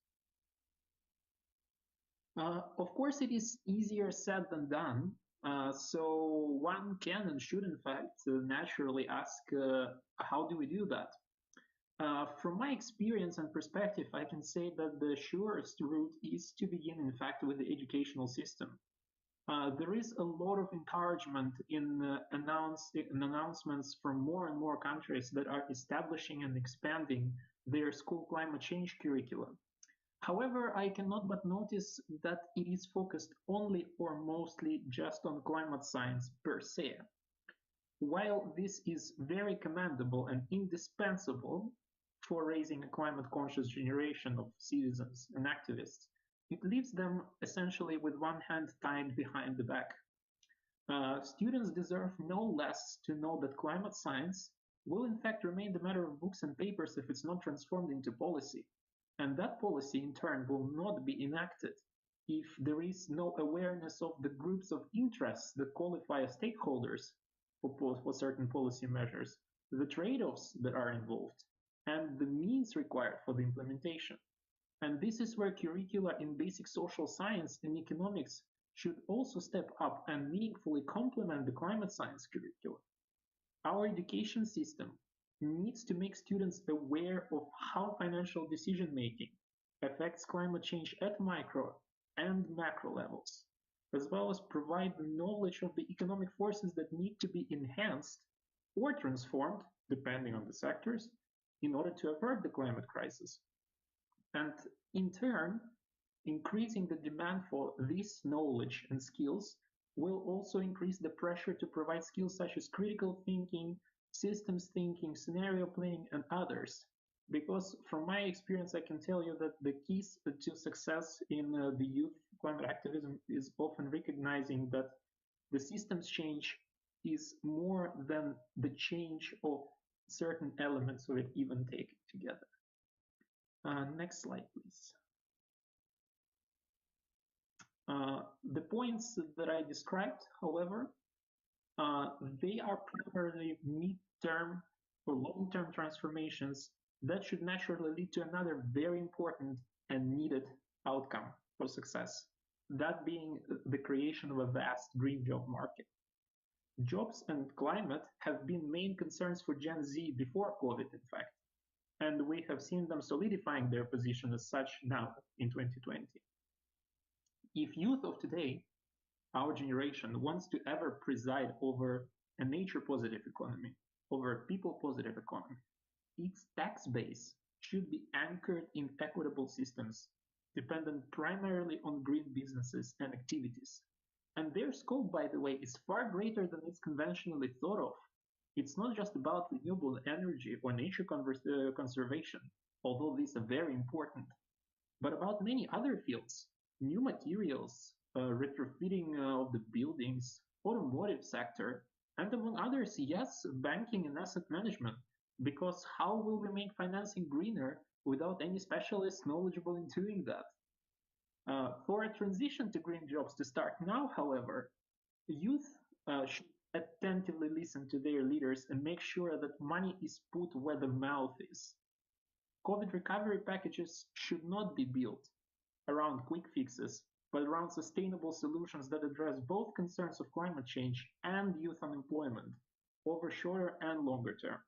Of course, it is easier said than done. So one can and should, in fact, naturally ask, how do we do that? From my experience and perspective, I can say that the surest route is to begin, in fact, with the educational system. There is a lot of encouragement in announcements from more and more countries that are establishing and expanding their school climate change curriculum. However, I cannot but notice that it is focused only or mostly just on climate science per se. While this is very commendable and indispensable for raising a climate-conscious generation of citizens and activists, it leaves them essentially with one hand tied behind the back. Students deserve no less to know that climate science will in fact remain the matter of books and papers if it's not transformed into policy. And that policy, in turn, will not be enacted if there is no awareness of the groups of interests that qualify as stakeholders for certain policy measures, the trade-offs that are involved, and the means required for the implementation. And this is where curricula in basic social science and economics should also step up and meaningfully complement the climate science curricula. Our education system needs to make students aware of how financial decision-making affects climate change at micro and macro levels, as well as provide the knowledge of the economic forces that need to be enhanced or transformed, depending on the sectors, in order to avert the climate crisis. And in turn, increasing the demand for this knowledge and skills will also increase the pressure to provide skills such as critical thinking, systems thinking, scenario planning, and others. Because from my experience, I can tell you that the keys to success in the youth climate activism is often recognizing that the systems change is more than the change of certain elements of it even taken together. Next slide, please. The points that I described, however, they are primarily mid-term or long-term transformations that should naturally lead to another very important and needed outcome for success, that being the creation of a vast green job market. Jobs and climate have been main concerns for Gen Z before COVID, in fact, and we have seen them solidifying their position as such now in 2020. If youth of today, our generation, wants to ever preside over a nature-positive economy, over a people-positive economy, its tax base should be anchored in equitable systems, dependent primarily on green businesses and activities. And their scope, by the way, is far greater than it's conventionally thought of. It's not just about renewable energy or nature conservation, although these are very important, but about many other fields. New materials, retrofitting of the buildings, automotive sector, and among others, yes, banking and asset management. Because how will we make financing greener without any specialists knowledgeable in doing that? For a transition to green jobs to start now, however, youth should attentively listen to their leaders and make sure that money is put where the mouth is. COVID recovery packages should not be built around quick fixes, but around sustainable solutions that address both concerns of climate change and youth unemployment over shorter and longer term.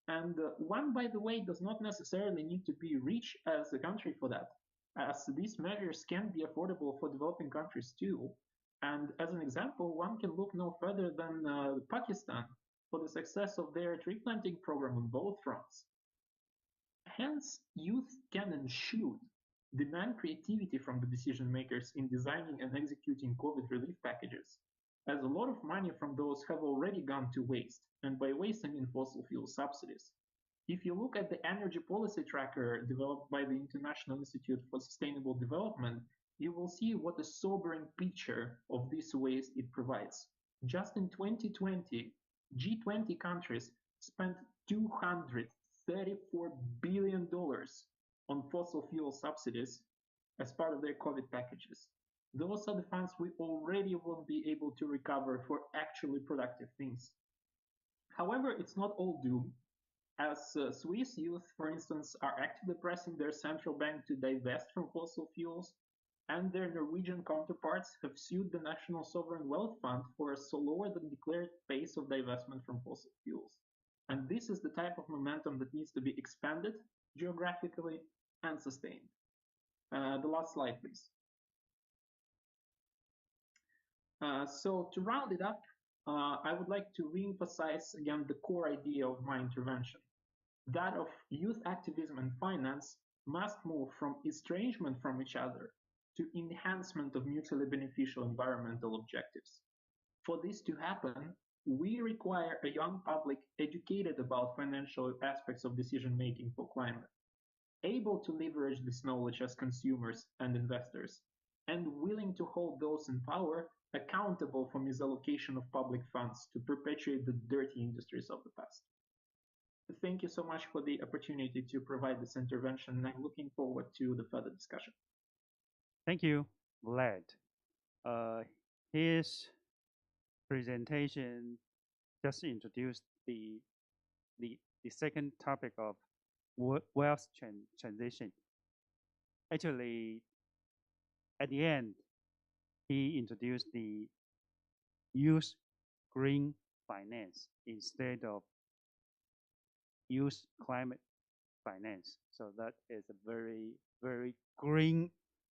And one, by the way, does not necessarily need to be rich as a country for that, as these measures can be affordable for developing countries too. And as an example, one can look no further than Pakistan for the success of their tree planting program on both fronts. Hence, youth can and should demand creativity from the decision makers in designing and executing COVID relief packages, as a lot of money from those have already gone to waste, and by waste I mean fossil fuel subsidies. If you look at the energy policy tracker developed by the International Institute for Sustainable Development, you will see what a sobering picture of this waste it provides. Just in 2020, G20 countries spent $234 billion on fossil fuel subsidies as part of their COVID packages. Those are the funds we already won't be able to recover for actually productive things. However, it's not all doom, as Swiss youth, for instance, are actively pressing their central bank to divest from fossil fuels, and their Norwegian counterparts have sued the National Sovereign Wealth Fund for a slower than declared pace of divestment from fossil fuels. And this is the type of momentum that needs to be expanded geographically and sustained. The last slide, please. So to round it up, I would like to re-emphasize again the core idea of my intervention. That of youth activism and finance must move from estrangement from each other to enhancement of mutually beneficial environmental objectives. For this to happen, we require a young public educated about financial aspects of decision-making for climate, able to leverage this knowledge as consumers and investors, and willing to hold those in power accountable for misallocation of public funds to perpetuate the dirty industries of the past. Thank you so much for the opportunity to provide this intervention, and I'm looking forward to the further discussion. Thank you, Vlad. His presentation just introduced the second topic of wealth transition. Actually, at the end, he introduced the use green finance instead of use climate finance. So that is a very, very green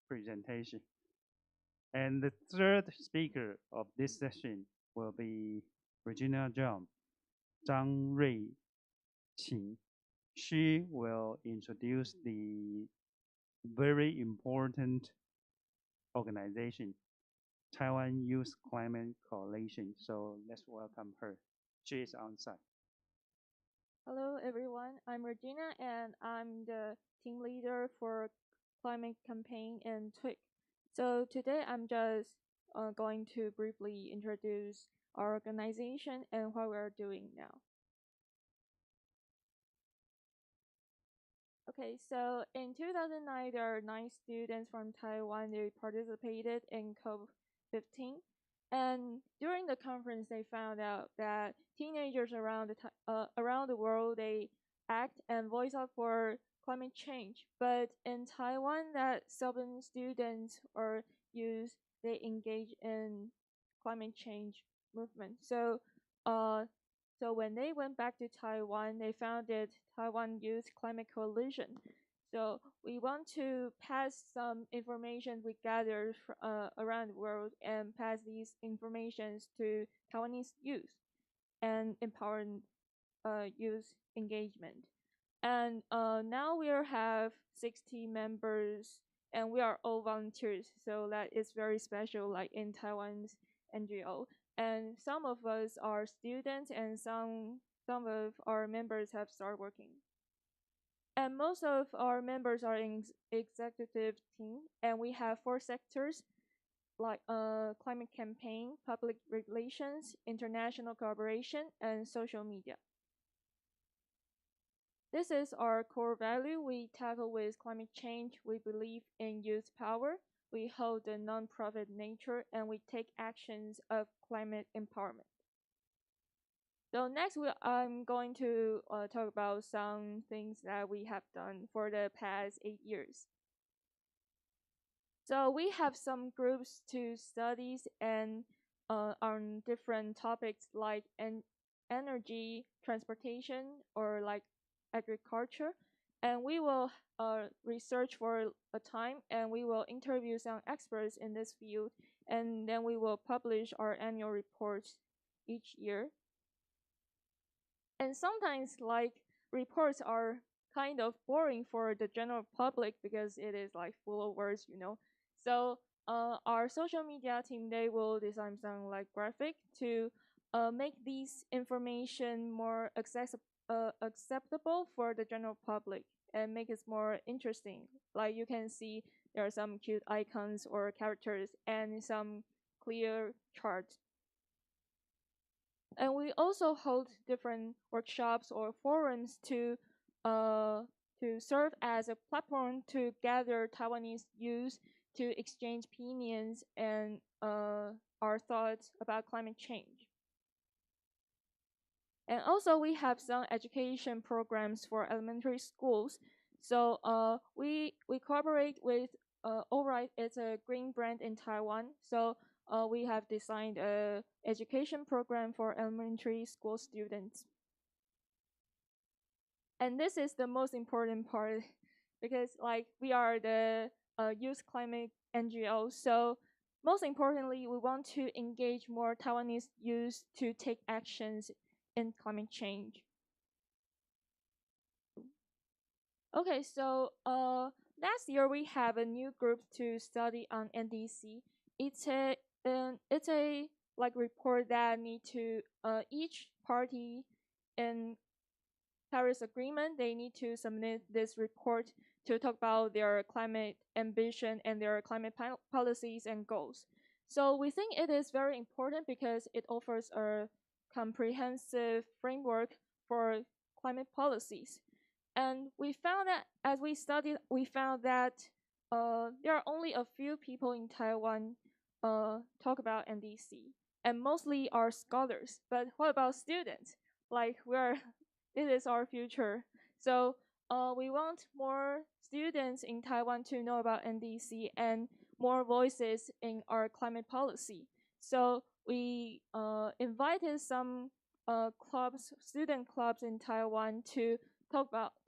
presentation. And the third speaker of this session will be Regina Zhang Rui-Qing. She will introduce the very important organization, Taiwan Youth Climate Coalition. So let's welcome her. She is on site. Hello, everyone. I'm Regina, and I'm the team leader for climate campaign in TWIC. So today I'm just going to briefly introduce our organization and what we're doing now. Okay, so in 2009, there are 9 students from Taiwan. They participated in COP15. And during the conference, they found out that teenagers around the world, they act and voice out for climate change. But in Taiwan, that 7 students or youth, they engage in climate change movement. So when they went back to Taiwan, they founded Taiwan Youth Climate Coalition. So we want to pass some information we gathered around the world and pass these informations to Taiwanese youth and empower youth engagement. And now we have 60 members, and we are all volunteers. So that is very special, like in Taiwan's NGO. And some of us are students, and some of our members have started working. And most of our members are in executive team, and we have 4 sectors like climate campaign, public relations, international cooperation, and social media. This is our core value. We tackle with climate change. We believe in youth power. We hold the non-profit nature, and we take actions of climate empowerment. So next, I'm going to talk about some things that we have done for the past 8 years. So we have some groups to studies and on different topics like energy, transportation, or like agriculture. And we will research for a time, and we will interview some experts in this field, and then we will publish our annual reports each year. And sometimes like reports are kind of boring for the general public because it is like full of words, you know. So our social media team, they will design some like graphic to make these information more acceptable for the general public and make it more interesting. Like you can see there are some cute icons or characters and some clear charts. And we also hold different workshops or forums to serve as a platform to gather Taiwanese youth to exchange opinions and our thoughts about climate change. And also we have some education programs for elementary schools. So we cooperate with Alright, it's a green brand in Taiwan. So we have designed a education program for elementary school students. And this is the most important part because like we are the youth climate NGO. So most importantly, we want to engage more Taiwanese youth to take actions in climate change. Okay, so last year we have a new group to study on NDC. It's a like report that need to each party in Paris Agreement, they need to submit this report to talk about their climate ambition and their climate policies and goals. So we think it is very important because it offers a comprehensive framework for climate policies. And we found that as we studied, we found that there are only a few people in Taiwan talk about NDC, and mostly are scholars. But what about students? Like this is our future. So we want more students in Taiwan to know about NDC and more voices in our climate policy. So we invited some student clubs in Taiwan to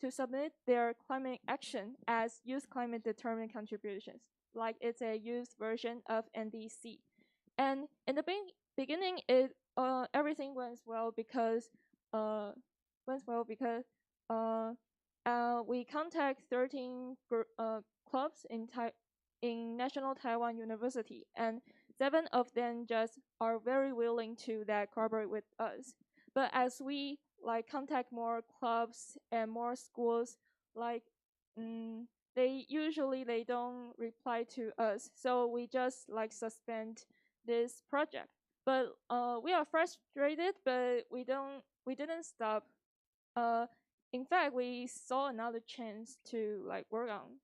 submit their climate action as youth climate determined contributions, like it's a youth version of NDC. And in the beginning, everything went well because we contact 13 clubs in National Taiwan University, and 7 of them just are very willing to cooperate with us. But as we contact more clubs and more schools, they don't reply to us, so we just suspend this project. But we are frustrated, but we didn't stop. In fact, we saw another chance to work on.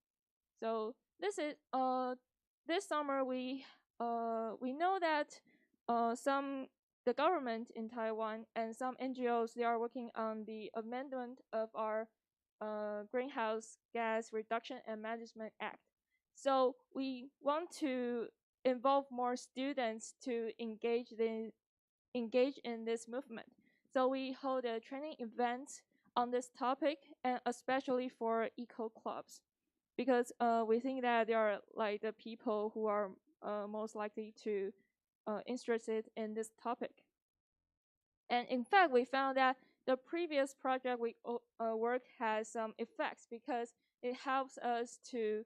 So this summer we know that the government in Taiwan and some NGOs, they are working on the amendment of our Greenhouse Gas Reduction and Management Act. So we want to involve more students to engage in this movement. So we hold a training event on this topic, and especially for eco clubs, because we think that they are the people who are most likely to interested in this topic. And in fact, we found that the previous project we worked has some effects, because it helps us to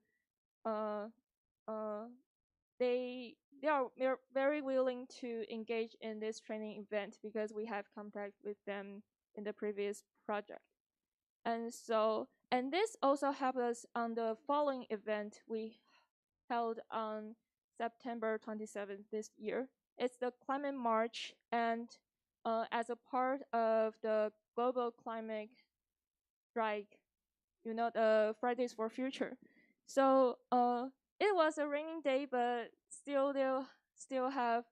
they are very willing to engage in this training event because we have contact with them in the previous project. And this also helped us on the following event we held on September 27th this year. It's the Climate March, and as a part of the global climate strike, the Fridays for Future. So it was a raining day, but they'll still have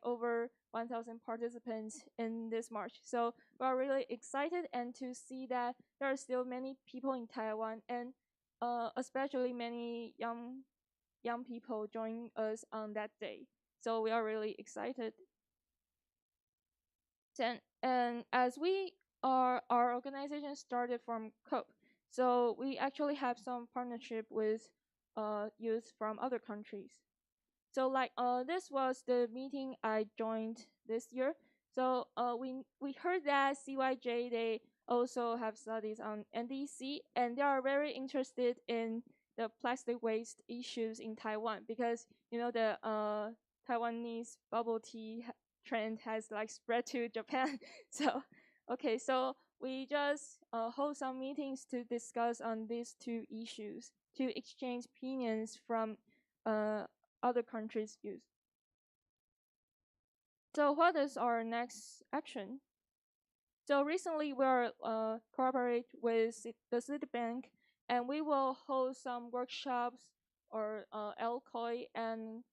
over 1,000 participants in this march. So we are really excited, and to see that there are still many people in Taiwan, and especially many young people joining us on that day. So we are really excited. And as our organization started from COPE, so we actually have some partnership with youth from other countries. So this was the meeting I joined this year. So we heard that CYJ, they also have studies on NDC, and they are very interested in the plastic waste issues in Taiwan, because the Taiwanese bubble tea trend has spread to Japan. So we just hold some meetings to discuss on these 2 issues, to exchange opinions from other countries' youth. So what is our next action? So recently we are cooperate with the Citibank, and we will hold some workshops or LCOI, and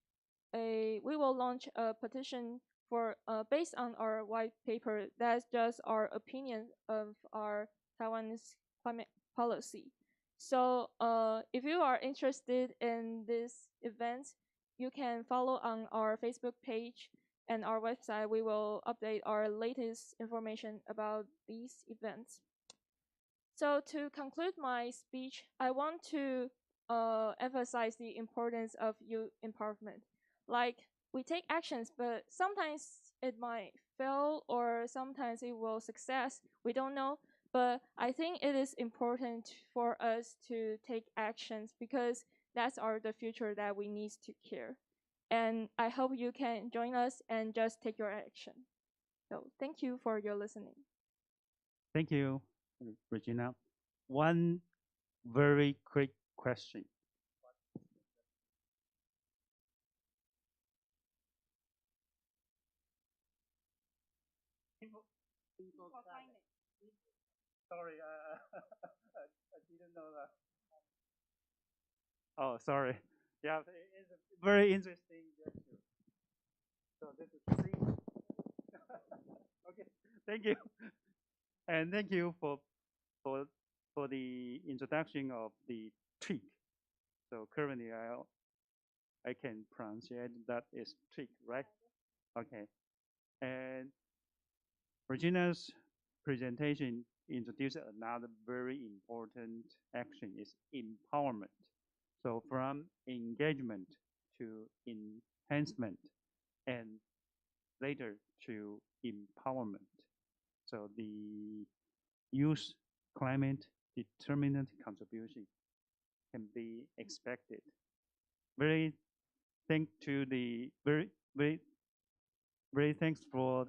we will launch a petition for based on our white paper. That's just our opinion of our Taiwan's climate policy. So if you are interested in this event, you can follow on our Facebook page and our website. We will update our latest information about these events. So to conclude my speech, I want to emphasize the importance of youth empowerment. We take actions, but sometimes it might fail, or sometimes it will success. We don't know. But I think it is important for us to take actions, because that's the future that we need to care. And I hope you can join us and just take your action. So thank you for your listening. Thank you, Regina. One very quick question. Sorry, I didn't know that. Oh, sorry. Yeah, it's a very interesting gesture. So this is C. Okay, thank you, and thank you for for the introduction of the trick. So currently, I can pronounce that is trick, right? Okay, and Regina's presentation introduced another very important action is empowerment. So from engagement to enhancement and later to empowerment. So the youth climate determinant contribution can be expected. Very thank to the very thanks to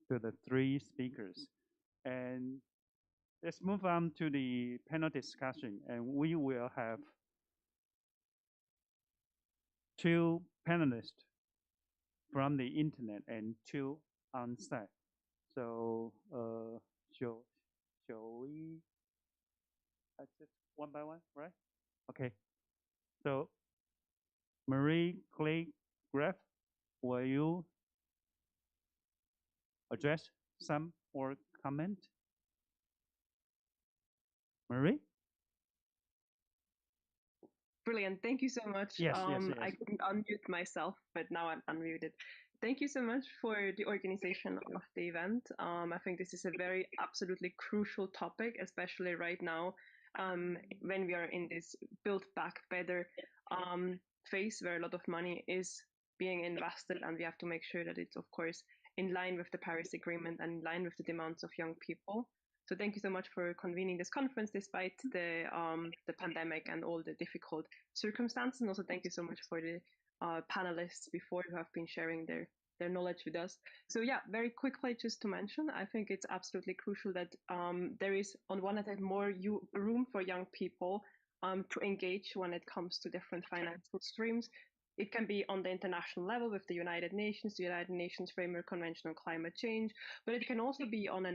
the three speakers. And let's move on to the panel discussion, and we will have two panelists from the internet and two on site. So shall we just one by one, right? Okay. So Marie Clay Graff, will you address some or comment? Marie? Brilliant. Thank you so much. Yes, yes, yes. I couldn't unmute myself, but now I'm unmuted. Thank you so much for the organization of the event. I think this is a very absolutely crucial topic, especially right now when we are in this Build Back Better phase where a lot of money is being invested, and we have to make sure that it's, of course, in line with the Paris Agreement and in line with the demands of young people. So thank you so much for convening this conference despite the pandemic and all the difficult circumstances. And also thank you so much for the panelists before who have been sharing their knowledge with us. So yeah, very quickly just to mention, I think it's absolutely crucial that there is on one hand more room for young people to engage when it comes to different financial streams. It can be on the international level with the United Nations Framework Convention on Climate Change, but it can also be on a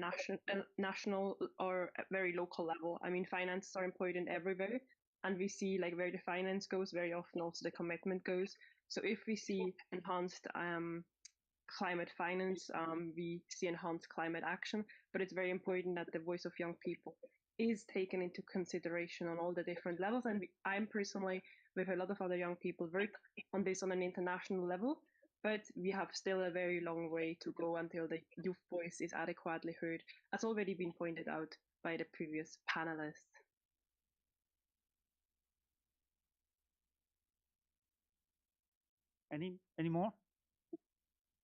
national or a very local level. I mean, finances are important everywhere, and we see like where the finance goes, very often also the commitment goes. So if we see enhanced climate finance, we see enhanced climate action, but it's very important that the voice of young people is taken into consideration on all the different levels. And I'm personally, with a lot of other young people, work on this on an international level, but we have still a very long way to go until the youth voice is adequately heard, as already been pointed out by the previous panelists. Any more?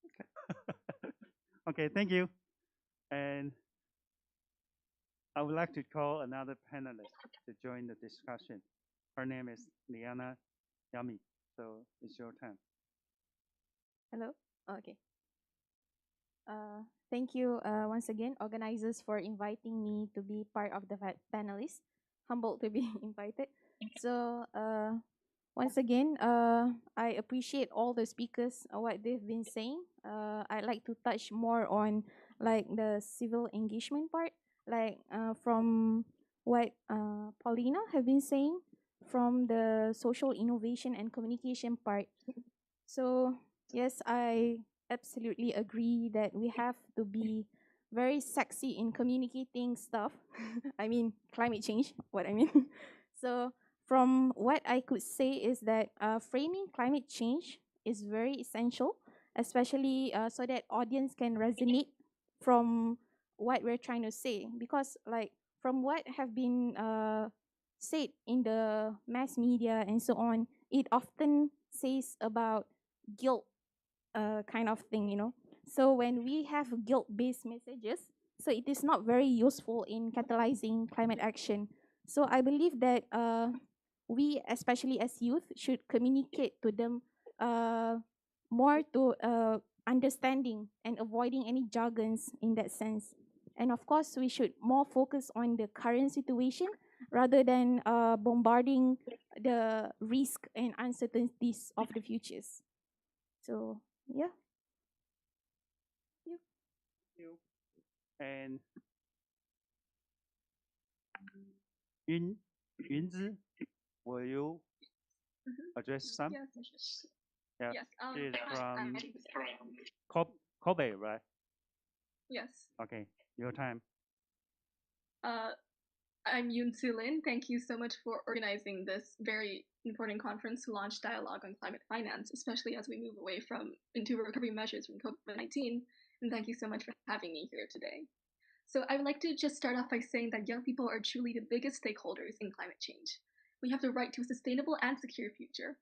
Okay. Okay, thank you. And I would like to call another panelist to join the discussion. Her name is Liana Yami. So it's your turn. Hello. Okay. Thank you once again, organizers, for inviting me to be part of the panelists. Humbled to be invited. So once again, I appreciate all the speakers, what they've been saying. I'd like to touch more on like the civil engagement part, like from what Paulina have been saying, from the social innovation and communication part. So yes, I absolutely agree that we have to be very sexy in communicating stuff. I mean, climate change, what I mean. So from what I could say is that framing climate change is very essential, especially so that audience can resonate from what we're trying to say. Because like from what have been said in the mass media and so on, it often says about guilt kind of thing, you know. So when we have guilt-based messages, so it is not very useful in catalyzing climate action. So I believe that we, especially as youth, should communicate to them more to understanding and avoiding any jargons in that sense. And of course, we should more focus on the current situation rather than bombarding the risk and uncertainties of the futures. So yeah. Thank you. And Yunzi, will you address some? Yes. Yeah. Yes. She is I- from Kobe, right? Yes. Okay, your time. I'm Yoon Lin. Thank you so much for organizing this very important conference to launch dialogue on climate finance, especially as we move away from into recovery measures from COVID-19. And thank you so much for having me here today. So I would like to just start off by saying that young people are truly the biggest stakeholders in climate change. We have the right to a sustainable and secure future.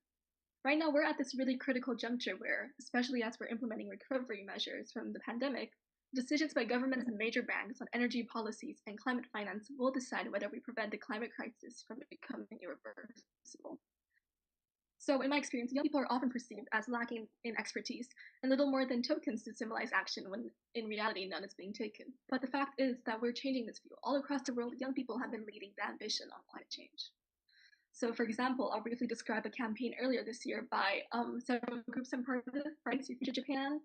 Right now, we're at this really critical juncture where, especially as we're implementing recovery measures from the pandemic, decisions by governments and major banks on energy policies and climate finance will decide whether we prevent the climate crisis from becoming irreversible. So, in my experience, young people are often perceived as lacking in expertise and little more than tokens to symbolize action when in reality none is being taken. But the fact is that we're changing this view. All across the world, young people have been leading the ambition on climate change. So, for example, I'll briefly describe a campaign earlier this year by several groups I'm part of: Fridays for Future Japan,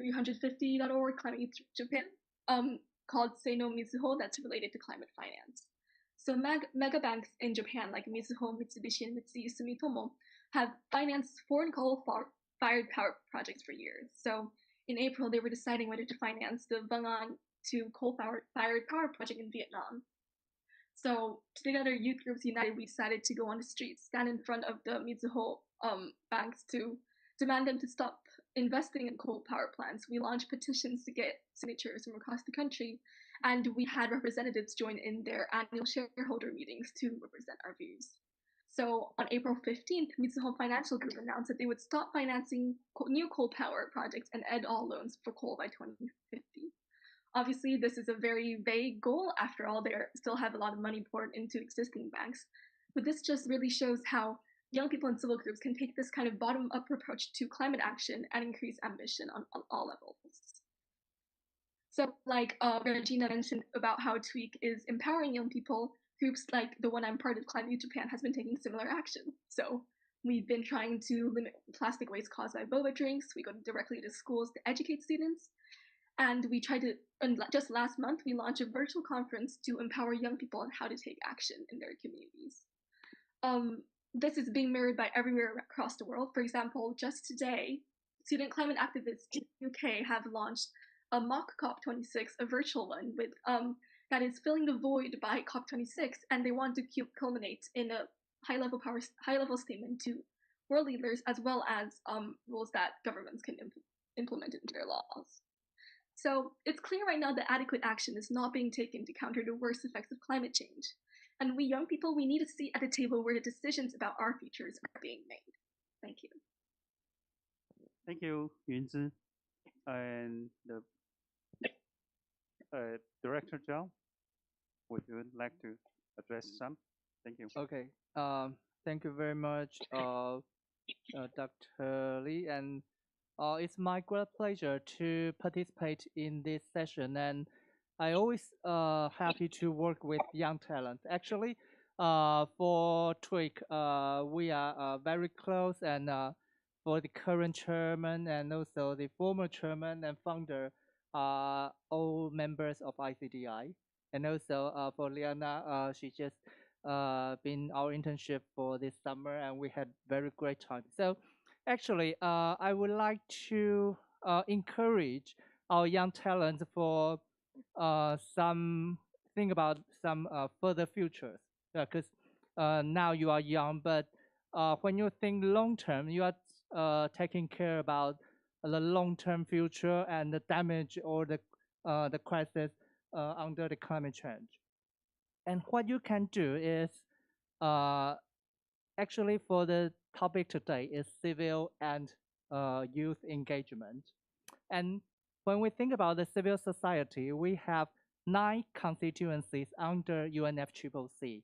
350.org, Climate Youth Japan, called Say No Mizuho, that's related to climate finance. So mega banks in Japan like Mizuho, Mitsubishi, and Mitsui Sumitomo have financed foreign coal-fired power projects for years. So in April, they were deciding whether to finance the Vung-On 2 coal-fired power project in Vietnam. So together, youth groups united, we decided to go on the streets, stand in front of the Mizuho banks to demand them to stop investing in coal power plants. We launched petitions to get signatures from across the country, and we had representatives join in their annual shareholder meetings to represent our views. So on April 15th, Mizuho Financial Group announced that they would stop financing new coal power projects and end all loans for coal by 2050. Obviously, this is a very vague goal. After all, they still have a lot of money poured into existing banks. But this just really shows how young people and civil groups can take this kind of bottom-up approach to climate action and increase ambition on all levels. So like Regina mentioned about how Tweak is empowering young people, groups like the one I'm part of, Climate Youth Japan, has been taking similar action. So we've been trying to limit plastic waste caused by boba drinks. We go directly to schools to educate students. And we tried to, and just last month, we launched a virtual conference to empower young people on how to take action in their communities. This is being mirrored by everywhere across the world. For example, just today, student climate activists in the UK have launched a mock COP26, a virtual one, with that is filling the void by COP26, and they want to culminate in a high-level statement to world leaders, as well as rules that governments can implement into their laws. So it's clear right now that adequate action is not being taken to counter the worst effects of climate change. And we young people, we need a seat at the table where the decisions about our futures are being made. Thank you. Thank you, Yunzi. And the Director John, would you like to address some? Thank you. Okay. Thank you very much, Dr. Lee, and it's my great pleasure to participate in this session, and I always happy to work with young talent. Actually, for Tweak, we are very close, and for the current chairman and also the former chairman and founder are all members of ICDI. And also for Liana, she just been our internship for this summer, and we had very great time. So actually, I would like to encourage our young talents for some think about some further futures. Because now you are young, but when you think long term, you are taking care about the long term future and the damage or the crisis under the climate change. And what you can do is actually for the topic today is civil and youth engagement. And when we think about the civil society, we have 9 constituencies under UNFCCC.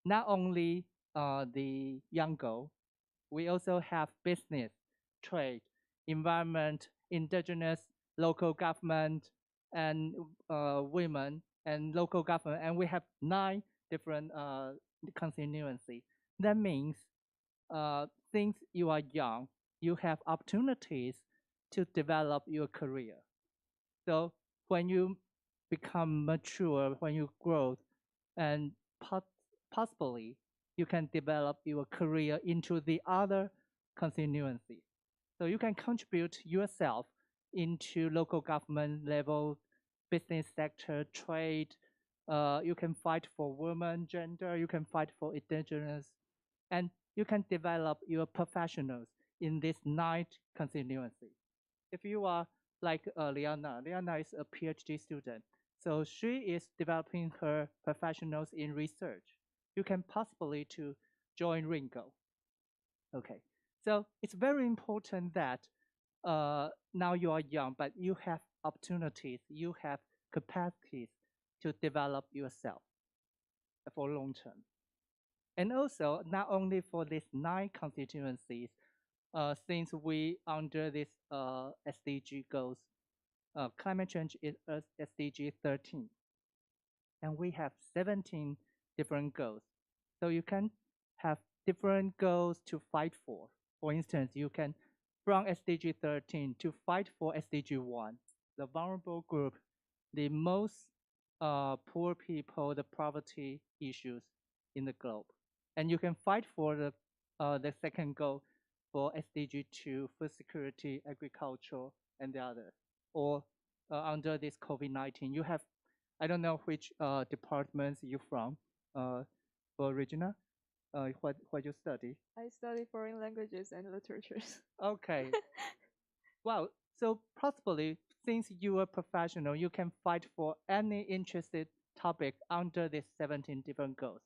Not only the young girl, we also have business, trade, environment, indigenous, local government, and women and local government. And we have 9 different constituencies. That means since you are young, you have opportunities to develop your career. So when you become mature, when you grow, and possibly you can develop your career into the other constituencies. So you can contribute yourself into local government level, business sector, trade. You can fight for women, gender. You can fight for indigenous, and you can develop your professionals in this 9 constituency. If you are like Liana is a PhD student, so she is developing her professionals in research. You can possibly to join Ringo. Okay, so it's very important that now you are young, but you have opportunities, you have capacities to develop yourself for long term. And also, not only for these 9 constituencies, since we under this SDG goals, climate change is SDG 13, and we have 17 different goals. So you can have different goals to fight for. For instance, you can from SDG 13 to fight for SDG 1, the vulnerable group, the most poor people, the poverty issues in the globe. And you can fight for the second goal for SDG 2, food security, agriculture, and the other. Or under this COVID-19, you have, I don't know which departments you're from, for Regina, what you study? I study foreign languages and literatures. Okay. Wow. So possibly, since you are professional, you can fight for any interested topic under these 17 different goals.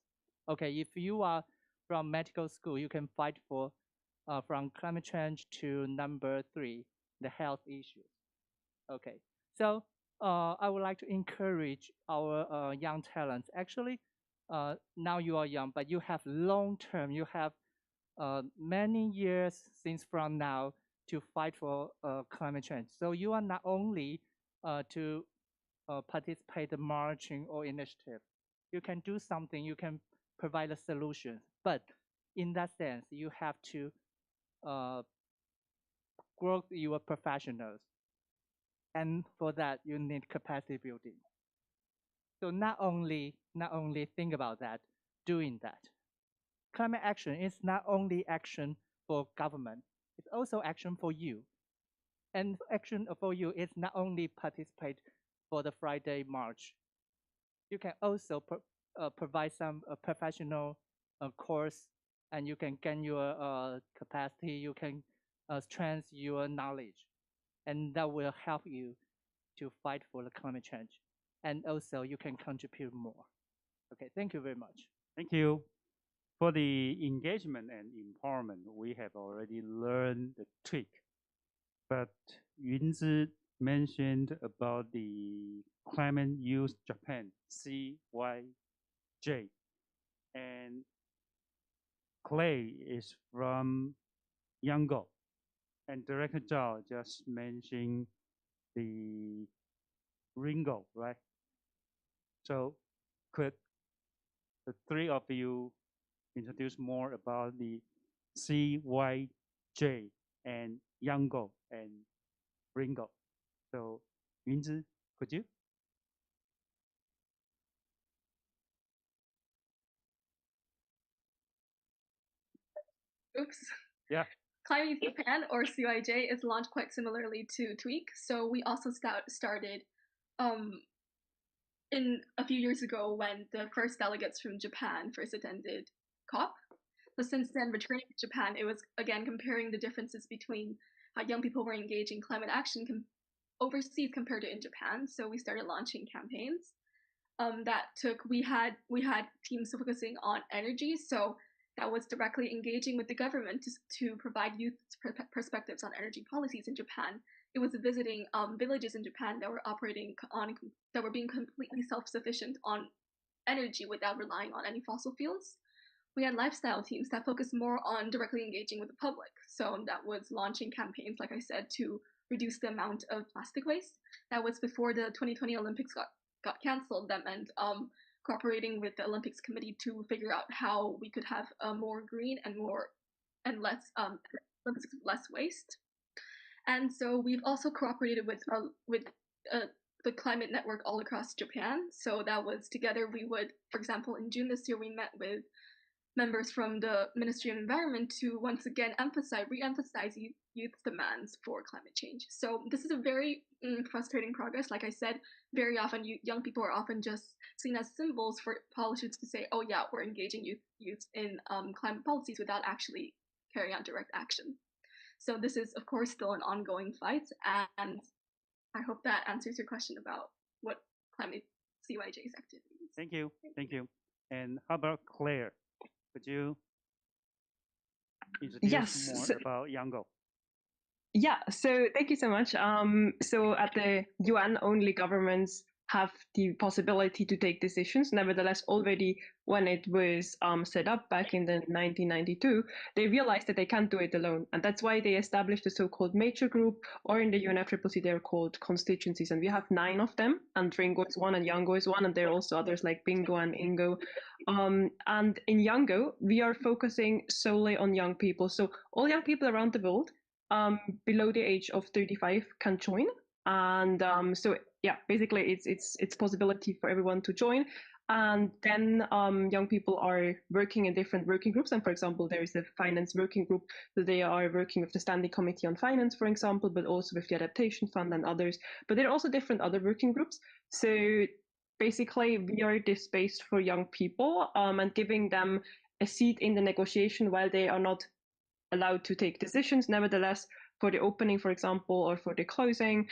Okay, if you are from medical school, you can fight for from climate change to number 3, the health issues. Okay, so I would like to encourage our young talents. Actually, now you are young, but you have long term, you have many years since from now to fight for climate change. So you are not only to participate in marching or initiative. You can do something, you can provide a solution. But in that sense, you have to grow your professionals. And for that, you need capacity building. So not only think about that, doing that. Climate action is not only action for government, it's also action for you. And action for you is not only participate for the Friday March. You can also provide some professional course, and you can gain your capacity, you can strengthen your knowledge, and that will help you to fight for the climate change. And also you can contribute more. Okay, thank you very much. Thank you. For the engagement and empowerment, we have already learned the trick. But Yunzi mentioned about the Climate Youth Japan, CYJ. And Clay is from Yangon. And Director Zhao just mentioned the Ringo, right? So could the 3 of you introduce more about the CYJ and Yango and Ringo? So Yunzi, could you? Oops. Yeah. Climate Youth Japan, or CYJ, is launched quite similarly to Tweak. So we also started in a few years ago when the first delegates from Japan first attended COP. But since then, returning to Japan, it was again comparing the differences between how young people were engaging climate action overseas compared to in Japan. So we started launching campaigns. We had teams focusing on energy, so that was directly engaging with the government to provide youth perspectives on energy policies in Japan. It was visiting villages in Japan that were being completely self-sufficient on energy without relying on any fossil fuels. We had lifestyle teams that focused more on directly engaging with the public. So that was launching campaigns, like I said, to reduce the amount of plastic waste. That was before the 2020 Olympics got canceled. That meant cooperating with the Olympics Committee to figure out how we could have more green and less waste. And so we've also cooperated with the climate network all across Japan. So that was together we would, for example, in June this year, we met with members from the Ministry of Environment to once again re-emphasize youth's demands for climate change. So this is a very frustrating progress. Like I said, very often young people are often just seen as symbols for politicians to say, oh yeah, we're engaging youth in climate policies without actually carrying out direct action. So this is, of course, still an ongoing fight. And I hope that answers your question about what climate CYJ's activities. Thank you. Thank you. And how about Claire? Could you introduce Yes. more about Yango? Yeah, so thank you so much. So at the UN, only governments have the possibility to take decisions. Nevertheless, already when it was set up back in the 1992, they realized that they can't do it alone. And that's why they established the so-called major group, or in the UNFCCC, they're called constituencies. And we have 9 of them, and Ringo is one, and Yango is one, and there are also others like Bingo and Ingo. And in Yango, we are focusing solely on young people. So all young people around the world below the age of 35 can join, and so yeah, basically it's possibility for everyone to join. And then young people are working in different working groups, and for example there is a finance working group, so they are working with the Standing Committee on Finance, for example, but also with the Adaptation Fund and others. But there are also different other working groups. So basically we are this space for young people, and giving them a seat in the negotiation while they are not allowed to take decisions. Nevertheless, for the opening, for example, or for the closing,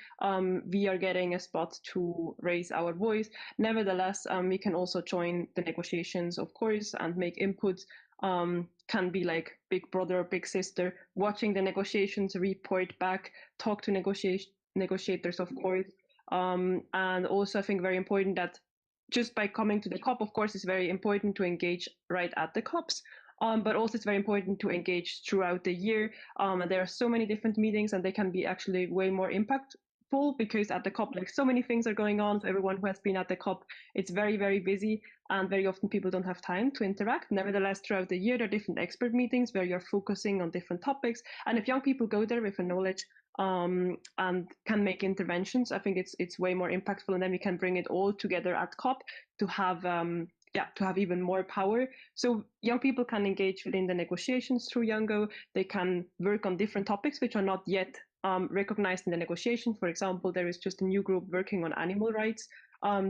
we are getting a spot to raise our voice. Nevertheless, we can also join the negotiations, of course, and make inputs. Can be like big brother or big sister, watching the negotiations, report back, talk to negotiators, of course. And also, I think very important that just by coming to the COP, of course, it's very important to engage right at the COPs. But also it's very important to engage throughout the year. And there are so many different meetings, and they can be actually way more impactful, because at the COP, like, so many things are going on. So everyone who has been at the COP, it's very, very busy, and very often people don't have time to interact. Nevertheless, throughout the year, there are different expert meetings where you're focusing on different topics. And if young people go there with a knowledge and can make interventions, I think it's way more impactful. And then we can bring it all together at COP to have to have even more power. So young people can engage within the negotiations through Yango. They can work on different topics which are not yet recognized in the negotiation. For example, there is just a new group working on animal rights.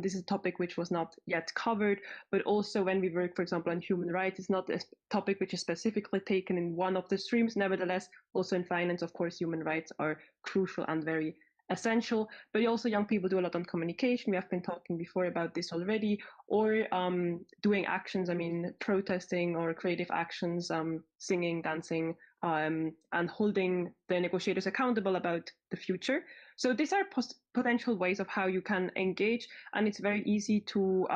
This is a topic which was not yet covered, but also when we work, for example, on human rights, it's not a topic which is specifically taken in one of the streams. Nevertheless, also in finance, of course, human rights are crucial and very essential. But also young people do a lot on communication. We have been talking before about this already, or doing actions, I mean, protesting or creative actions, singing, dancing, and holding the negotiators accountable about the future. So these are potential ways of how you can engage, and it's very easy to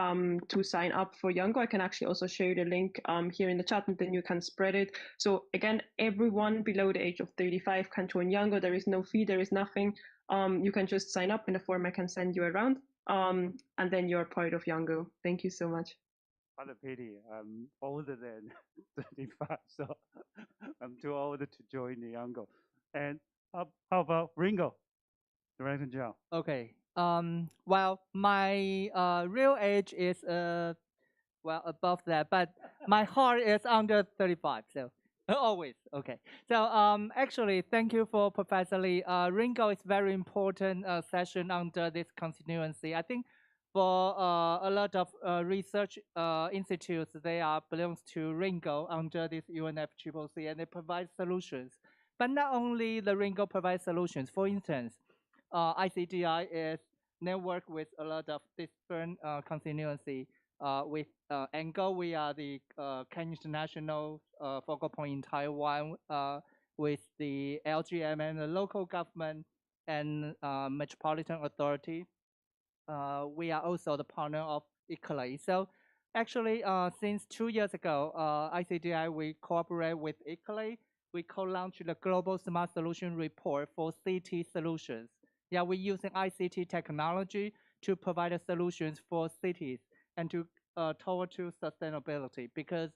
sign up for Yango. I can actually also show you the link here in the chat, and then you can spread it. So again, everyone below the age of 35 can join Yango. There is no fee, there is nothing. You can just sign up in a form I can send you around, and then you're part of Yango. Thank you so much. What a pity. I'm older than 35, so I'm too old to join the Yango. And how about Ringo? Director John. Okay. Well, my real age is well above that, but my heart is under 35. So always okay. So actually, thank you for Professor Lee. Ringo is very important session under this constituency. I think for a lot of research institutes, they are belongs to Ringo under this UNFCCC, and they provide solutions. But not only the Ringo provides solutions. For instance, ICDI is network with a lot of different constituency. With Angle, we are the Can International focal point in Taiwan. With the LGM and the local government and metropolitan authority. We are also the partner of ICLEI. So actually, since 2 years ago, ICDI, we cooperate with ICLEI. We co-launched the Global Smart Solution Report for city solutions. Yeah, we're using ICT technology to provide solutions for cities and to toward to sustainability, because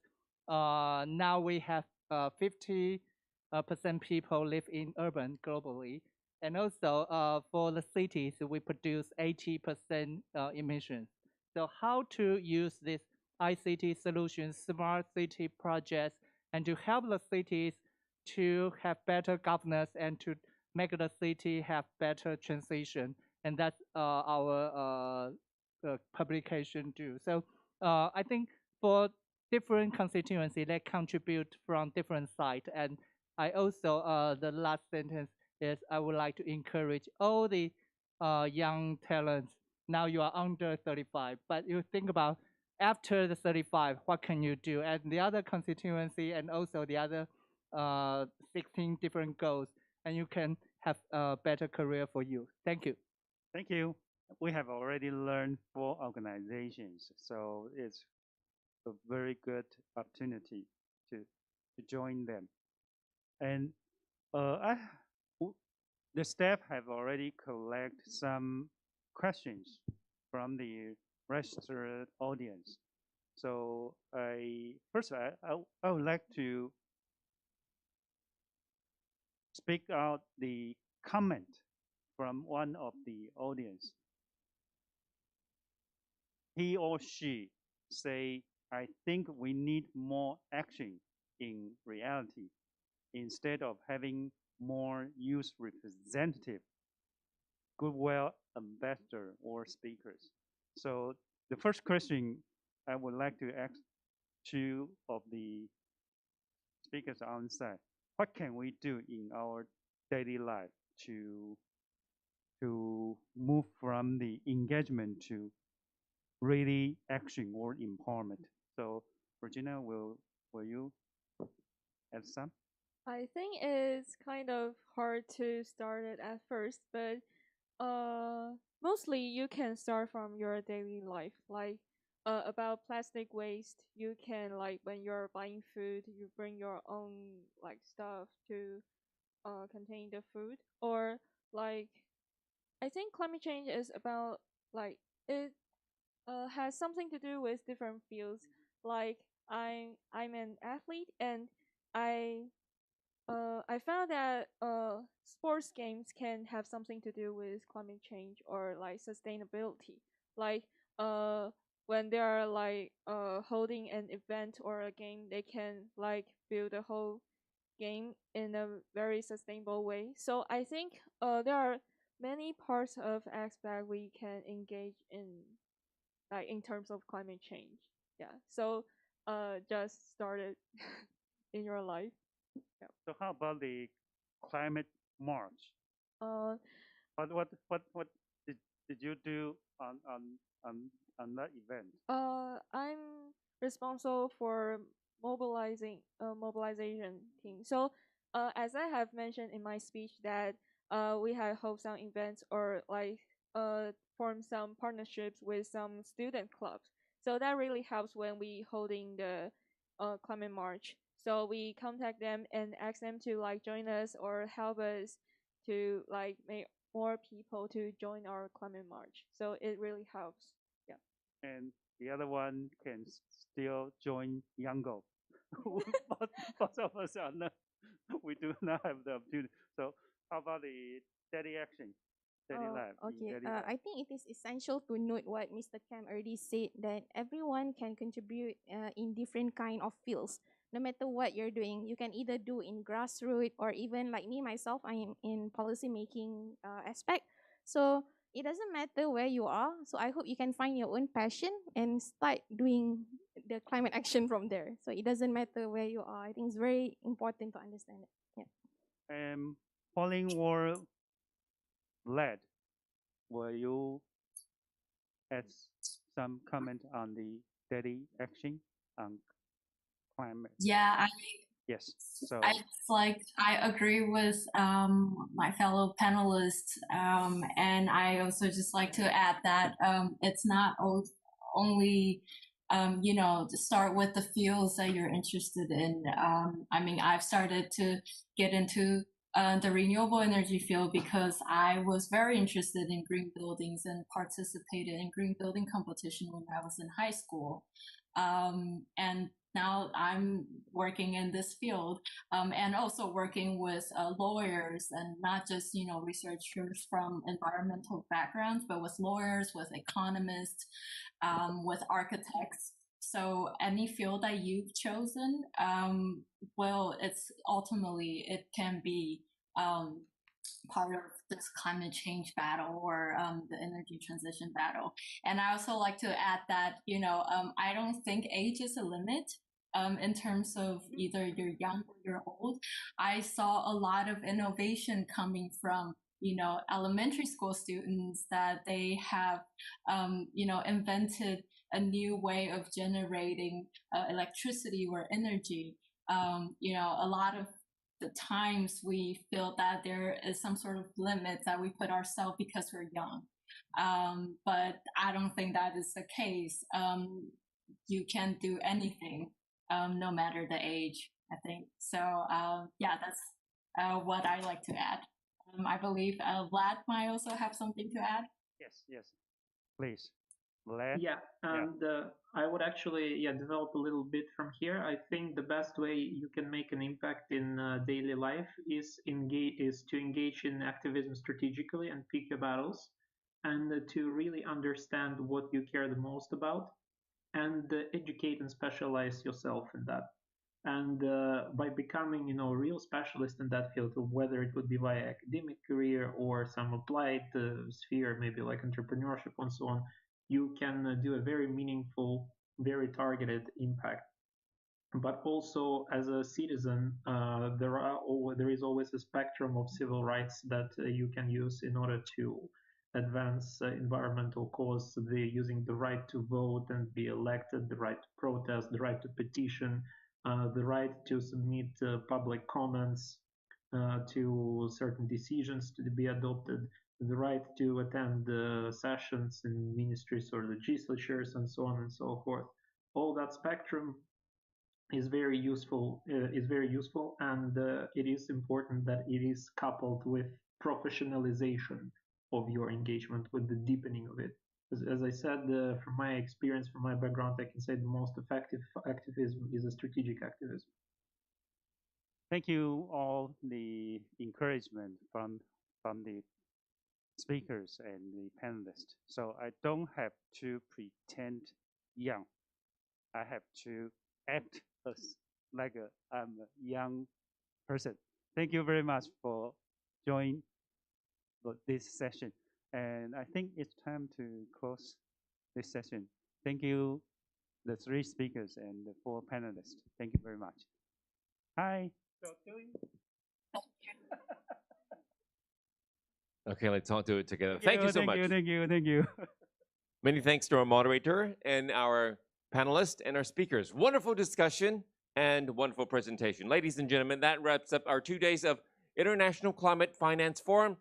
now we have 50% people live in urban globally, And also for the cities, we produce 80% emissions. So how to use this ICT solutions, smart city projects, and to help the cities to have better governance and to make the city have better transition. And that's our publication do. So I think for different constituency, they contribute from different sides. And I also, the last sentence is I would like to encourage all the young talents. Now you are under 35, but you think about after the 35, what can you do? And the other constituency and also the other 16 different goals, and you can have a better career for you. Thank you. Thank you. We have already learned 4 organizations, so it's a very good opportunity to join them. And the staff have already collected some questions from the registered audience. So I would like to speak out the comment from one of the audience. He or she say, I think we need more action in reality instead of having more youth representative, goodwill ambassador or speakers. So the first question I would like to ask 2 of the speakers on site. What can we do in our daily life to move from the engagement to really action or empowerment? So Regina, will you add some? I think it's kind of hard to start it at first, but mostly you can start from your daily life. Like about plastic waste, you can, like, when you're buying food, you bring your own like stuff to contain the food. Or like, I think climate change is about, like, it has something to do with different fields. Like I'm an athlete, and I found that sports games can have something to do with climate change or like sustainability. Like when they are like holding an event or a game, they can like build a whole game in a very sustainable way. So I think there are many parts of aspect we can engage in, like in terms of climate change. Yeah. So just start it in your life. Yeah. So how about the climate march? Uh, What did you do on that event? I'm responsible for mobilization team. So, as I have mentioned in my speech, that we have hold some events or like form some partnerships with some student clubs. So that really helps when we holding the climate march. So we contact them and ask them to like join us or help us to like make more people to join our climate march. So it really helps. Yeah. And the other one can still join Yango. Both of us are not, we do not have the opportunity. So how about the daily action, daily life? Okay. I think it is essential to note what Mr. Kam already said, that everyone can contribute in different kind of fields. No matter what you're doing, you can either do in grassroots or even like me myself, I am in policy making aspect. So it doesn't matter where you are. So I hope you can find your own passion and start doing the climate action from there. So it doesn't matter where you are. I think it's very important to understand it. Yeah. Pauline or Led, will you add some comment on the daily action on climate? Yeah, Yes. So I agree with my fellow panelists, and I also just like to add that it's not only to start with the fields that you're interested in. I mean, I've started to get into the renewable energy field because I was very interested in green buildings and participated in green building competition when I was in high school. And now I'm working in this field, and also working with lawyers, and not just researchers from environmental backgrounds, but with lawyers, with economists, with architects. So any field that you've chosen, well, it's ultimately it can be part of this climate change battle, or the energy transition battle. And I also like to add that, I don't think age is a limit. In terms of either you're young or you're old, I saw a lot of innovation coming from, elementary school students, that they have, invented a new way of generating electricity or energy. A lot of the times we feel that there is some sort of limit that we put ourselves because we're young. But I don't think that is the case. You can do anything, no matter the age, I think. So, yeah, that's what I like to add. I believe Vlad might also have something to add. Yes, please. Vlad? Yeah, and I would actually develop a little bit from here. I think the best way you can make an impact in daily life is to engage in activism strategically and pick your battles, and to really understand what you care the most about, and educate and specialize yourself in that. And by becoming, a real specialist in that field, whether it would be via academic career or some applied sphere, maybe like entrepreneurship and so on, you can do a very meaningful, very targeted impact. But also, as a citizen, there is always a spectrum of civil rights that you can use in order to advance environmental cause. They're using the right to vote and be elected, the right to protest, the right to petition, the right to submit public comments to certain decisions to be adopted, the right to attend sessions in ministries or legislatures, and so on and so forth. All that spectrum is very useful. And it is important that it is coupled with professionalization of your engagement, with the deepening of it. As I said, from my experience, from my background, I can say the most effective activism is a strategic activism. Thank you all the encouragement from the speakers and the panelists. So I don't have to pretend young. I have to act as like I'm a young person. Thank you very much for joining this session. And I think it's time to close this session. Thank you, the 3 speakers and the 4 panelists. Thank you very much. Hi. Okay, let's all do it together. Thank you so much. Thank you. Many thanks to our moderator and our panelists and our speakers. Wonderful discussion and wonderful presentation. Ladies and gentlemen, that wraps up our 2 days of International Climate Finance Forum.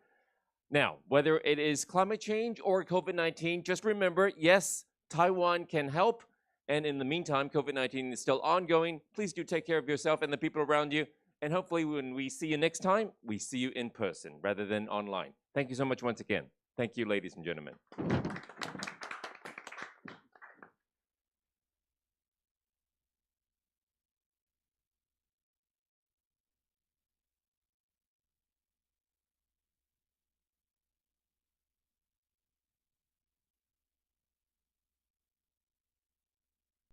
Now, whether it is climate change or COVID-19, just remember, yes, Taiwan can help. And in the meantime, COVID-19 is still ongoing. Please do take care of yourself and the people around you. And hopefully when we see you next time, we see you in person rather than online. Thank you so much once again. Thank you, ladies and gentlemen.